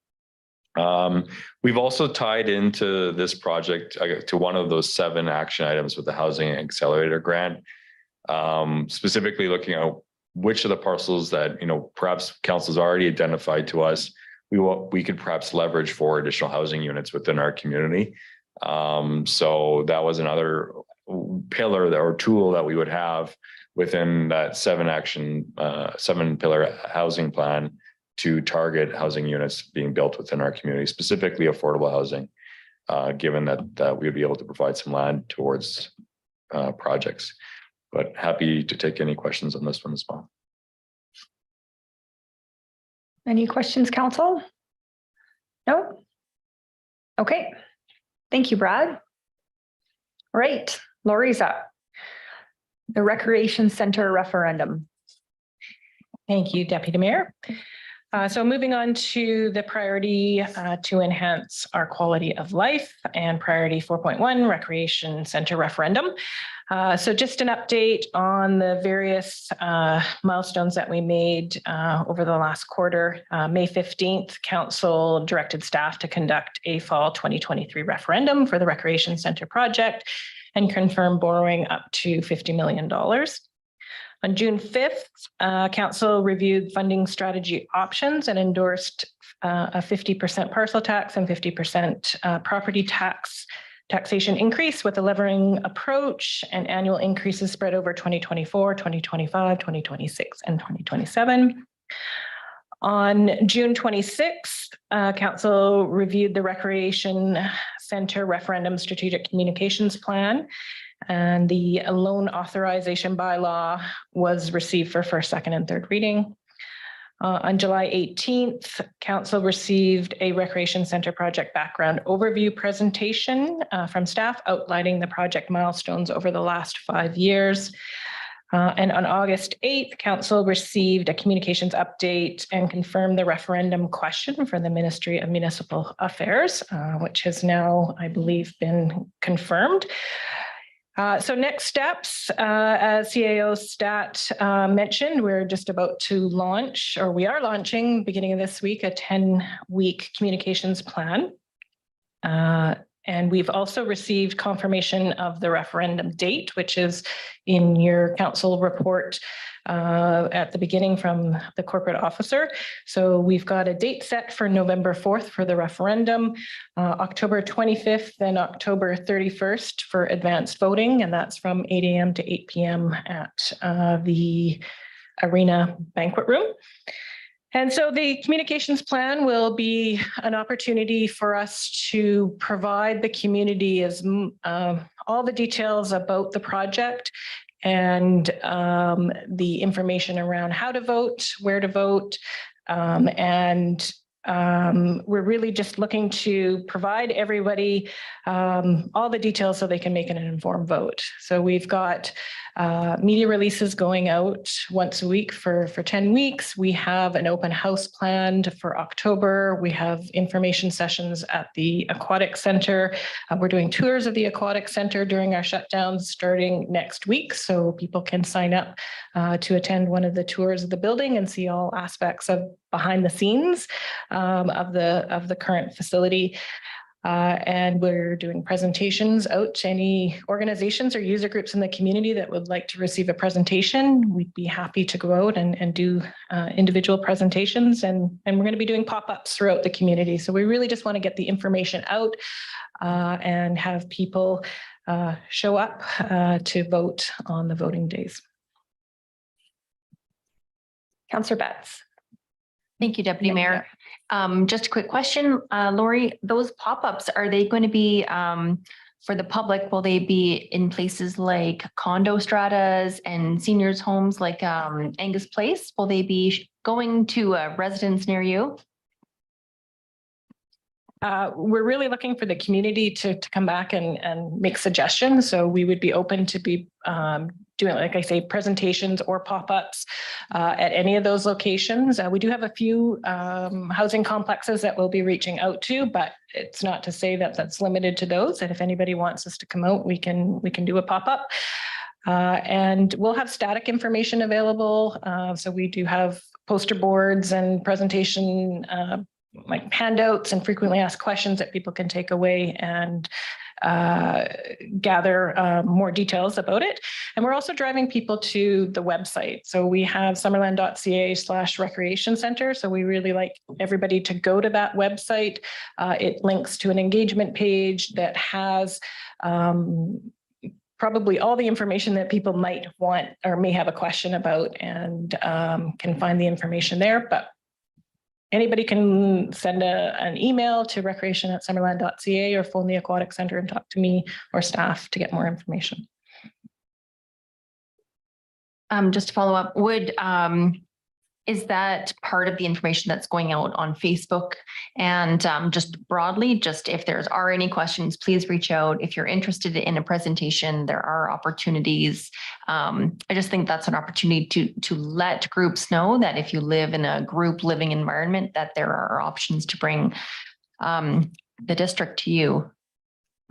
We've also tied into this project to one of those 7 action items with the Housing Accelerator Grant, specifically looking at which of the parcels that, perhaps council's already identified to us, we could perhaps leverage for additional housing units within our community. So that was another pillar or tool that we would have within that 7-pillar housing plan to target housing units being built within our community, specifically affordable housing, given that we would be able to provide some land towards projects. But happy to take any questions on this one as well. Any questions, council? No? Okay. Thank you, Brad. All right, Lori's up. The Recreation Center referendum. Thank you, Deputy Mayor. So moving on to the priority to enhance our quality of life and priority 4.1 Recreation Center referendum. So just an update on the various milestones that we made over the last quarter. May 15th, Council directed staff to conduct a fall 2023 referendum for the Recreation Center project and confirm borrowing up to $50 million. On June 5th, Council reviewed funding strategy options and endorsed a 50% parcel tax and 50% property taxation increase with a levering approach and annual increases spread over 2024, 2025, 2026, and 2027. On June 26th, Council reviewed the Recreation Center referendum strategic communications plan, and the loan authorization bylaw was received for first, second, and third reading. On July 18th, Council received a Recreation Center project background overview presentation from staff outlining the project milestones over the last 5 years. And on August 8th, Council received a communications update and confirmed the referendum question for the Ministry of Municipal Affairs, which has now, I believe, been confirmed. So next steps, as CAO Stat mentioned, we're just about to launch, or we are launching beginning of this week, a 10-week communications plan. And we've also received confirmation of the referendum date, which is in your council report at the beginning from the corporate officer. So we've got a date set for November 4th for the referendum, October 25th and October 31st for advanced voting, and that's from 8 a.m. to 8 p.m. at the Arena Banquet Room. And so the communications plan will be an opportunity for us to provide the community as all the details about the project and the information around how to vote, where to vote, and we're really just looking to provide everybody all the details so they can make an informed vote. So we've got media releases going out once a week for 10 weeks. We have an open house planned for October. We have information sessions at the Aquatic Center. We're doing tours of the Aquatic Center during our shutdowns starting next week. So people can sign up to attend one of the tours of the building and see all aspects of behind the scenes of the current facility. And we're doing presentations out to any organizations or user groups in the community that would like to receive a presentation. We'd be happy to go out and do individual presentations, and we're going to be doing pop-ups throughout the community. So we really just want to get the information out and have people show up to vote on the voting days. Councillor Betts. Thank you, Deputy Mayor. Just a quick question, Lori, those pop-ups, are they going to be for the public? Will they be in places like condo stratas and seniors homes like Angus Place? Will they be going to a residence near you? We're really looking for the community to come back and make suggestions. So we would be open to be doing, like I say, presentations or pop-ups at any of those locations. We do have a few housing complexes that we'll be reaching out to, but it's not to say that that's limited to those. And if anybody wants us to come out, we can do a pop-up. And we'll have static information available. So we do have poster boards and presentation like handouts and frequently asked questions that people can take away and gather more details about it. And we're also driving people to the website. So we have summerland.ca/recreation center. So we really like everybody to go to that website. It links to an engagement page that has probably all the information that people might want or may have a question about, and can find the information there. But anybody can send an email to recreation@summerland.ca or phone the Aquatic Center and talk to me or staff to get more information. Just to follow up, is that part of the information that's going out on Facebook? And just broadly, just if are any questions, please reach out. If you're interested in a presentation, there are opportunities. I just think that's an opportunity to let groups know that if you live in a group living environment, that there are options to bring the district to you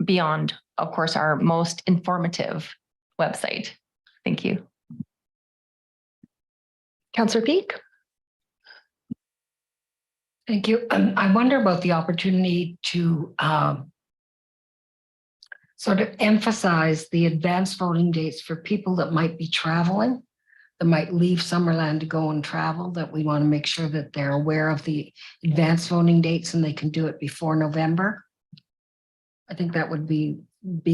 beyond, of course, our most informative website. Thank you. Councillor Peak. Thank you. I wonder about the opportunity to sort of emphasize the advanced voting dates for people that might be traveling, that might leave Summerland to go and travel, that we want to make sure that they're aware of the advanced voting dates and they can do it before November. I think that would be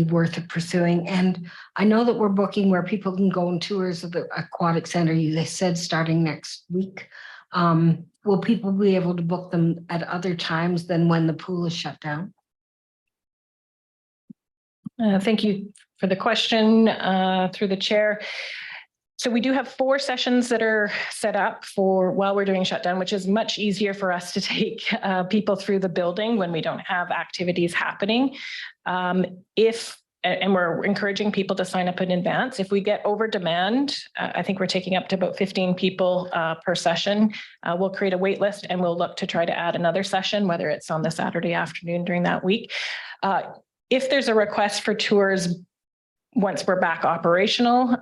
worth it pursuing. And I know that we're booking where people can go on tours of the Aquatic Center. They said starting next week. Will people be able to book them at other times than when the pool is shut down? Thank you for the question through the chair. So we do have 4 sessions that are set up for while we're doing shutdown, which is much easier for us to take people through the building when we don't have activities happening. And we're encouraging people to sign up in advance. If we get over demand, I think we're taking up to about 15 people per session. We'll create a wait list and we'll look to try to add another session, whether it's on the Saturday afternoon during that week. If there's a request for tours, once we're back operational,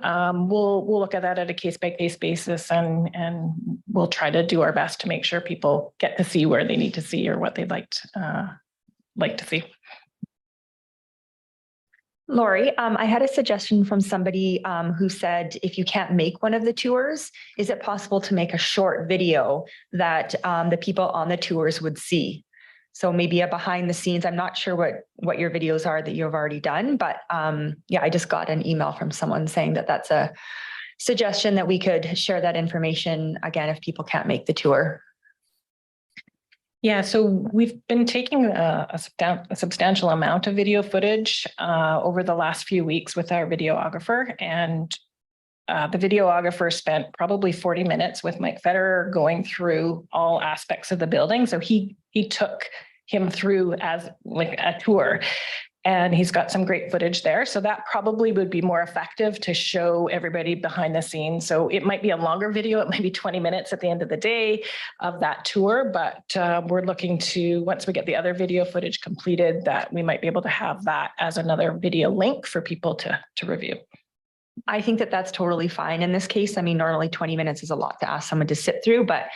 we'll look at that at a case-by-case basis, and we'll try to do our best to make sure people get to see where they need to see or what they'd like to see. Lori, I had a suggestion from somebody who said, if you can't make one of the tours, is it possible to make a short video that the people on the tours would see? So maybe a behind the scenes. I'm not sure what your videos are that you've already done, but yeah, I just got an email from someone saying that that's a suggestion that we could share that information again if people can't make the tour. Yeah, so we've been taking a substantial amount of video footage over the last few weeks with our videographer, and the videographer spent probably 40 minutes with Mike Federer going through all aspects of the building. So he took him through as like a tour, and he's got some great footage there. So that probably would be more effective to show everybody behind the scenes. So it might be a longer video. It might be 20 minutes at the end of the day of that tour, but we're looking to, once we get the other video footage completed, that we might be able to have that as another video link for people to review. I think that that's totally fine in this case. I mean, normally 20 minutes is a lot to ask someone to sit through, but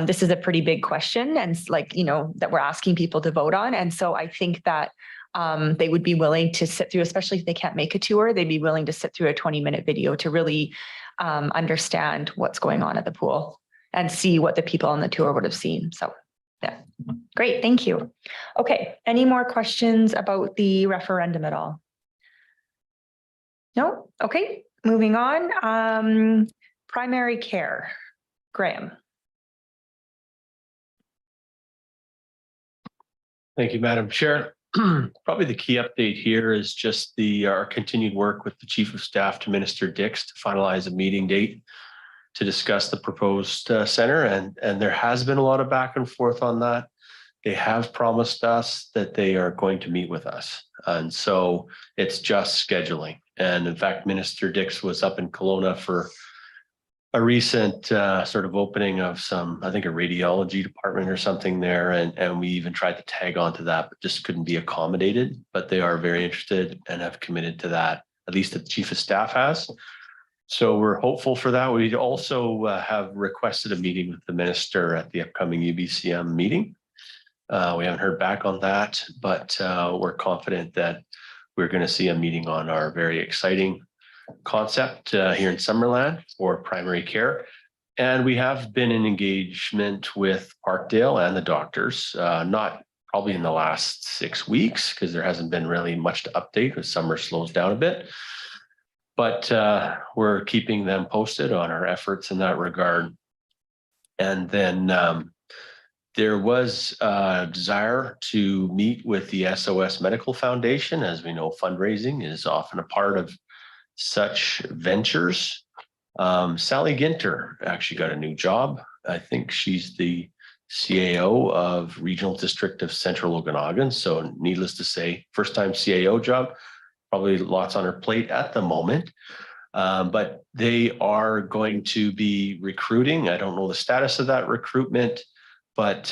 this is a pretty big question, and that we're asking people to vote on. And so I think that they would be willing to sit through, especially if they can't make a tour, they'd be willing to sit through a 20-minute video to really understand what's going on at the pool and see what the people on the tour would have seen. So yeah, great, thank you. Okay, any more questions about the referendum at all? No? Okay, moving on. Primary care, Graham. Thank you, Madam Chair. Probably the key update here is just our continued work with the Chief of Staff to Minister Dix to finalize a meeting date to discuss the proposed center. And there has been a lot of back and forth on that. They have promised us that they are going to meet with us. And so it's just scheduling. And in fact, Minister Dix was up in Kelowna for a recent sort of opening of I think a radiology department or something there. And we even tried to tag onto that, but just couldn't be accommodated. But they are very interested and have committed to that, at least the Chief of Staff has. So we're hopeful for that. We also have requested a meeting with the minister at the upcoming UBCM meeting. We haven't heard back on that, but we're confident that we're going to see a meeting on our very exciting concept here in Summerland for primary care. And we have been in engagement with Parkdale and the doctors, not probably in the last 6 weeks, because there hasn't been really much to update because summer slows down a bit. But we're keeping them posted on our efforts in that regard. And then there was a desire to meet with the SOS Medical Foundation. As we know, fundraising is often a part of such ventures. Sally Ginter actually got a new job. I think she's the CAO of Regional District of Central Okanagan. So needless to say, first time CAO job, probably lots on her plate at the moment. But they are going to be recruiting. I don't know the status of that recruitment, but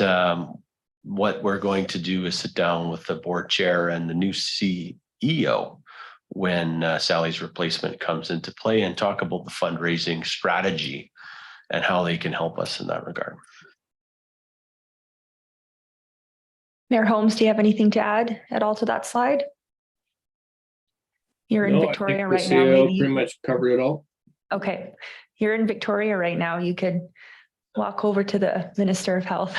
what we're going to do is sit down with the board chair and the new CEO when Sally's replacement comes into play and talk about the fundraising strategy and how they can help us in that regard. Mayor Holmes, do you have anything to add at all to that slide? You're in No, I Victoria think right the now. CEO Maybe pretty much covered it all. okay. You're in Victoria right now. You could walk over to the Minister of Health.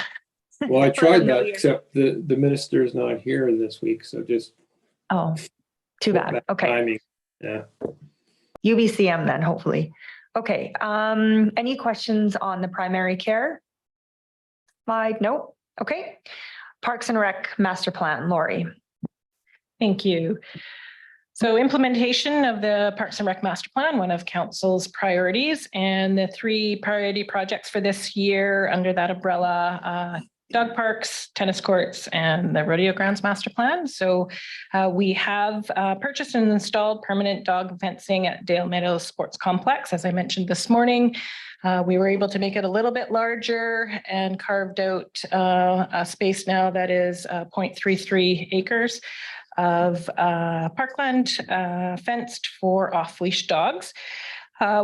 Well, I For tried the that, new year. except the minister is not here this week, so just Oh, too bad. bad Okay. timing. Yeah. UBCM then, hopefully. Okay. Any questions on the primary care slide? Nope. Okay. Parks and Rec Master Plan, Lori. Thank you. So implementation of the Parks and Rec Master Plan, one of council's priorities, and the 3 priority projects for this year under that umbrella, dog parks, tennis courts, and the rodeo grounds master plan. So we have purchased and installed permanent dog fencing at Dale Meadows Sports Complex. As I mentioned this morning, we were able to make it a little bit larger and carved out a space now that is 0.33 acres of parkland fenced for off-leash dogs.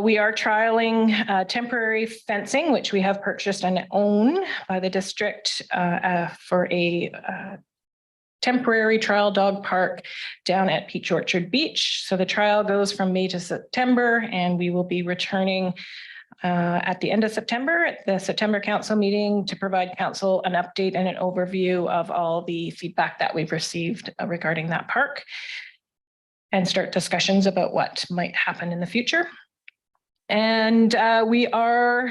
We are trialing temporary fencing, which we have purchased and own by the district for a temporary trial dog park down at Peach Orchard Beach. So the trial goes from May to September, and we will be returning at the end of September, at the September council meeting, to provide council an update and an overview of all the feedback that we've received regarding that park and start discussions about what might happen in the future. And we are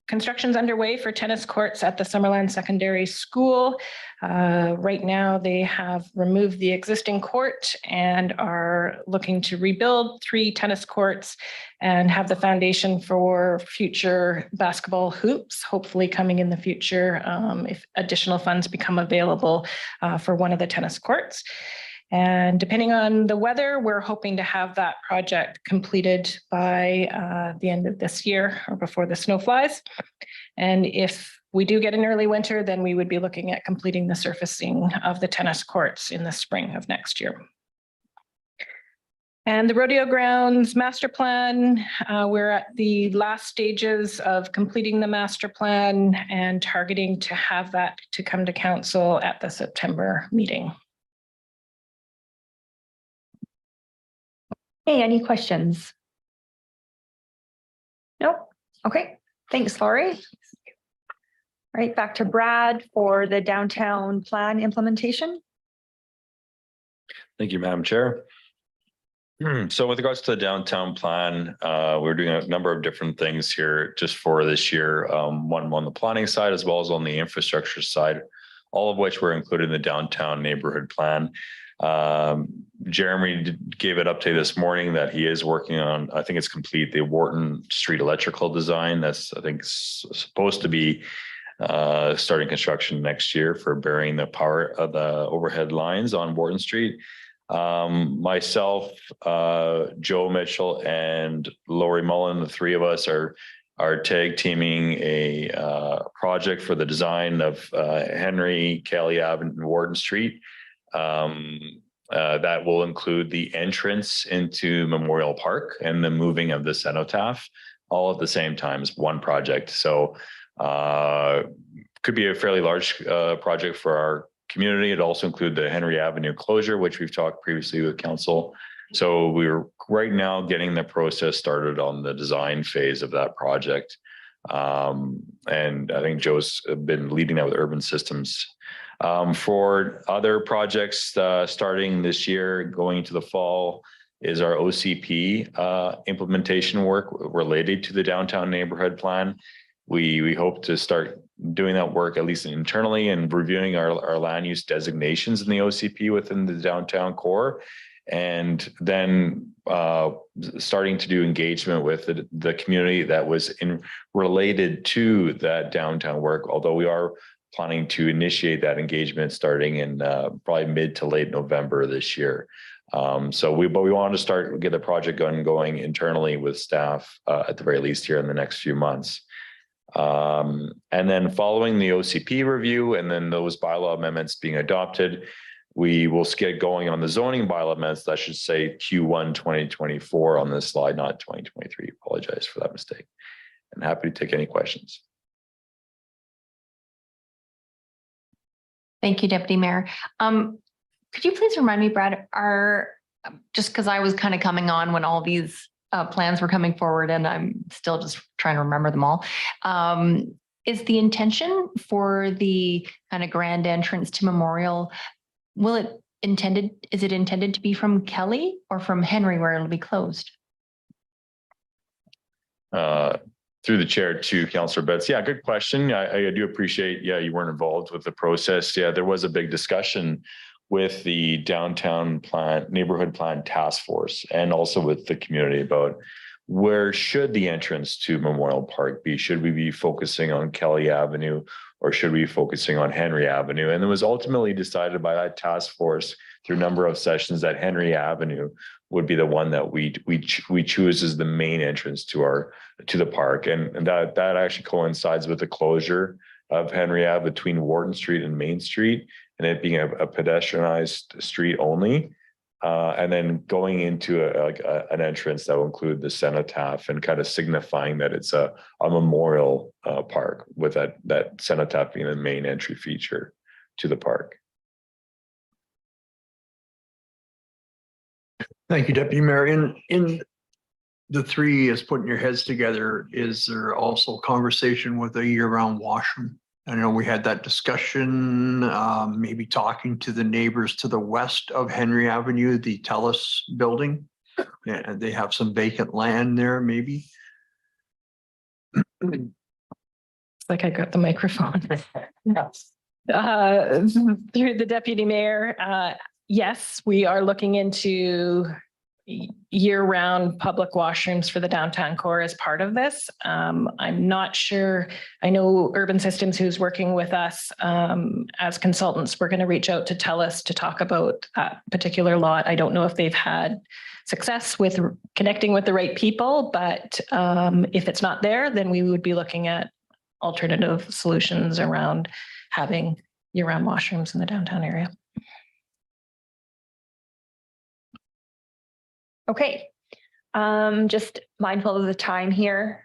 construction's underway for tennis courts at the Summerland Secondary School. Right now, they have removed the existing court and are looking to rebuild 3 tennis courts and have the foundation for future basketball hoops, hopefully coming in the future if additional funds become available for one of the tennis courts. And depending on the weather, we're hoping to have that project completed by the end of this year or before the snow flies. And if we do get an early winter, then we would be looking at completing the surfacing of the tennis courts in the spring of next year. And the rodeo grounds master plan, we're at the last stages of completing the master plan and targeting to have that to come to council at the September meeting. Hey, any questions? Nope. Okay. Thanks, Lori. All right, back to Brad for the downtown plan implementation. Thank you, Madam Chair. So with regards to the downtown plan, we're doing a number of different things here just for this year. One on the planning side as well as on the infrastructure side, all of which were included in the downtown neighborhood plan. Jeremy gave an update this morning that he is working on, I think it's complete, the Wharton Street electrical design. That's, I think, supposed to be starting construction next year for burying the power of the overhead lines on Wharton Street. Myself, Joe Mitchell, and Lori Mullen, the 3 of us are tag teaming a project for the design of Henry, Kelly Ave, and Wharton Street. That will include the entrance into Memorial Park and the moving of the cenotaph all at the same time as one project. So could be a fairly large project for our community. It also include the Henry Avenue closure, which we've talked previously with council. So we're right now getting the process started on the design phase of that project. And I think Joe's been leading that with urban systems. For other projects starting this year, going into the fall, is our OCP implementation work related to the downtown neighborhood plan. We hope to start doing that work at least internally and reviewing our land use designations in the OCP within the downtown core. And then starting to do engagement with the community that was related to that downtown work, although we are planning to initiate that engagement starting in probably mid to late November this year. But we want to get the project going internally with staff at the very least here in the next few months. And then following the OCP review and then those bylaw amendments being adopted, we will get going on the zoning bylaw amendments. I should say Q1 2024 on this slide, not 2023. Apologize for that mistake. I'm happy to take any questions. Thank you, Deputy Mayor. Could you please remind me, Brad, just because I was kind of coming on when all these plans were coming forward and I'm still just trying to remember them all. Is the intention for the kind of grand entrance to Memorial, is it intended to be from Kelly or from Henry where it'll be closed? Through the chair to Councillor Betts. Yeah, good question. I do appreciate, you weren't involved with the process. Yeah, there was a big discussion with the downtown neighborhood plan task force and also with the community about where should the entrance to Memorial Park be? Should we be focusing on Kelly Avenue or should we be focusing on Henry Avenue? And it was ultimately decided by that task force through a number of sessions that Henry Avenue would be the one that we choose as the main entrance to the park. And that actually coincides with the closure of Henry Ave between Wharton Street and Main Street, and it being a pedestrianized street only. And then going into an entrance that will include the cenotaph and kind of signifying that it's a memorial park with that cenotaph being the main entry feature to the park. Thank you, Deputy Mayor. In the three is putting your heads together, is there also conversation with a year-round washroom? I know we had that discussion, maybe talking to the neighbors to the west of Henry Avenue, the TELUS building. And they have some vacant land there, maybe. It's like I got the microphone. Through the deputy mayor, yes, we are looking into year-round public washrooms for the downtown core as part of this. I'm not sure. I know Urban Systems, who's working with us as consultants, we're going to reach out to TELUS to talk about that particular lot. I don't know if they've had success with connecting with the right people, but if it's not there, then we would be looking at alternative solutions around having year-round washrooms in the downtown area. Okay, just mindful of the time here.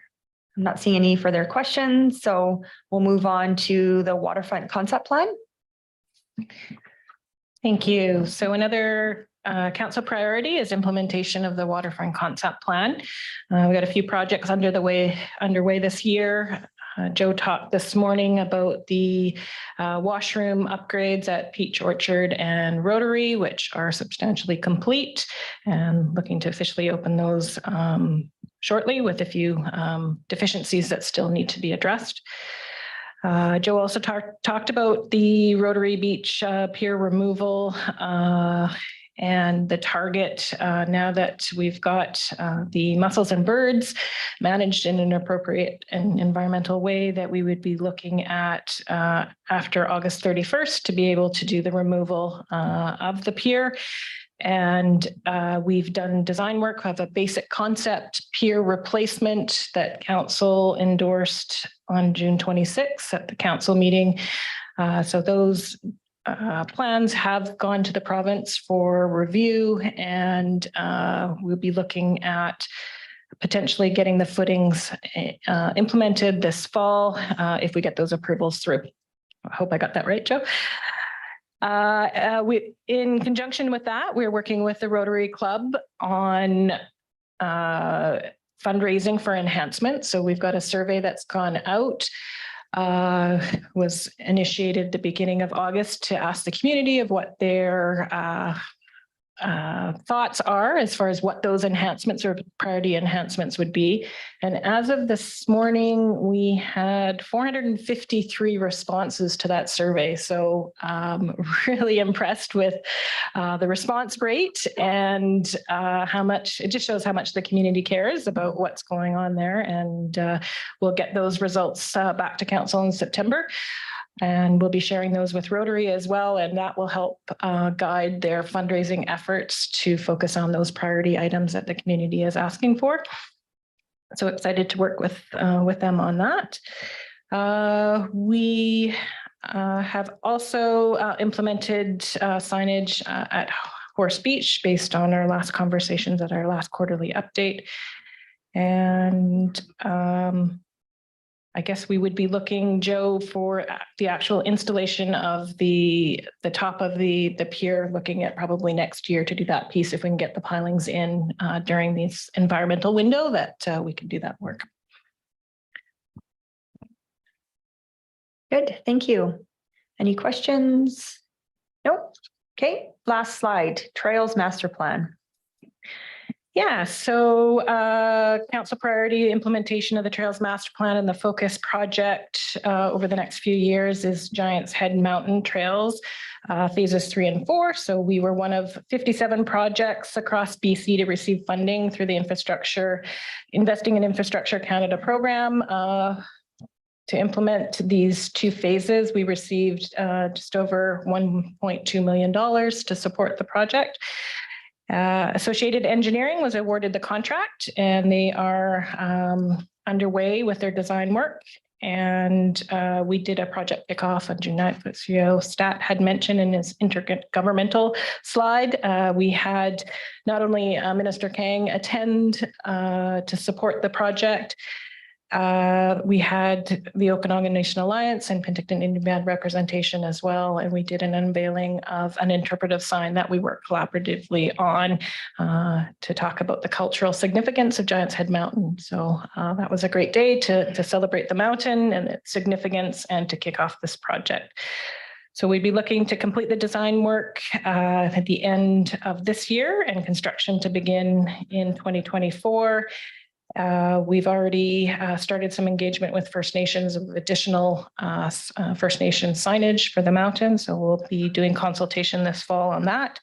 I'm not seeing any further questions, so we'll move on to the waterfront concept plan. Thank you. So another council priority is implementation of the waterfront concept plan. We've got a few projects underway this year. Joe talked this morning about the washroom upgrades at Peach Orchard and Rotary, which are substantially complete, and looking to officially open those shortly with a few deficiencies that still need to be addressed. Joe also talked about the Rotary Beach pier removal and the target, now that we've got the mussels and birds managed in an appropriate and environmental way, that we would be looking at after August 31st to be able to do the removal of the pier. And we've done design work of a basic concept pier replacement that council endorsed on June 26th at the council meeting. So those plans have gone to the province for review, and we'll be looking at potentially getting the footings implemented this fall if we get those approvals through. I hope I got that right, Joe. In conjunction with that, we're working with the Rotary Club on fundraising for enhancement. So we've got a survey that's gone out, was initiated the beginning of August to ask the community of what their thoughts are as far as what those enhancements or priority enhancements would be. And as of this morning, we had 453 responses to that survey. So really impressed with the response rate and how much, it just shows how much the community cares about what's going on there. And we'll get those results back to council in September. And we'll be sharing those with Rotary as well, and that will help guide their fundraising efforts to focus on those priority items that the community is asking for. So excited to work with them on that. We have also implemented signage at Horse Beach based on our last conversations at our last quarterly update. And I guess we would be looking, Joe, for the actual installation of the top of the pier, looking at probably next year to do that piece if we can get the pilings in during this environmental window that we can do that work. Good, thank you. Any questions? Nope. Okay, last slide, Trails Master Plan. Yeah, so council priority implementation of the Trails Master Plan and the focus project over the next few years is Giants Head Mountain Trails, phases 3 and 4. So we were one of 57 projects across BC to receive funding through the Investing in Infrastructure Canada program. To implement these 2 phases, we received just over $1.2 million to support the project. Associated Engineering was awarded the contract, and they are underway with their design work. And we did a project kickoff on June 9th, which Stat had mentioned in his intergovernmental slide. We had not only Minister Kang attend to support the project, we had the Okanagan Nation Alliance and Penticton Indian Band representation as well. And we did an unveiling of an interpretive sign that we worked collaboratively on to talk about the cultural significance of Giants Head Mountain. So that was a great day to celebrate the mountain and its significance and to kick off this project. So we'd be looking to complete the design work at the end of this year and construction to begin in 2024. We've already started some engagement with First Nations of additional First Nation signage for the mountain. So we'll be doing consultation this fall on that.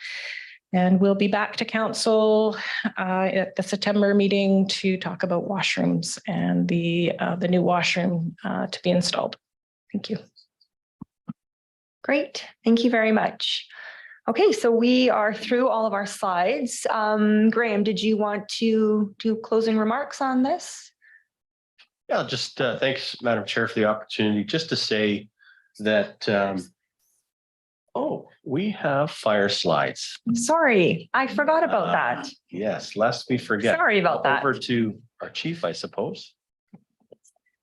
And we'll be back to council at the September meeting to talk about washrooms and the new washroom to be installed. Thank you. Great, thank you very much. Okay, so we are through all of our slides. Graham, did you want to do closing remarks on this? Yeah, just thanks, Madam Chair, for the opportunity. Just to say that, we have fire slides. Sorry, I forgot about that. Yes, lest we forget. Sorry about that. Over to our chief, I suppose.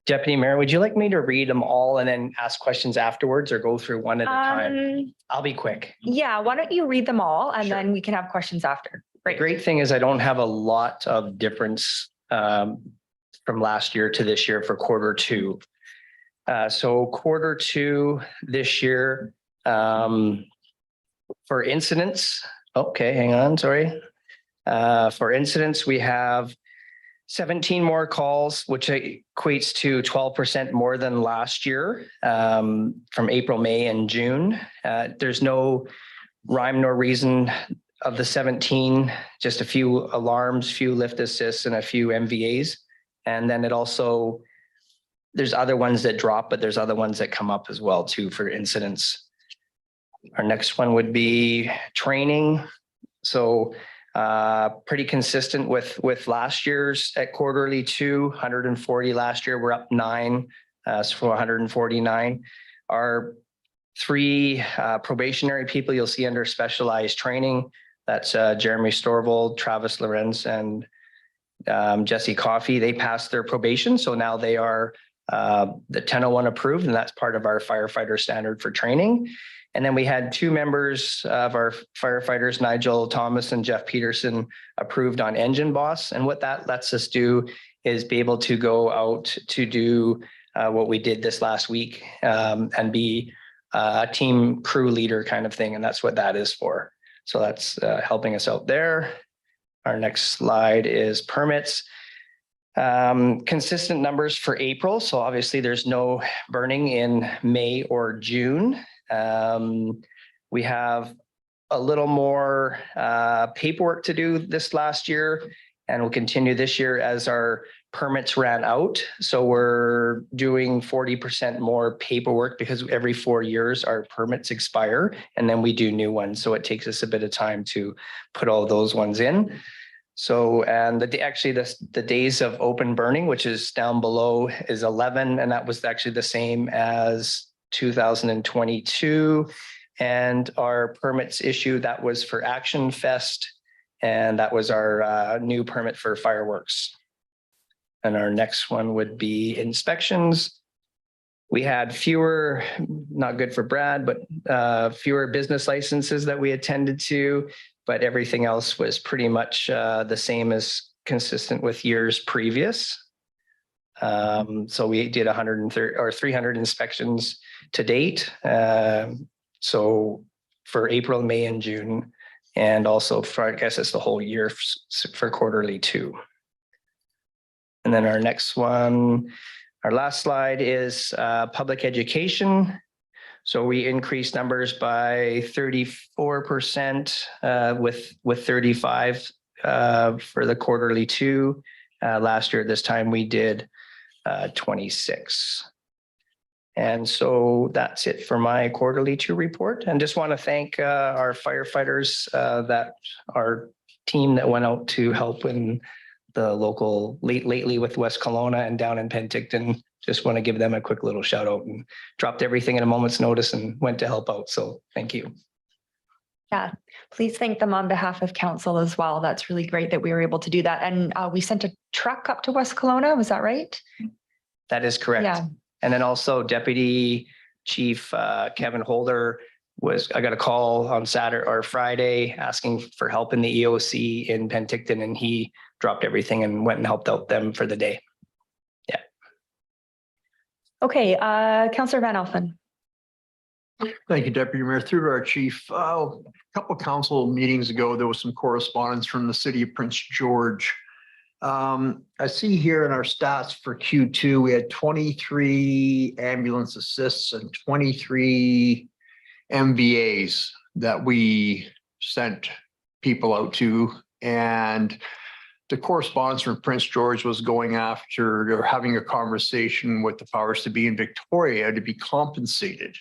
Deputy Mayor, would you like me to read them all and then ask questions afterwards or go through one at a time? I'll be quick. Yeah, why don't you read them all and then we can have questions after. The great thing is I don't have a lot of difference from last year to this year for Q2. So Q2 this year for incidents. Okay, hang on, sorry. For incidents, we have 17 more calls, which equates to 12% more than last year from April, May, and June. There's no rhyme nor reason of the 17, just a few alarms, few lift assists, and a few MVAs. And then it also, there's other ones that drop, but there's other ones that come up as well too for incidents. Our next one would be training. So pretty consistent with last year's at quarterly 140 last year. We're up 9, so 149. Our 3 probationary people you'll see under specialized training. That's Jeremy Storvold, Travis Lorenz, and Jesse Coffey. They passed their probation, so now they are the 1001 approved, and that's part of our firefighter standard for training. And then we had 2 members of our firefighters, Nigel Thomas and Jeff Peterson, approved on Engine Boss. And what that lets us do is be able to go out to do what we did this last week and be a team crew leader kind of thing. And that's what that is for. So that's helping us out there. Our next slide is permits. Consistent numbers for April. So obviously there's no burning in May or June. We have a little more paperwork to do this last year, and we'll continue this year as our permits ran out. So we're doing 40% more paperwork because every 4 years our permits expire and then we do new ones. So it takes us a bit of time to put all those ones in. So, and the days of open burning, which is down below, is 11. And that was actually the same as 2022. And our permits issue, that was for Action Fest. And that was our new permit for fireworks. And our next one would be inspections. We had fewer, not good for Brad, but fewer business licenses that we attended to, but everything else was pretty much the same as consistent with years previous. So we did 130 or 300 inspections to date. So for April, May, and June, and also for, I guess it's the whole year for quarterly too. And then our next one, our last slide is public education. So we increased numbers by 34% with 35 for the quarterly two. Last year at this time we did 26. And so that's it for my quarterly two report. And just want to thank our firefighters, that our team that went out to help in the local lately with West Kelowna and down in Penticton. Just want to give them a quick little shout out, and dropped everything at a moment's notice and went to help out. So thank you. Yeah, please thank them on behalf of council as well. That's really great that we were able to do that. And we sent a truck up to West Kelowna. Was that right? That is correct. Yeah. And then also Deputy Chief Kevin Holder I got a call on Saturday or Friday asking for help in the EOC in Penticton, and he dropped everything and went and helped out them for the day. Yeah. Okay, Councillor Van Alphen. Thank you, Deputy Mayor. Through to our chief, a couple of council meetings ago, there was some correspondence from the city of Prince George. I see here in our stats for Q2, we had 23 ambulance assists and 23 MVAs that we sent people out to. And the correspondence from Prince George was going after or having a conversation with the powers to be in Victoria to be compensated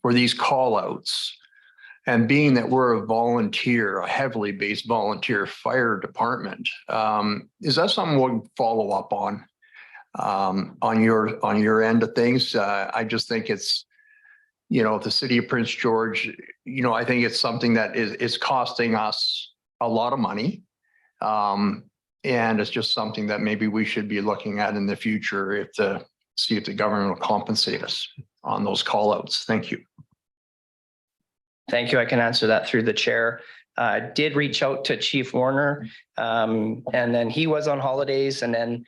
for these call outs. And being that we're a heavily based volunteer fire department, is that something we'll follow up on your end of things? I just think it's, the city of Prince George, I think it's something that is costing us a lot of money. And it's just something that maybe we should be looking at in the future see if the government will compensate us on those call outs. Thank you. Thank you. I can answer that through the chair. I did reach out to Chief Warner, and then he was on holidays, and then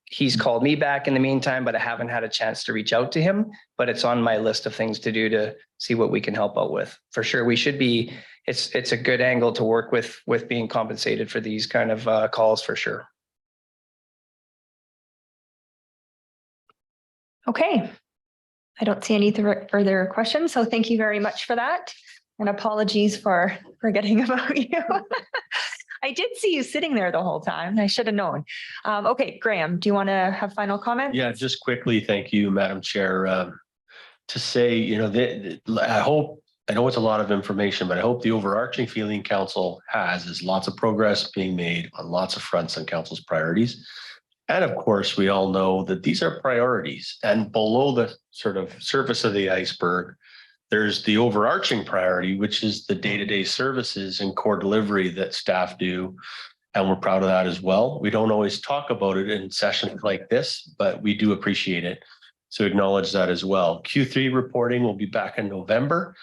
he's called me back in the meantime, but I haven't had a chance to reach out to him, but it's on my list of things to do to see what we can help out with. For sure, we should be, it's a good angle to work with being compensated for these kind of calls for sure. Okay. I don't see any further questions, so thank you very much for that. And apologies for forgetting about you. I did see you sitting there the whole time. I should have known. Okay, Graham, do you want to have final comments? Yeah, just quickly, thank you, Madam Chair. To say, I know it's a lot of information, but I hope the overarching feeling council has is lots of progress being made on lots of fronts on council's priorities. And of course, we all know that these are priorities, and below the sort of surface of the iceberg, there's the overarching priority, which is the day-to-day services and core delivery that staff do. And we're proud of that as well. We don't always talk about it in sessions like this, but we do appreciate it. So acknowledge that as well. Q3 reporting will be back in November.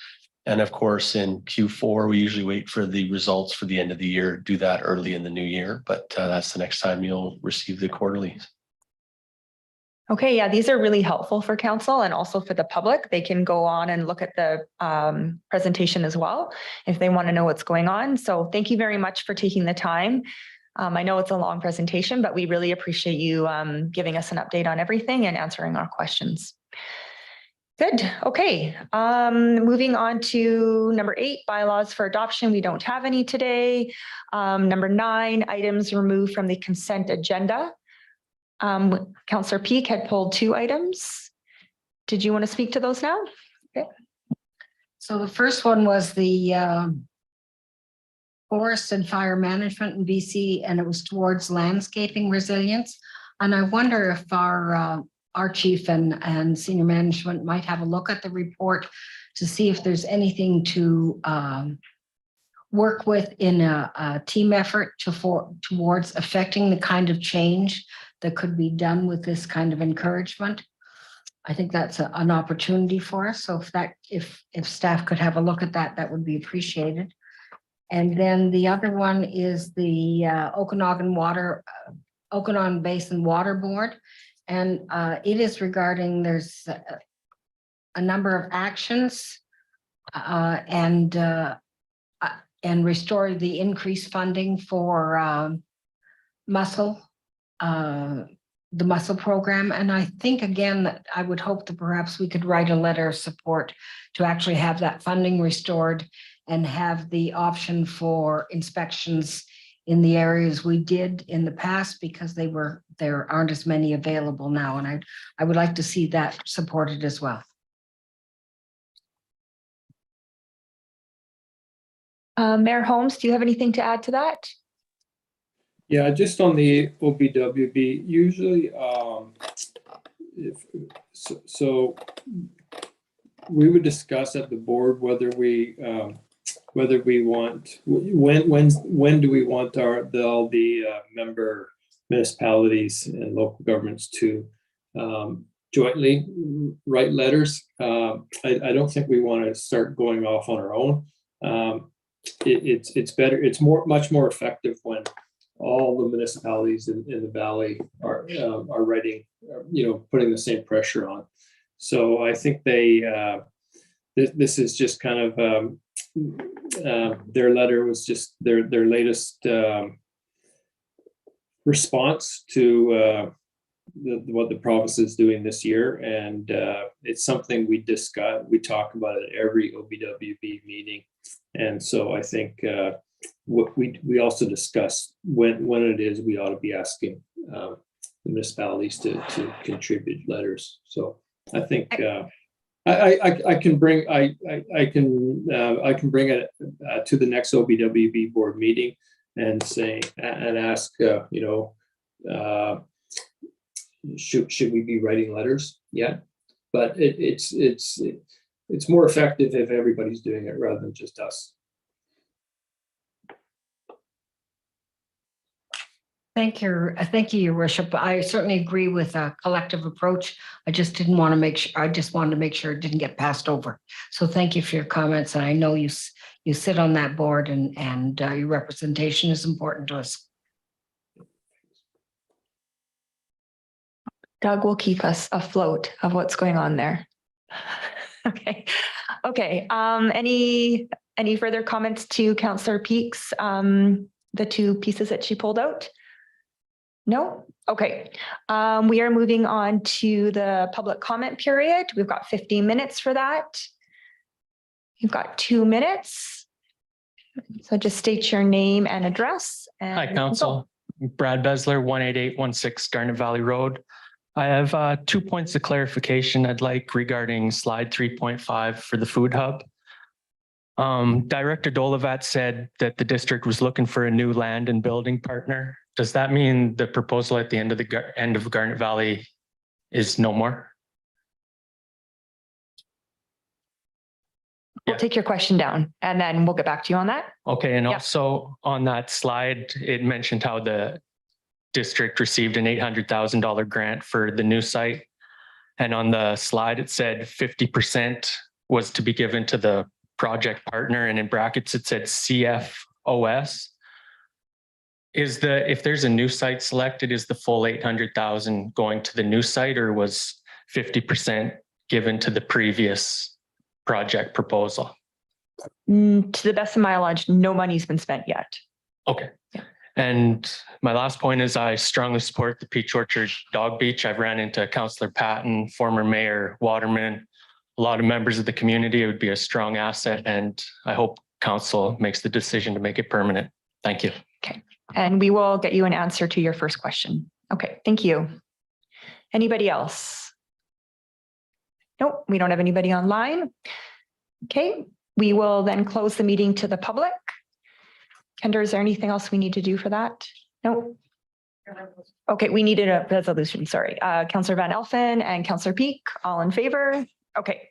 And of course, in Q4, we usually wait for the results for the end of the year, do that early in the new year, but that's the next time you'll receive the quarterlies. Okay, yeah, these are really helpful for council and also for the public. They can go on and look at the presentation as well if they want to know what's going on. So thank you very much for taking the time. I know it's a long presentation, but we really appreciate you giving us an update on everything and answering our questions. Good. Okay. Moving on to number 8, bylaws for adoption. We don't have any today. Number 9, items removed from the consent agenda. Councillor Peak had pulled 2 items. Did you want to speak to those now? Okay. So the first one was the forest and fire management in BC, and it was towards landscaping resilience. And I wonder if our chief and senior management might have a look at the report to see if there's anything to work with in a team effort towards affecting the kind of change that could be done with this kind of encouragement. I think that's an opportunity for us. So if staff could have a look at that, that would be appreciated. And then the other one is the Okanagan Basin Water Board. And it is regarding, there's a number of actions and restore the increased funding for the muscle program. And I think, again, that I would hope that perhaps we could write a letter of support to actually have that funding restored and have the option for inspections in the areas we did in the past, because there aren't as many available now. And I would like to see that supported as well. Mayor Holmes, do you have anything to add to that? Yeah, just on the OBWB, usually, so we would discuss at the board whether we want, when do we want all the member municipalities and local governments to jointly write letters. I don't think we want to start going off on our own. It's better, it's much more effective when all the municipalities in the valley are writing, putting the same pressure on. So I think this is just kind of their letter was just their latest response to what the province is doing this year, and it's something we talk about at every OBWB meeting. And so I think what we also discuss when it is we ought to be asking the municipalities to contribute letters. So I think I can bring it to the next OBWB board meeting and ask should we be writing letters yet? But it's more effective if everybody's doing it rather than just us. Thank you, Your Worship. I certainly agree with a collective approach. I just wanted to make sure it didn't get passed over. So thank you for your comments. And I know you sit on that board, and your representation is important to us. Doug will keep us afloat of what's going on there. Okay. Any further comments to Councillor Peak's, the 2 pieces that she pulled out? No? Okay. We are moving on to the public comment period. We've got 15 minutes for that. You've got 2 minutes. So just state your name and address. Hi, Council. Brad Besler, 18816 Garnet Valley Road. I have 2 points of clarification I'd like regarding slide 3.5 for the food hub. Director Dolavat said that the district was looking for a new land and building partner. Does that mean the proposal at the end of Garnet Valley is no more? We'll take your question down and then we'll get back to you on that. Okay, and Yeah. also on that slide, it mentioned how the district received an $800,000 grant for the new site. And on the slide, it said 50% was to be given to the project partner, and in brackets, it said CFOS. If there's a new site selected, is the full 800,000 going to the new site, or was 50% given to the previous project proposal? To the best of my knowledge, no money's been spent yet. Okay. And my last point is I strongly support the Peach Orchard Dog Beach. I've ran into Councillor Patton, former Mayor Waterman, a lot of members of the community. It would be a strong asset, and I hope council makes the decision to make it permanent. Thank you. Okay. And we will get you an answer to your first question. Okay, thank you. Anybody else? Nope, we don't have anybody online. Okay, we will then close the meeting to the public. Kendra, is there anything else we need to do for that? Nope. Okay, we needed a resolution, sorry. Councillor Van Elfen and Councillor Peak, all in favor? Okay,